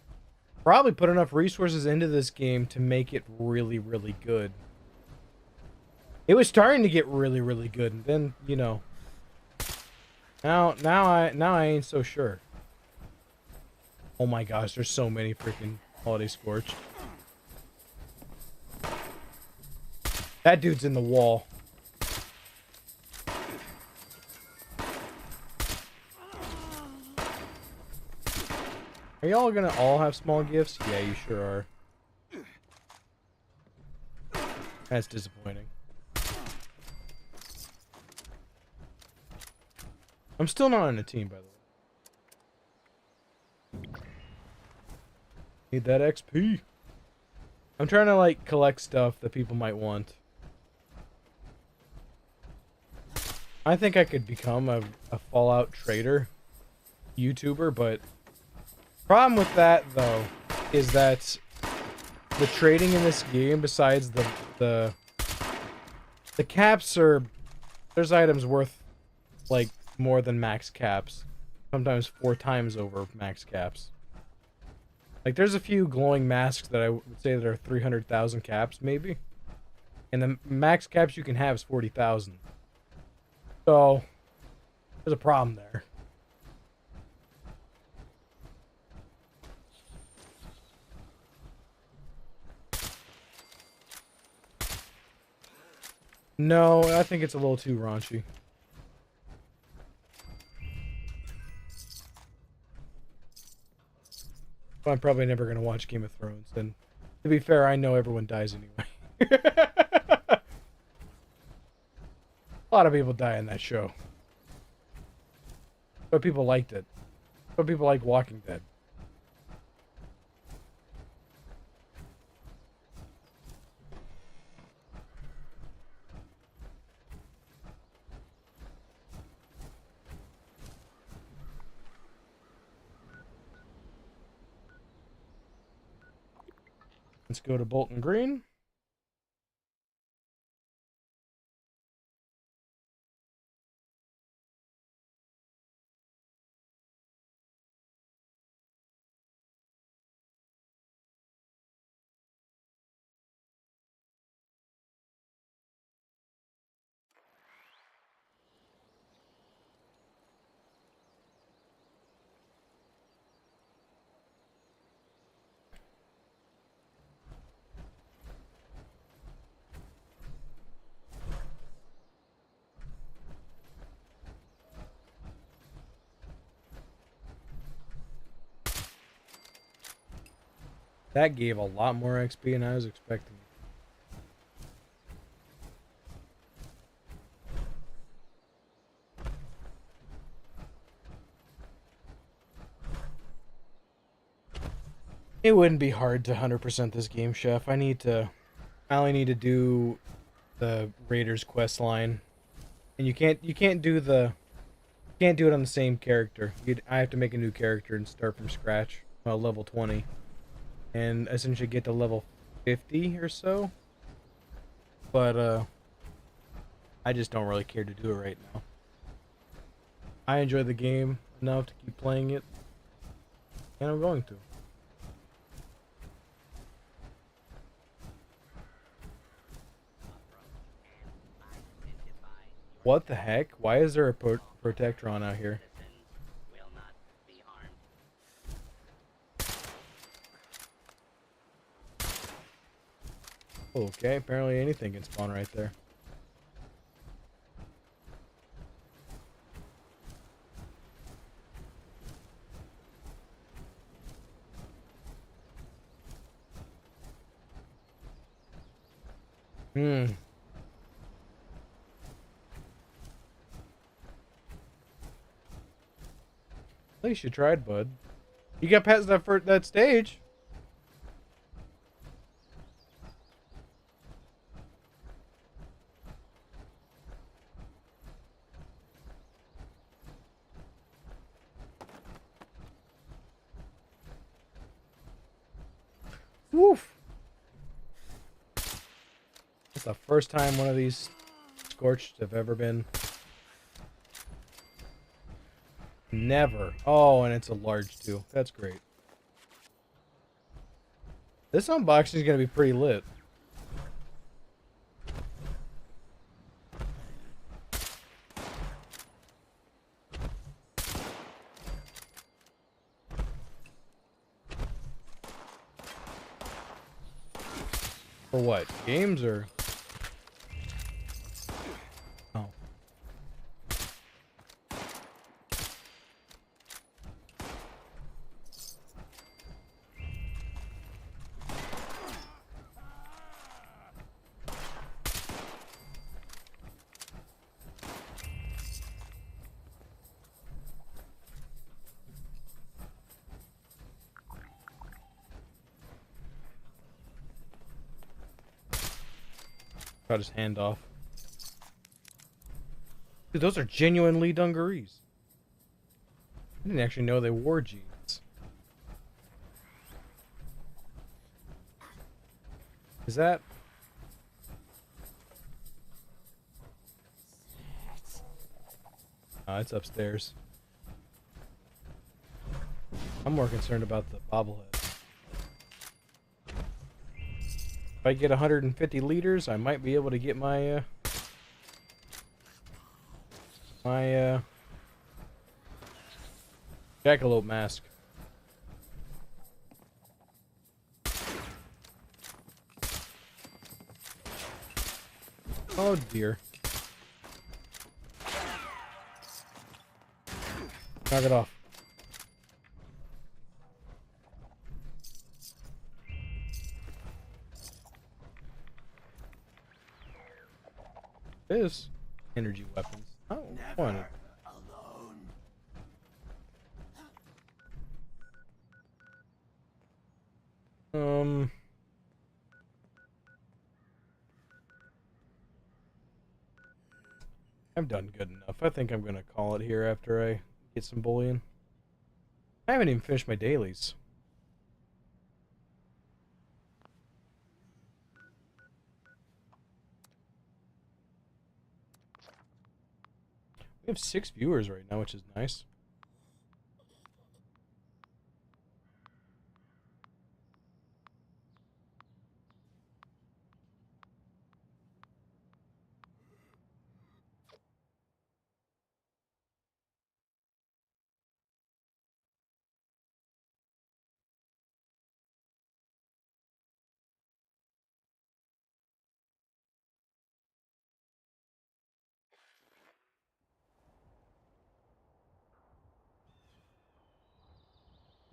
probably put enough resources into this game to make it really, really good. It was starting to get really, really good, and then, you know, now I ain't so sure. Oh my gosh, there's so many freaking Holiday Scorched. That dude's in the wall. Are y'all gonna all have small gifts? Yeah, you sure are. That's disappointing. I'm still not on a team, by the way. Need that XP. I'm trying to, like, collect stuff that people might want. I think I could become a Fallout trader YouTuber, but problem with that, though, is that the trading in this game, besides the caps are... There's items worth, like, more than max caps. Sometimes 4 times over max caps. Like, there's a few glowing masks that I would say that are 300,000 caps, maybe. And the max caps you can have is 40,000. So, there's a problem there. No, I think it's a little too raunchy. I'm probably never going to watch Game of Thrones, and to be fair, I know everyone dies anyway. A lot of people die in that show. But people liked it. But people like Walking Dead. Let's go to Bolton Green. That gave a lot more XP than I was expecting. It wouldn't be hard to 100% this game, Chef. I only need to do the Raiders quest line. And you can't do it on the same character. I have to make a new character and start from scratch. Well, level 20. And essentially get to level 50 or so. But I just don't really care to do it right now. I enjoy the game enough to keep playing it, and I'm going to. What the heck? Why is there a Protectron out here? Okay, apparently anything can spawn right there. At least you tried, bud. You got past that stage. Woof. That's the first time one of these Scorched have ever been. Never. Oh, and it's a large too. That's great. This unboxing is going to be pretty lit. For what? Games or? Oh. Got his hand off. Dude, those are genuinely dungarees. I didn't actually know they wore jeans. Is that? It's upstairs. I'm more concerned about the bobblehead. If I get 150 liters, I might be able to get my jackalope mask. Oh dear. Knock it off. This energy weapons. Oh, fun. I've done good enough. I think I'm gonna call it here after I get some bullion. I haven't even finished my dailies. We have 6 viewers right now, which is nice.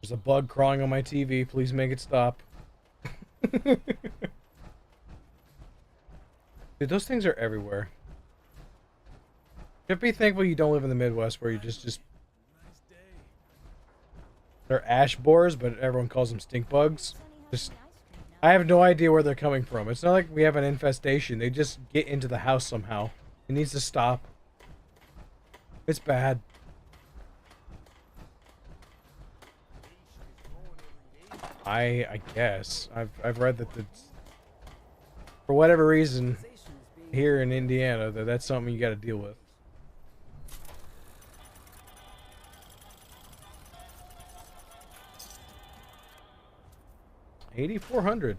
There's a bug crawling on my TV. Please make it stop. Dude, those things are everywhere. You have to be thankful you don't live in the Midwest where you just Nice day. they're ash borers, but everyone calls them stink bugs. Just I have no idea where they're coming from. It's not like we have an infestation. They just get into the house somehow. It needs to stop. It's bad. I guess I've read that it's, for whatever reason here in Indiana that's something you got to deal with. $8,400.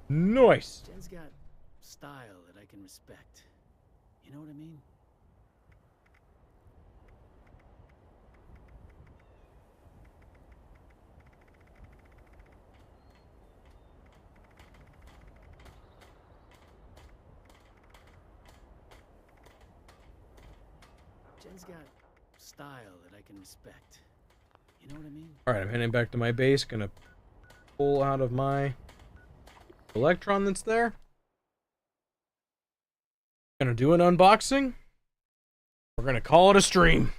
Nice. Jen's got style that I can respect. You know what I mean? Jen's got style that I can respect. You know what I mean? Alright, I'm heading back to my base. Gonna pull out of my electron that's there. Gonna do an unboxing. We're gonna call it a stream.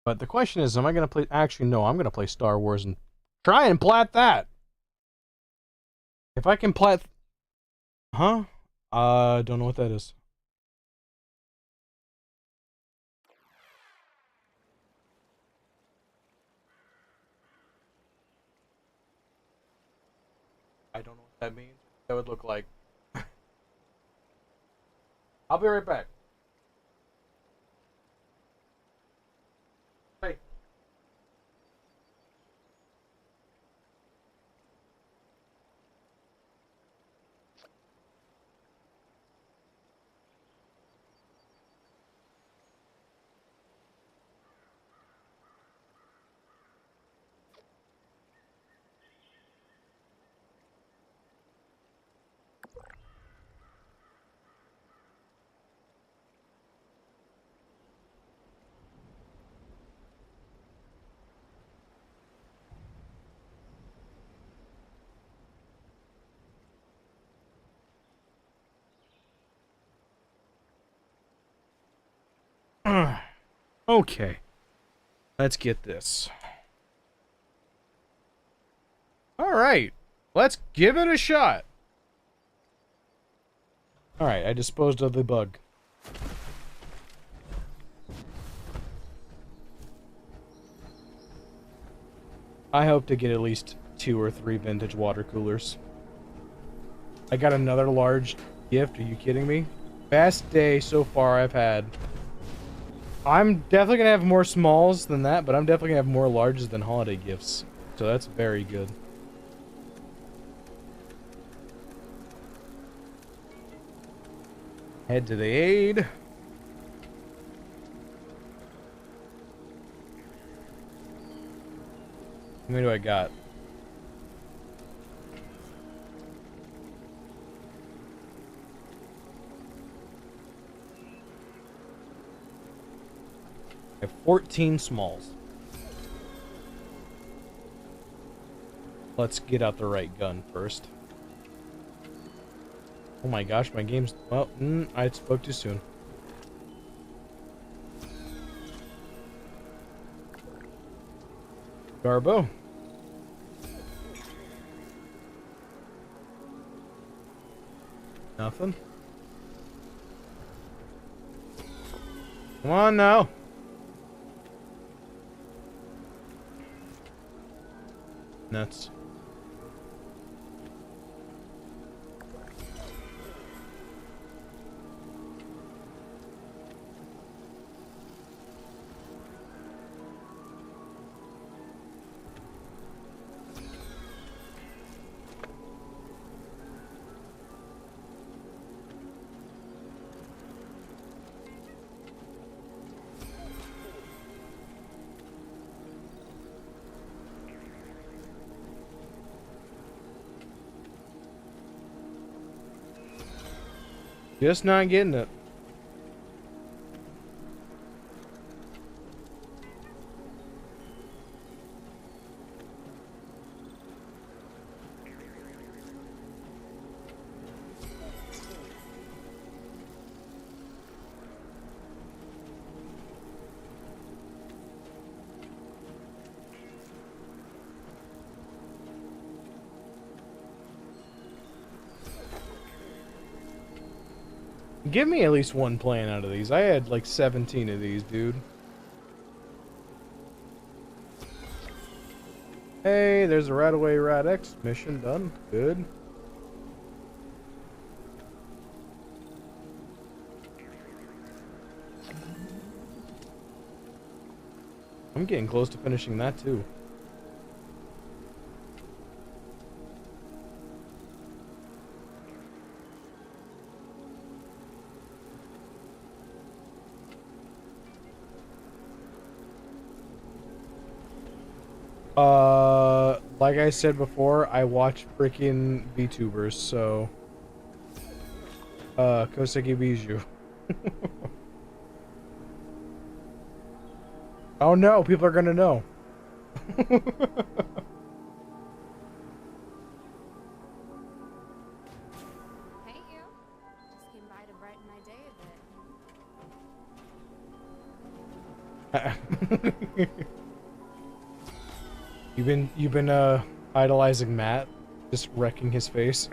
But the question is, am I gonna play... Actually, no, I'm gonna play Star Wars and try and plat that. If I can plat... Huh? Don't know what that is. I don't know what that means. That would look like... I'll be right back. Hey. Okay. Let's get this. Alright. Let's give it a shot. Alright, I disposed of the bug. I hope to get at least 2 or 3 vintage water coolers. I got another large gift. Are you kidding me? Best day so far I've had. I'm definitely gonna have more smalls than that, but I'm definitely gonna have more larges than holiday gifts. So that's very good. Head to the aid. How many do I got? I have 14 smalls. Let's get out the right gun first. Oh my gosh, my game's... Well, I spoke too soon. Garbo. Nothing. Come on now. Nuts. Just not getting it. Give me at least one plan out of these. I had like 17 of these, dude. Hey, there's a Radaway Rad X mission done. Good. I'm getting close to finishing that too. Like I said before, I watch freaking VTubers, so Koseki Bijou. Oh no, people are gonna know. Hey, you. Just came by to brighten my day a bit. You've been idolizing Matt, just wrecking his face.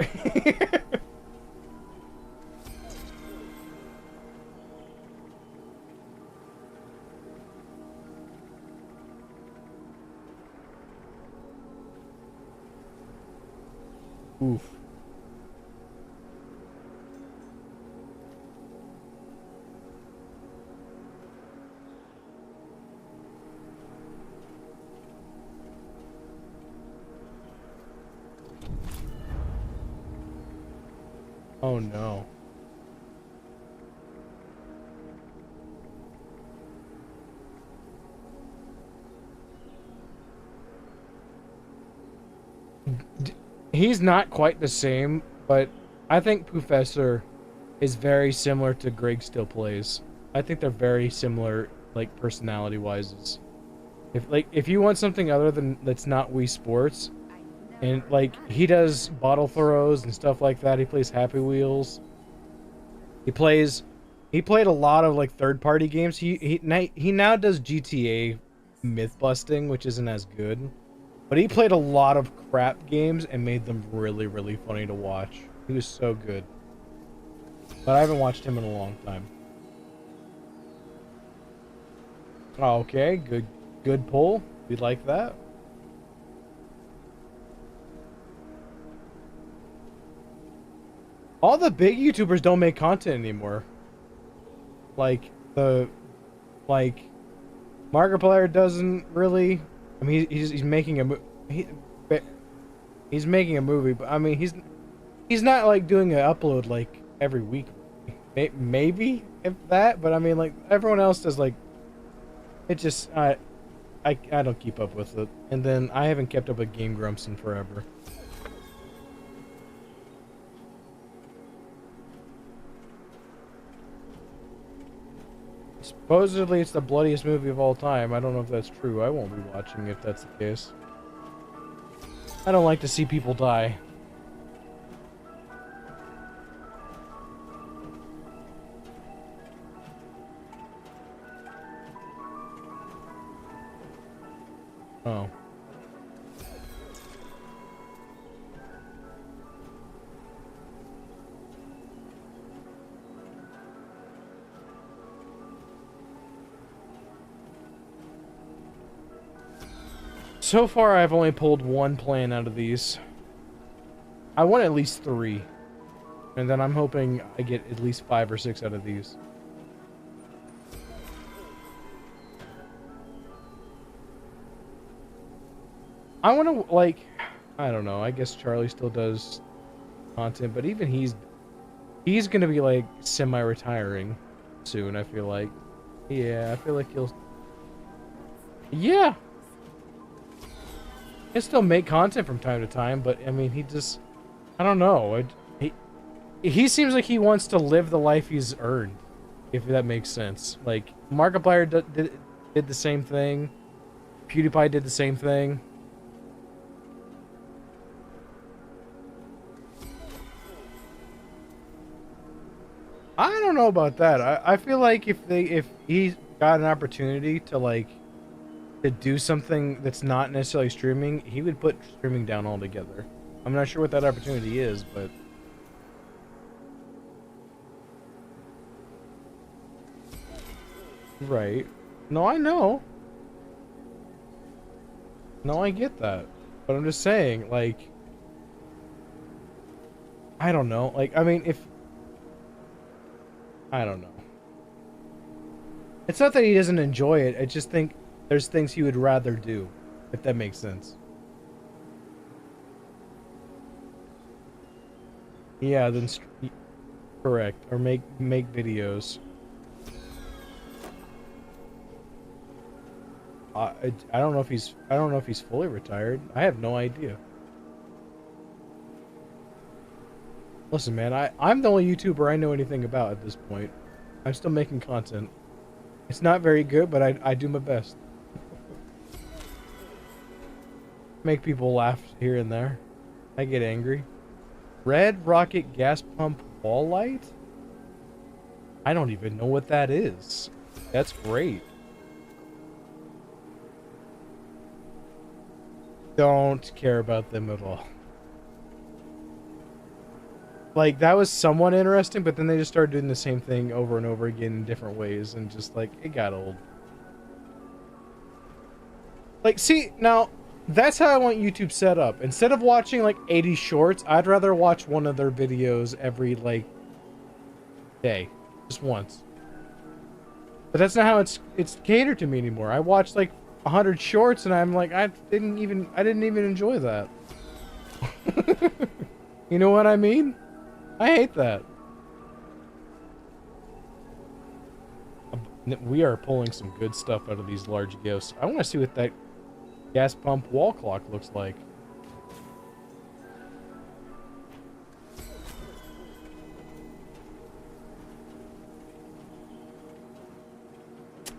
Oof. Oh no. He's not quite the same, but I think Professor is very similar to Greg Still Plays. I think they're very similar, like personality-wise. If you want something other than that's not Wii Sports, and like he does bottle throws and stuff like that. He plays Happy Wheels. He played a lot of like third-party games. He now does GTA myth busting, which isn't as good. But he played a lot of crap games and made them really, really funny to watch. He was so good. But I haven't watched him in a long time. Oh, okay, good pull. We like that. All the big YouTubers don't make content anymore. Like Markiplier doesn't really. I mean, he's making a he's making a movie, but I mean, he's not like doing an upload like every week. Maybe if that, but I mean, like everyone else does. Like, it just I don't keep up with it, and then I haven't kept up with Game Grumps in forever. Supposedly it's the bloodiest movie of all time. I don't know if that's true. I won't be watching if that's the case. I don't like to see people die. Oh. So far, I've only pulled one plan out of these. I want at least 3. And then I'm hoping I get at least 5 or 6 out of these. I want to, like, I don't know. I guess Charlie still does content, but even he's going to be, like, semi-retiring soon, I feel like. Yeah, I feel like he'll... Yeah! He'll still make content from time to time, but I mean, he just, I don't know. he seems like he wants to live the life he's earned, if that makes sense. Like, Markiplier did the same thing. PewDiePie did the same thing. I don't know about that. I feel like if he got an opportunity to like to do something that's not necessarily streaming, he would put streaming down altogether. I'm not sure what that opportunity is, but right. No, I know. No, I get that. But I'm just saying, like, I don't know. Like, I mean, if I don't know. It's not that he doesn't enjoy it. I just think there's things he would rather do, if that makes sense. Yeah, then correct. Or make videos. I don't know if he's fully retired. I have no idea. Listen, man, I'm the only YouTuber I know anything about at this point. I'm still making content. It's not very good, but I do my best. Make people laugh here and there. I get angry. Red rocket gas pump wall light? I don't even know what that is. That's great. Don't care about them at all. Like, that was somewhat interesting, but then they just started doing the same thing over and over again in different ways, and just, like, it got old. Like, see, now, that's how I want YouTube set up. Instead of watching, like, 80 shorts, I'd rather watch one of their videos every, like, day. Just once. But that's not how it's catered to me anymore. I watched, like, 100 shorts, and I'm like, I didn't even enjoy that. You know what I mean? I hate that. We are pulling some good stuff out of these large gifts. I want to see what that gas pump wall clock looks like.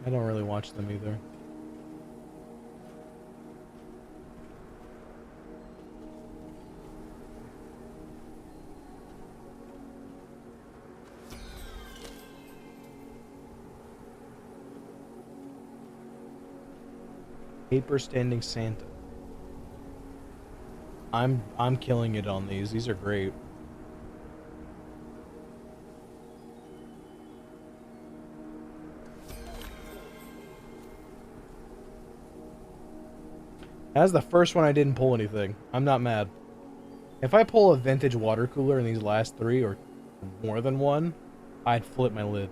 I don't really watch them either. Paper standing Santa. I'm killing it on these. These are great. That's the first one I didn't pull anything. I'm not mad. If I pull a vintage water cooler in these last three or more than one, I'd flip my lid.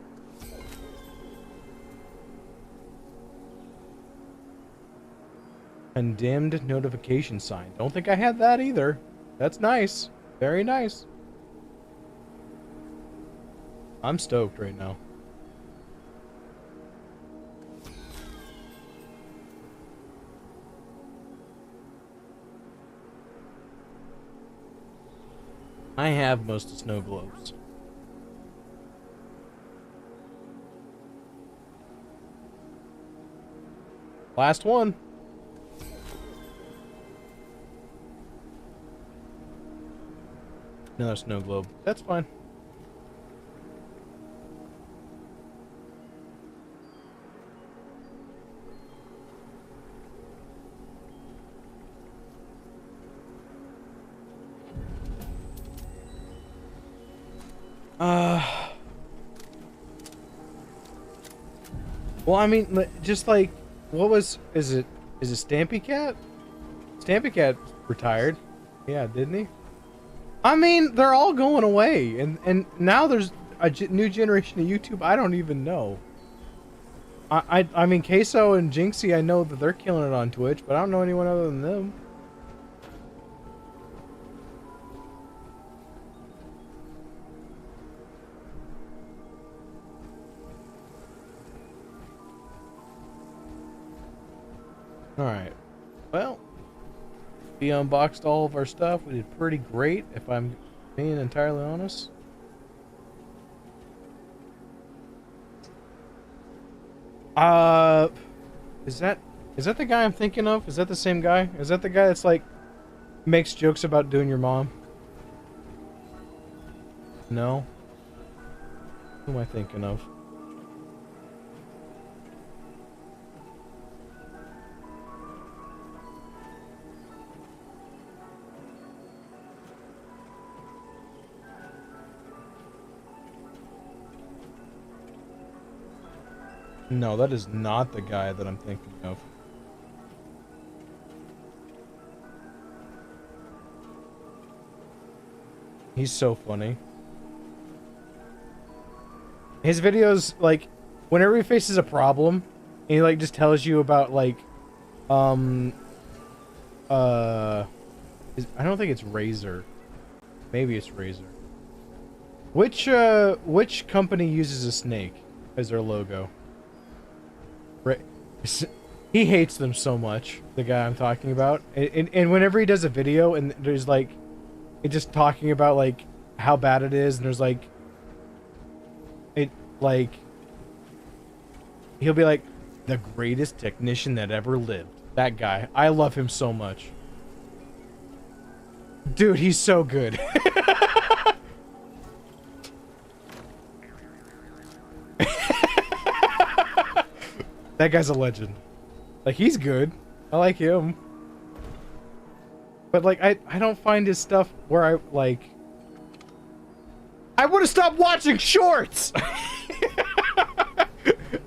Condemned notification sign. Don't think I had that either. That's nice. Very nice. I'm stoked right now. I have most of snow globes. Last one. Another snow globe. That's fine. Well, I mean, just like, what was, is it Stampy Cat? Stampy Cat retired. Yeah, didn't he? I mean, they're all going away, and now there's a new generation of YouTube I don't even know. I mean, Queso and Jinxie, I know that they're killing it on Twitch, but I don't know anyone other than them. Alright. Well, we unboxed all of our stuff. We did pretty great, if I'm being entirely honest. Is that the guy I'm thinking of? Is that the same guy? Is that the guy that's like makes jokes about doing your mom? No. Who am I thinking of? No, that is not the guy that I'm thinking of. He's so funny. His videos, like, whenever he faces a problem, he, like, just tells you about, like, I don't think it's Razer. Maybe it's Razer. Which company uses a snake as their logo? He hates them so much, the guy I'm talking about. And whenever he does a video and there's like, it's just talking about like how bad it is, and there's like, he'll be like, the greatest technician that ever lived. That guy. I love him so much. Dude, he's so good. That guy's a legend. Like, he's good. I like him. But, like, I don't find his stuff where I, like... I would have stopped watching shorts!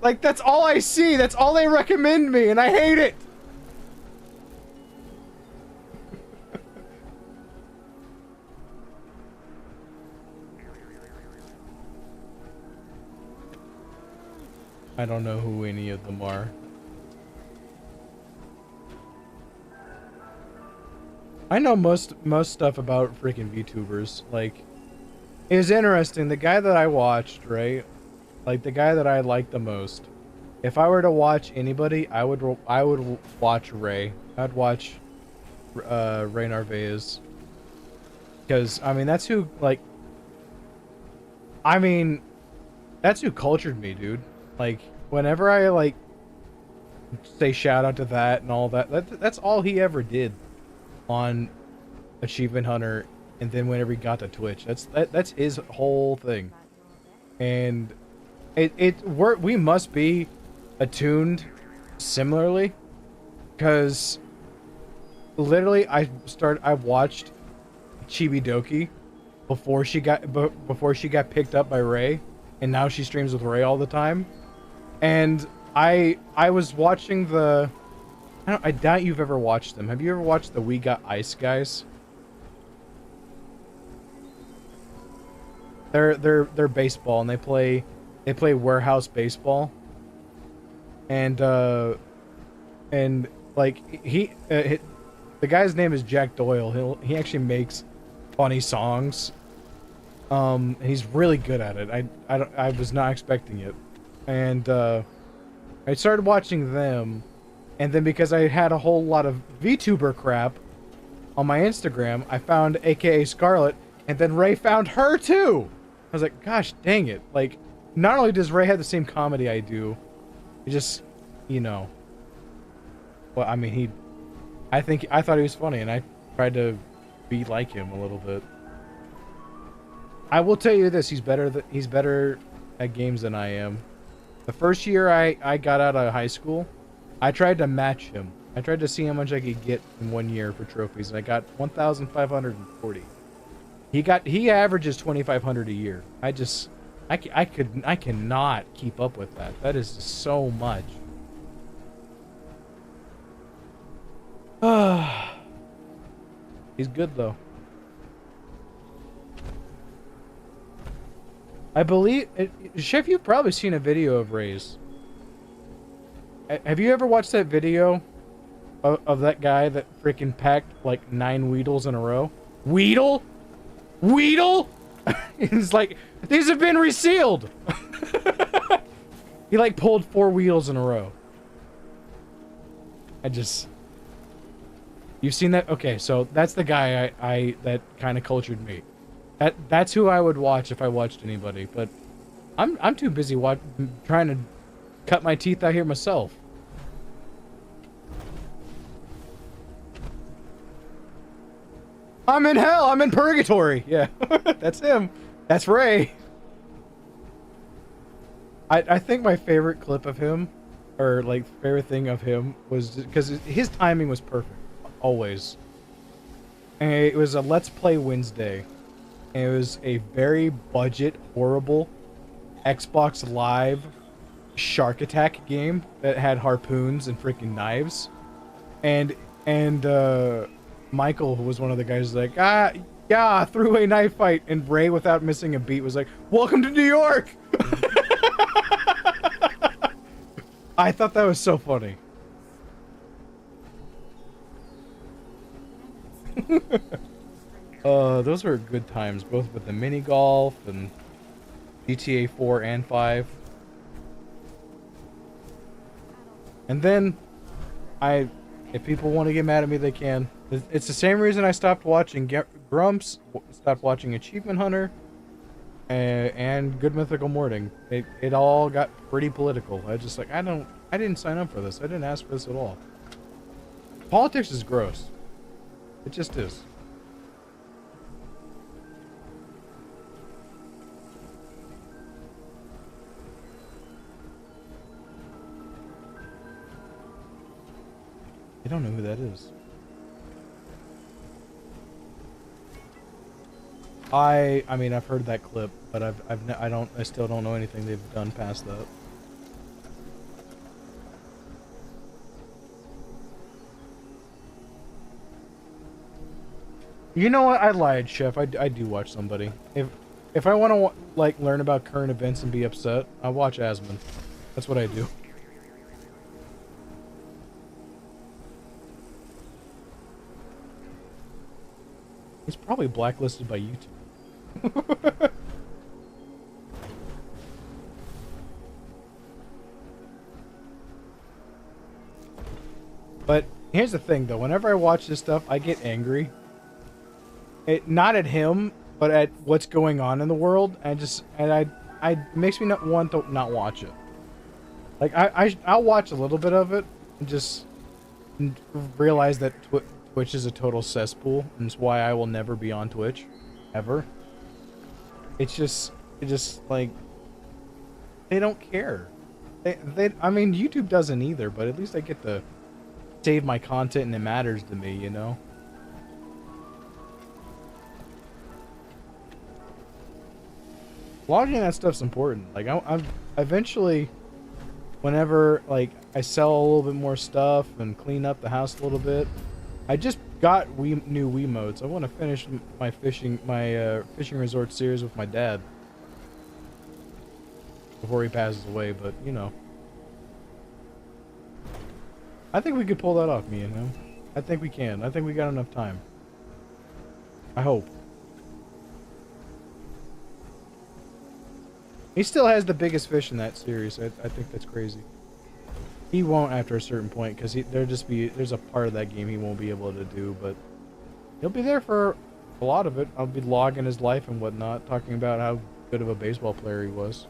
Like, that's all I see. That's all they recommend me, and I hate it! I don't know who any of them are. I know most stuff about freaking VTubers. Like, it was interesting. The guy that I watched, right? Like, the guy that I liked the most. If I were to watch anybody, I would watch Ray. I'd watch Ray Narvaez. Because, I mean, that's who, like... I mean, that's who cultured me, dude. Like, whenever I, like, say shout out to that and all that, that's all he ever did on Achievement Hunter, and then whenever he got to Twitch. That's his whole thing. And we must be attuned similarly, because literally I watched Chibidoki before she got picked up by Ray, and now she streams with Ray all the time. And I was watching the... I doubt you've ever watched them. Have you ever watched the We Got Ice guys? They're baseball, and they play warehouse baseball. And like the guy's name is Jack Doyle. He actually makes funny songs. He's really good at it. I was not expecting it. And I started watching them, and then because I had a whole lot of VTuber crap on my Instagram, I found AKA Scarlet, and then Ray found her too. I was like, gosh dang it. Like, not only does Ray have the same comedy I do, it just, you know. Well, I mean, I thought he was funny, and I tried to be like him a little bit. I will tell you this, he's better at games than I am. The first year I got out of high school, I tried to match him. I tried to see how much I could get in 1 year for trophies, and I got 1,540. He averages 2,500 a year. I cannot keep up with that. That is just so much. He's good though. I believe, Chef, you've probably seen a video of Ray's. Have you ever watched that video of that guy that freaking packed like 9 Weedles in a row? Weedle? Weedle? He's like, these have been resealed. He like pulled 4 Weedles in a row. You've seen that? Okay, so that's the guy that kind of cultured me. That's who I would watch if I watched anybody, but I'm too busy trying to cut my teeth out here myself. I'm in hell. I'm in purgatory. Yeah, that's him. That's Ray. I think my favorite clip of him, or like favorite thing of him, was because his timing was perfect, always. And it was a Let's Play Wednesday, and it was a very budget, horrible Xbox Live shark attack game that had harpoons and freaking knives, and Michael was one of the guys like, yeah, three-way knife fight, and Ray, without missing a beat, was like, welcome to New York. I thought that was so funny. Those were good times, both with the mini golf and GTA 4 and 5. And then, if people want to get mad at me, they can. It's the same reason I stopped watching Grumps, stopped watching Achievement Hunter, and Good Mythical Morning. It all got pretty political. I just like, I didn't sign up for this. I didn't ask for this at all. Politics is gross. It just is. I don't know who that is. I mean, I've heard that clip, but I still don't know anything they've done past that. You know what? I lied, Chef. I do watch somebody. If I want to like learn about current events and be upset, I watch Asmon. That's what I do. He's probably blacklisted by YouTube. But here's the thing, though. Whenever I watch this stuff, I get angry. Not at him, but at what's going on in the world. It makes me not want to not watch it. Like I'll watch a little bit of it and just realize that Twitch is a total cesspool, and it's why I will never be on Twitch, ever. It just like they don't care. I mean, YouTube doesn't either, but at least I get to save my content and it matters to me, you know. Logging that stuff's important. Like I'm eventually, whenever like I sell a little bit more stuff and clean up the house a little bit, I just got new Wiimotes. I want to finish my fishing resort series with my dad before he passes away. But you know, I think we could pull that off, me and him. I think we can. I think we got enough time. I hope. He still has the biggest fish in that series. I think that's crazy. He won't after a certain point, because there's a part of that game he won't be able to do, but he'll be there for a lot of it. I'll be logging his life and whatnot, talking about how good of a baseball player he was.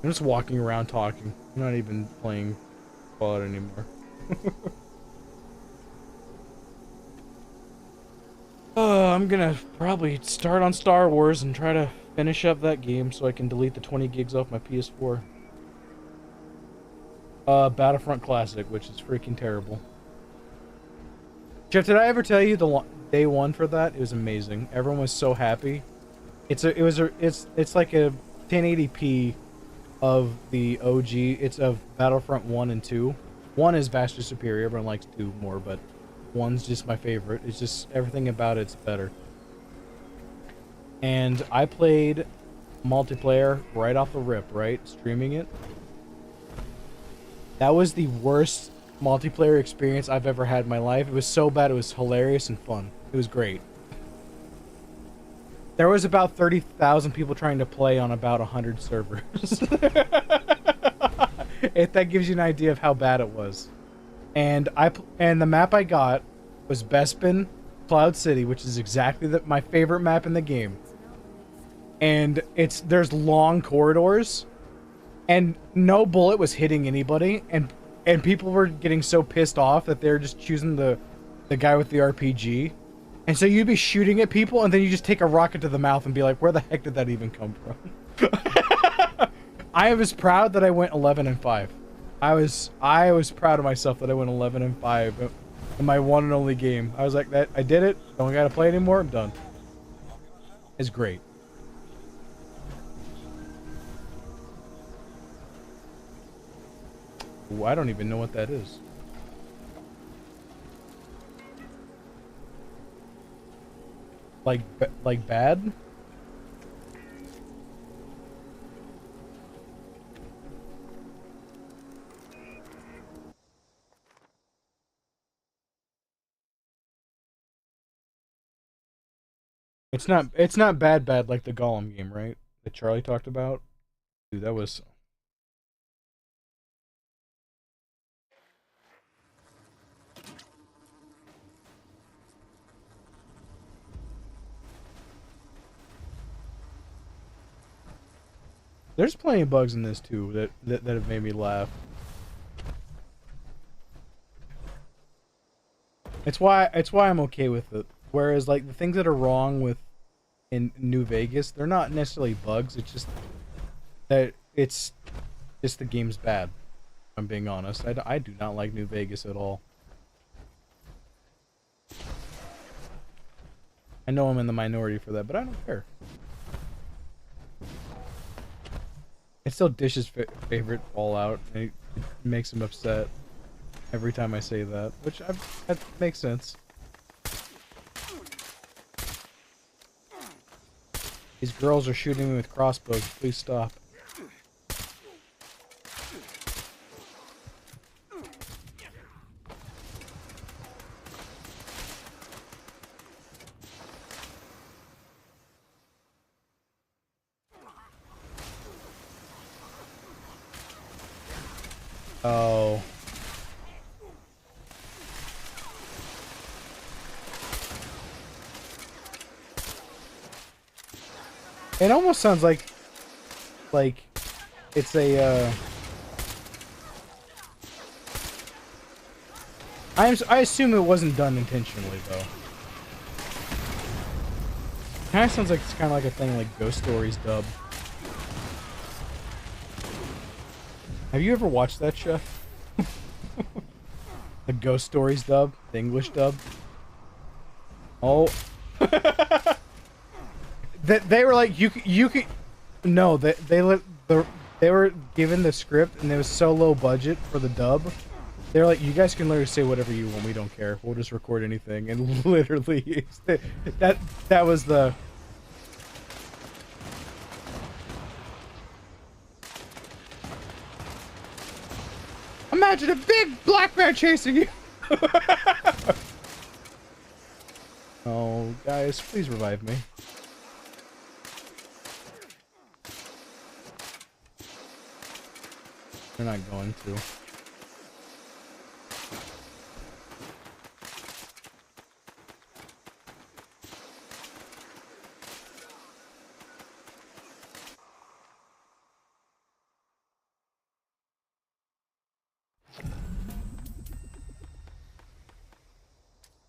I'm just walking around talking. I'm not even playing Fallout anymore. I'm gonna probably start on Star Wars and try to finish up that game so I can delete the 20 gigs off my PS4. Battlefront Classic, which is freaking terrible. Jeff, did I ever tell you the day one for that? It was amazing. Everyone was so happy. It's like a 1080p of the OG. It's of Battlefront 1 and 2. 1 is vastly superior. Everyone likes 2 more, but 1's just my favorite. It's just everything about it's better. And I played multiplayer right off the rip, right? Streaming it. That was the worst multiplayer experience I've ever had in my life. It was so bad, it was hilarious and fun. It was great. There was about 30,000 people trying to play on about 100 servers. If that gives you an idea of how bad it was. And the map I got was Bespin, Cloud City, which is exactly my favorite map in the game. And there's long corridors, and no bullet was hitting anybody, and people were getting so pissed off that they're just choosing the guy with the RPG. And so you'd be shooting at people, and then you just take a rocket to the mouth and be like, where the heck did that even come from? I was proud that I went 11-5. I was proud of myself that I went 11-5 in my one and only game. I was like, that I did it. Don't gotta play anymore. I'm done. It's great. Ooh, I don't even know what that is. Like bad? It's not bad like the Golem game, right? That Charlie talked about. Dude, that was There's plenty of bugs in this too that have made me laugh. It's why I'm okay with it. Whereas like the things that are wrong with in New Vegas, they're not necessarily bugs. It's just that it's just the game's bad. If I'm being honest. I do not like New Vegas at all. I know I'm in the minority for that, but I don't care. It's still Dish's favorite Fallout. It makes him upset every time I say that, which that makes sense. These girls are shooting me with crossbows. Please stop. Oh. It almost sounds like it's a I assume it wasn't done intentionally though. Kinda sounds like it's kinda like a thing like Ghost Stories dub. Have you ever watched that, Chef? The Ghost Stories dub? The English dub? Oh. They were like, you could... No, they were given the script, and it was so low budget for the dub. They're like, you guys can literally say whatever you want, we don't care. We'll just record anything. And literally, that was the... Imagine a big black bear chasing you! Oh, guys, please revive me. They're not going to.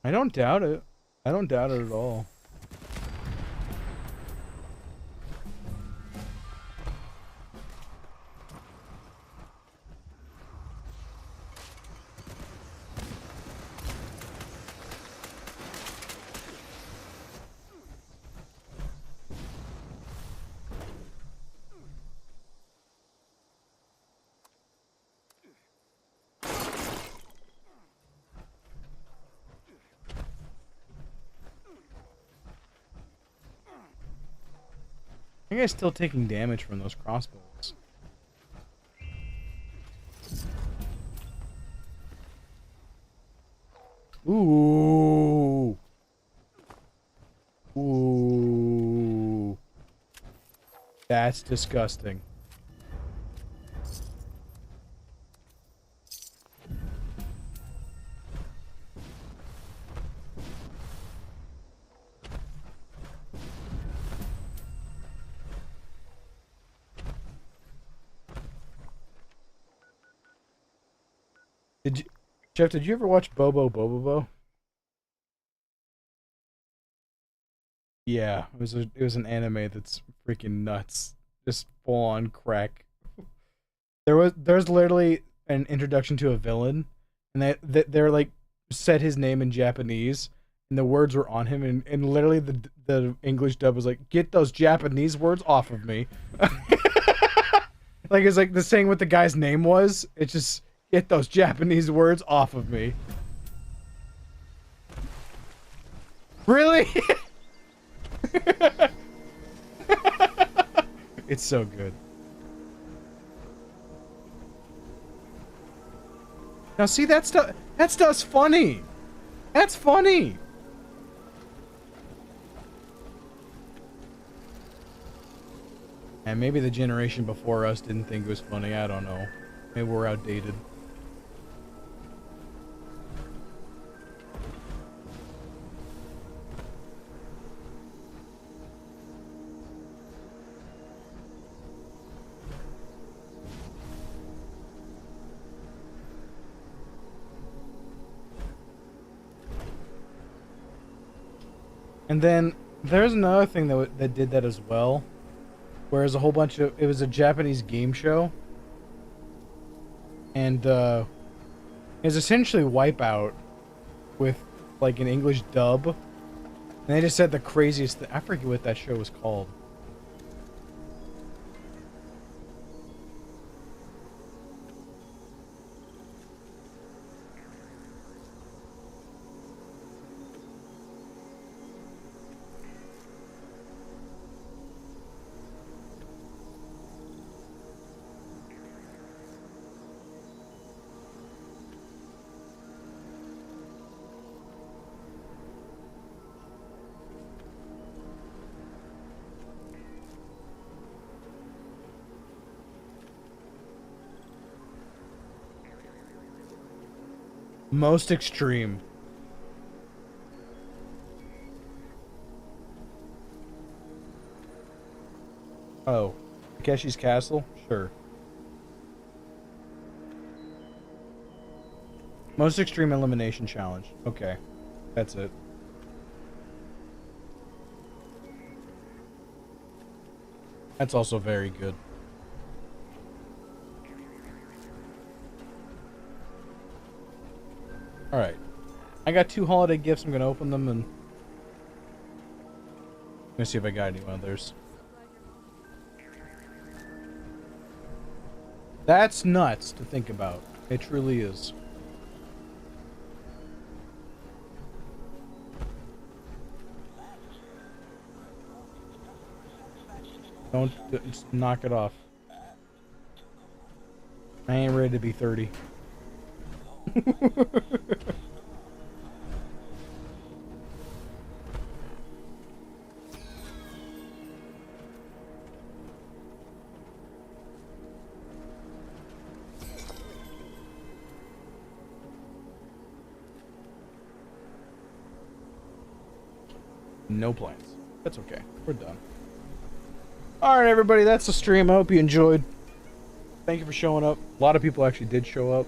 I don't doubt it. I don't doubt it at all. I think I'm still taking damage from those crossbows. Ooh. Ooh. That's disgusting. Did you, Jeff? Did you ever watch Bobo Bobobo? Yeah, it was an anime that's freaking nuts, just full on crack. There's literally an introduction to a villain, and they're like said his name in Japanese, and the words were on him, and literally the English dub was like, "Get those Japanese words off of me." Like it's like the saying what the guy's name was. It's just get those Japanese words off of me. Really? It's so good. Now see that stuff's funny. That's funny. And maybe the generation before us didn't think it was funny. I don't know. Maybe we're outdated. And then there's another thing that did that as well. Whereas a whole bunch of... It was a Japanese game show. And, it was essentially Wipeout with, like, an English dub. And they just said the craziest thing. I forget what that show was called. Most extreme. Oh. Takeshi's Castle? Sure. Most extreme elimination challenge. Okay. That's it. That's also very good. Alright. I got 2 holiday gifts. I'm gonna open them and... I'm gonna see if I got any others. That's nuts to think about. It truly is. Don't just knock it off. I ain't ready to be 30. No plans. That's okay. We're done. Alright, everybody. That's the stream. I hope you enjoyed. Thank you for showing up. A lot of people actually did show up.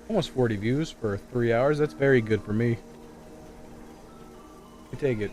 Almost 40 views for 3 hours. That's very good for me. I take it.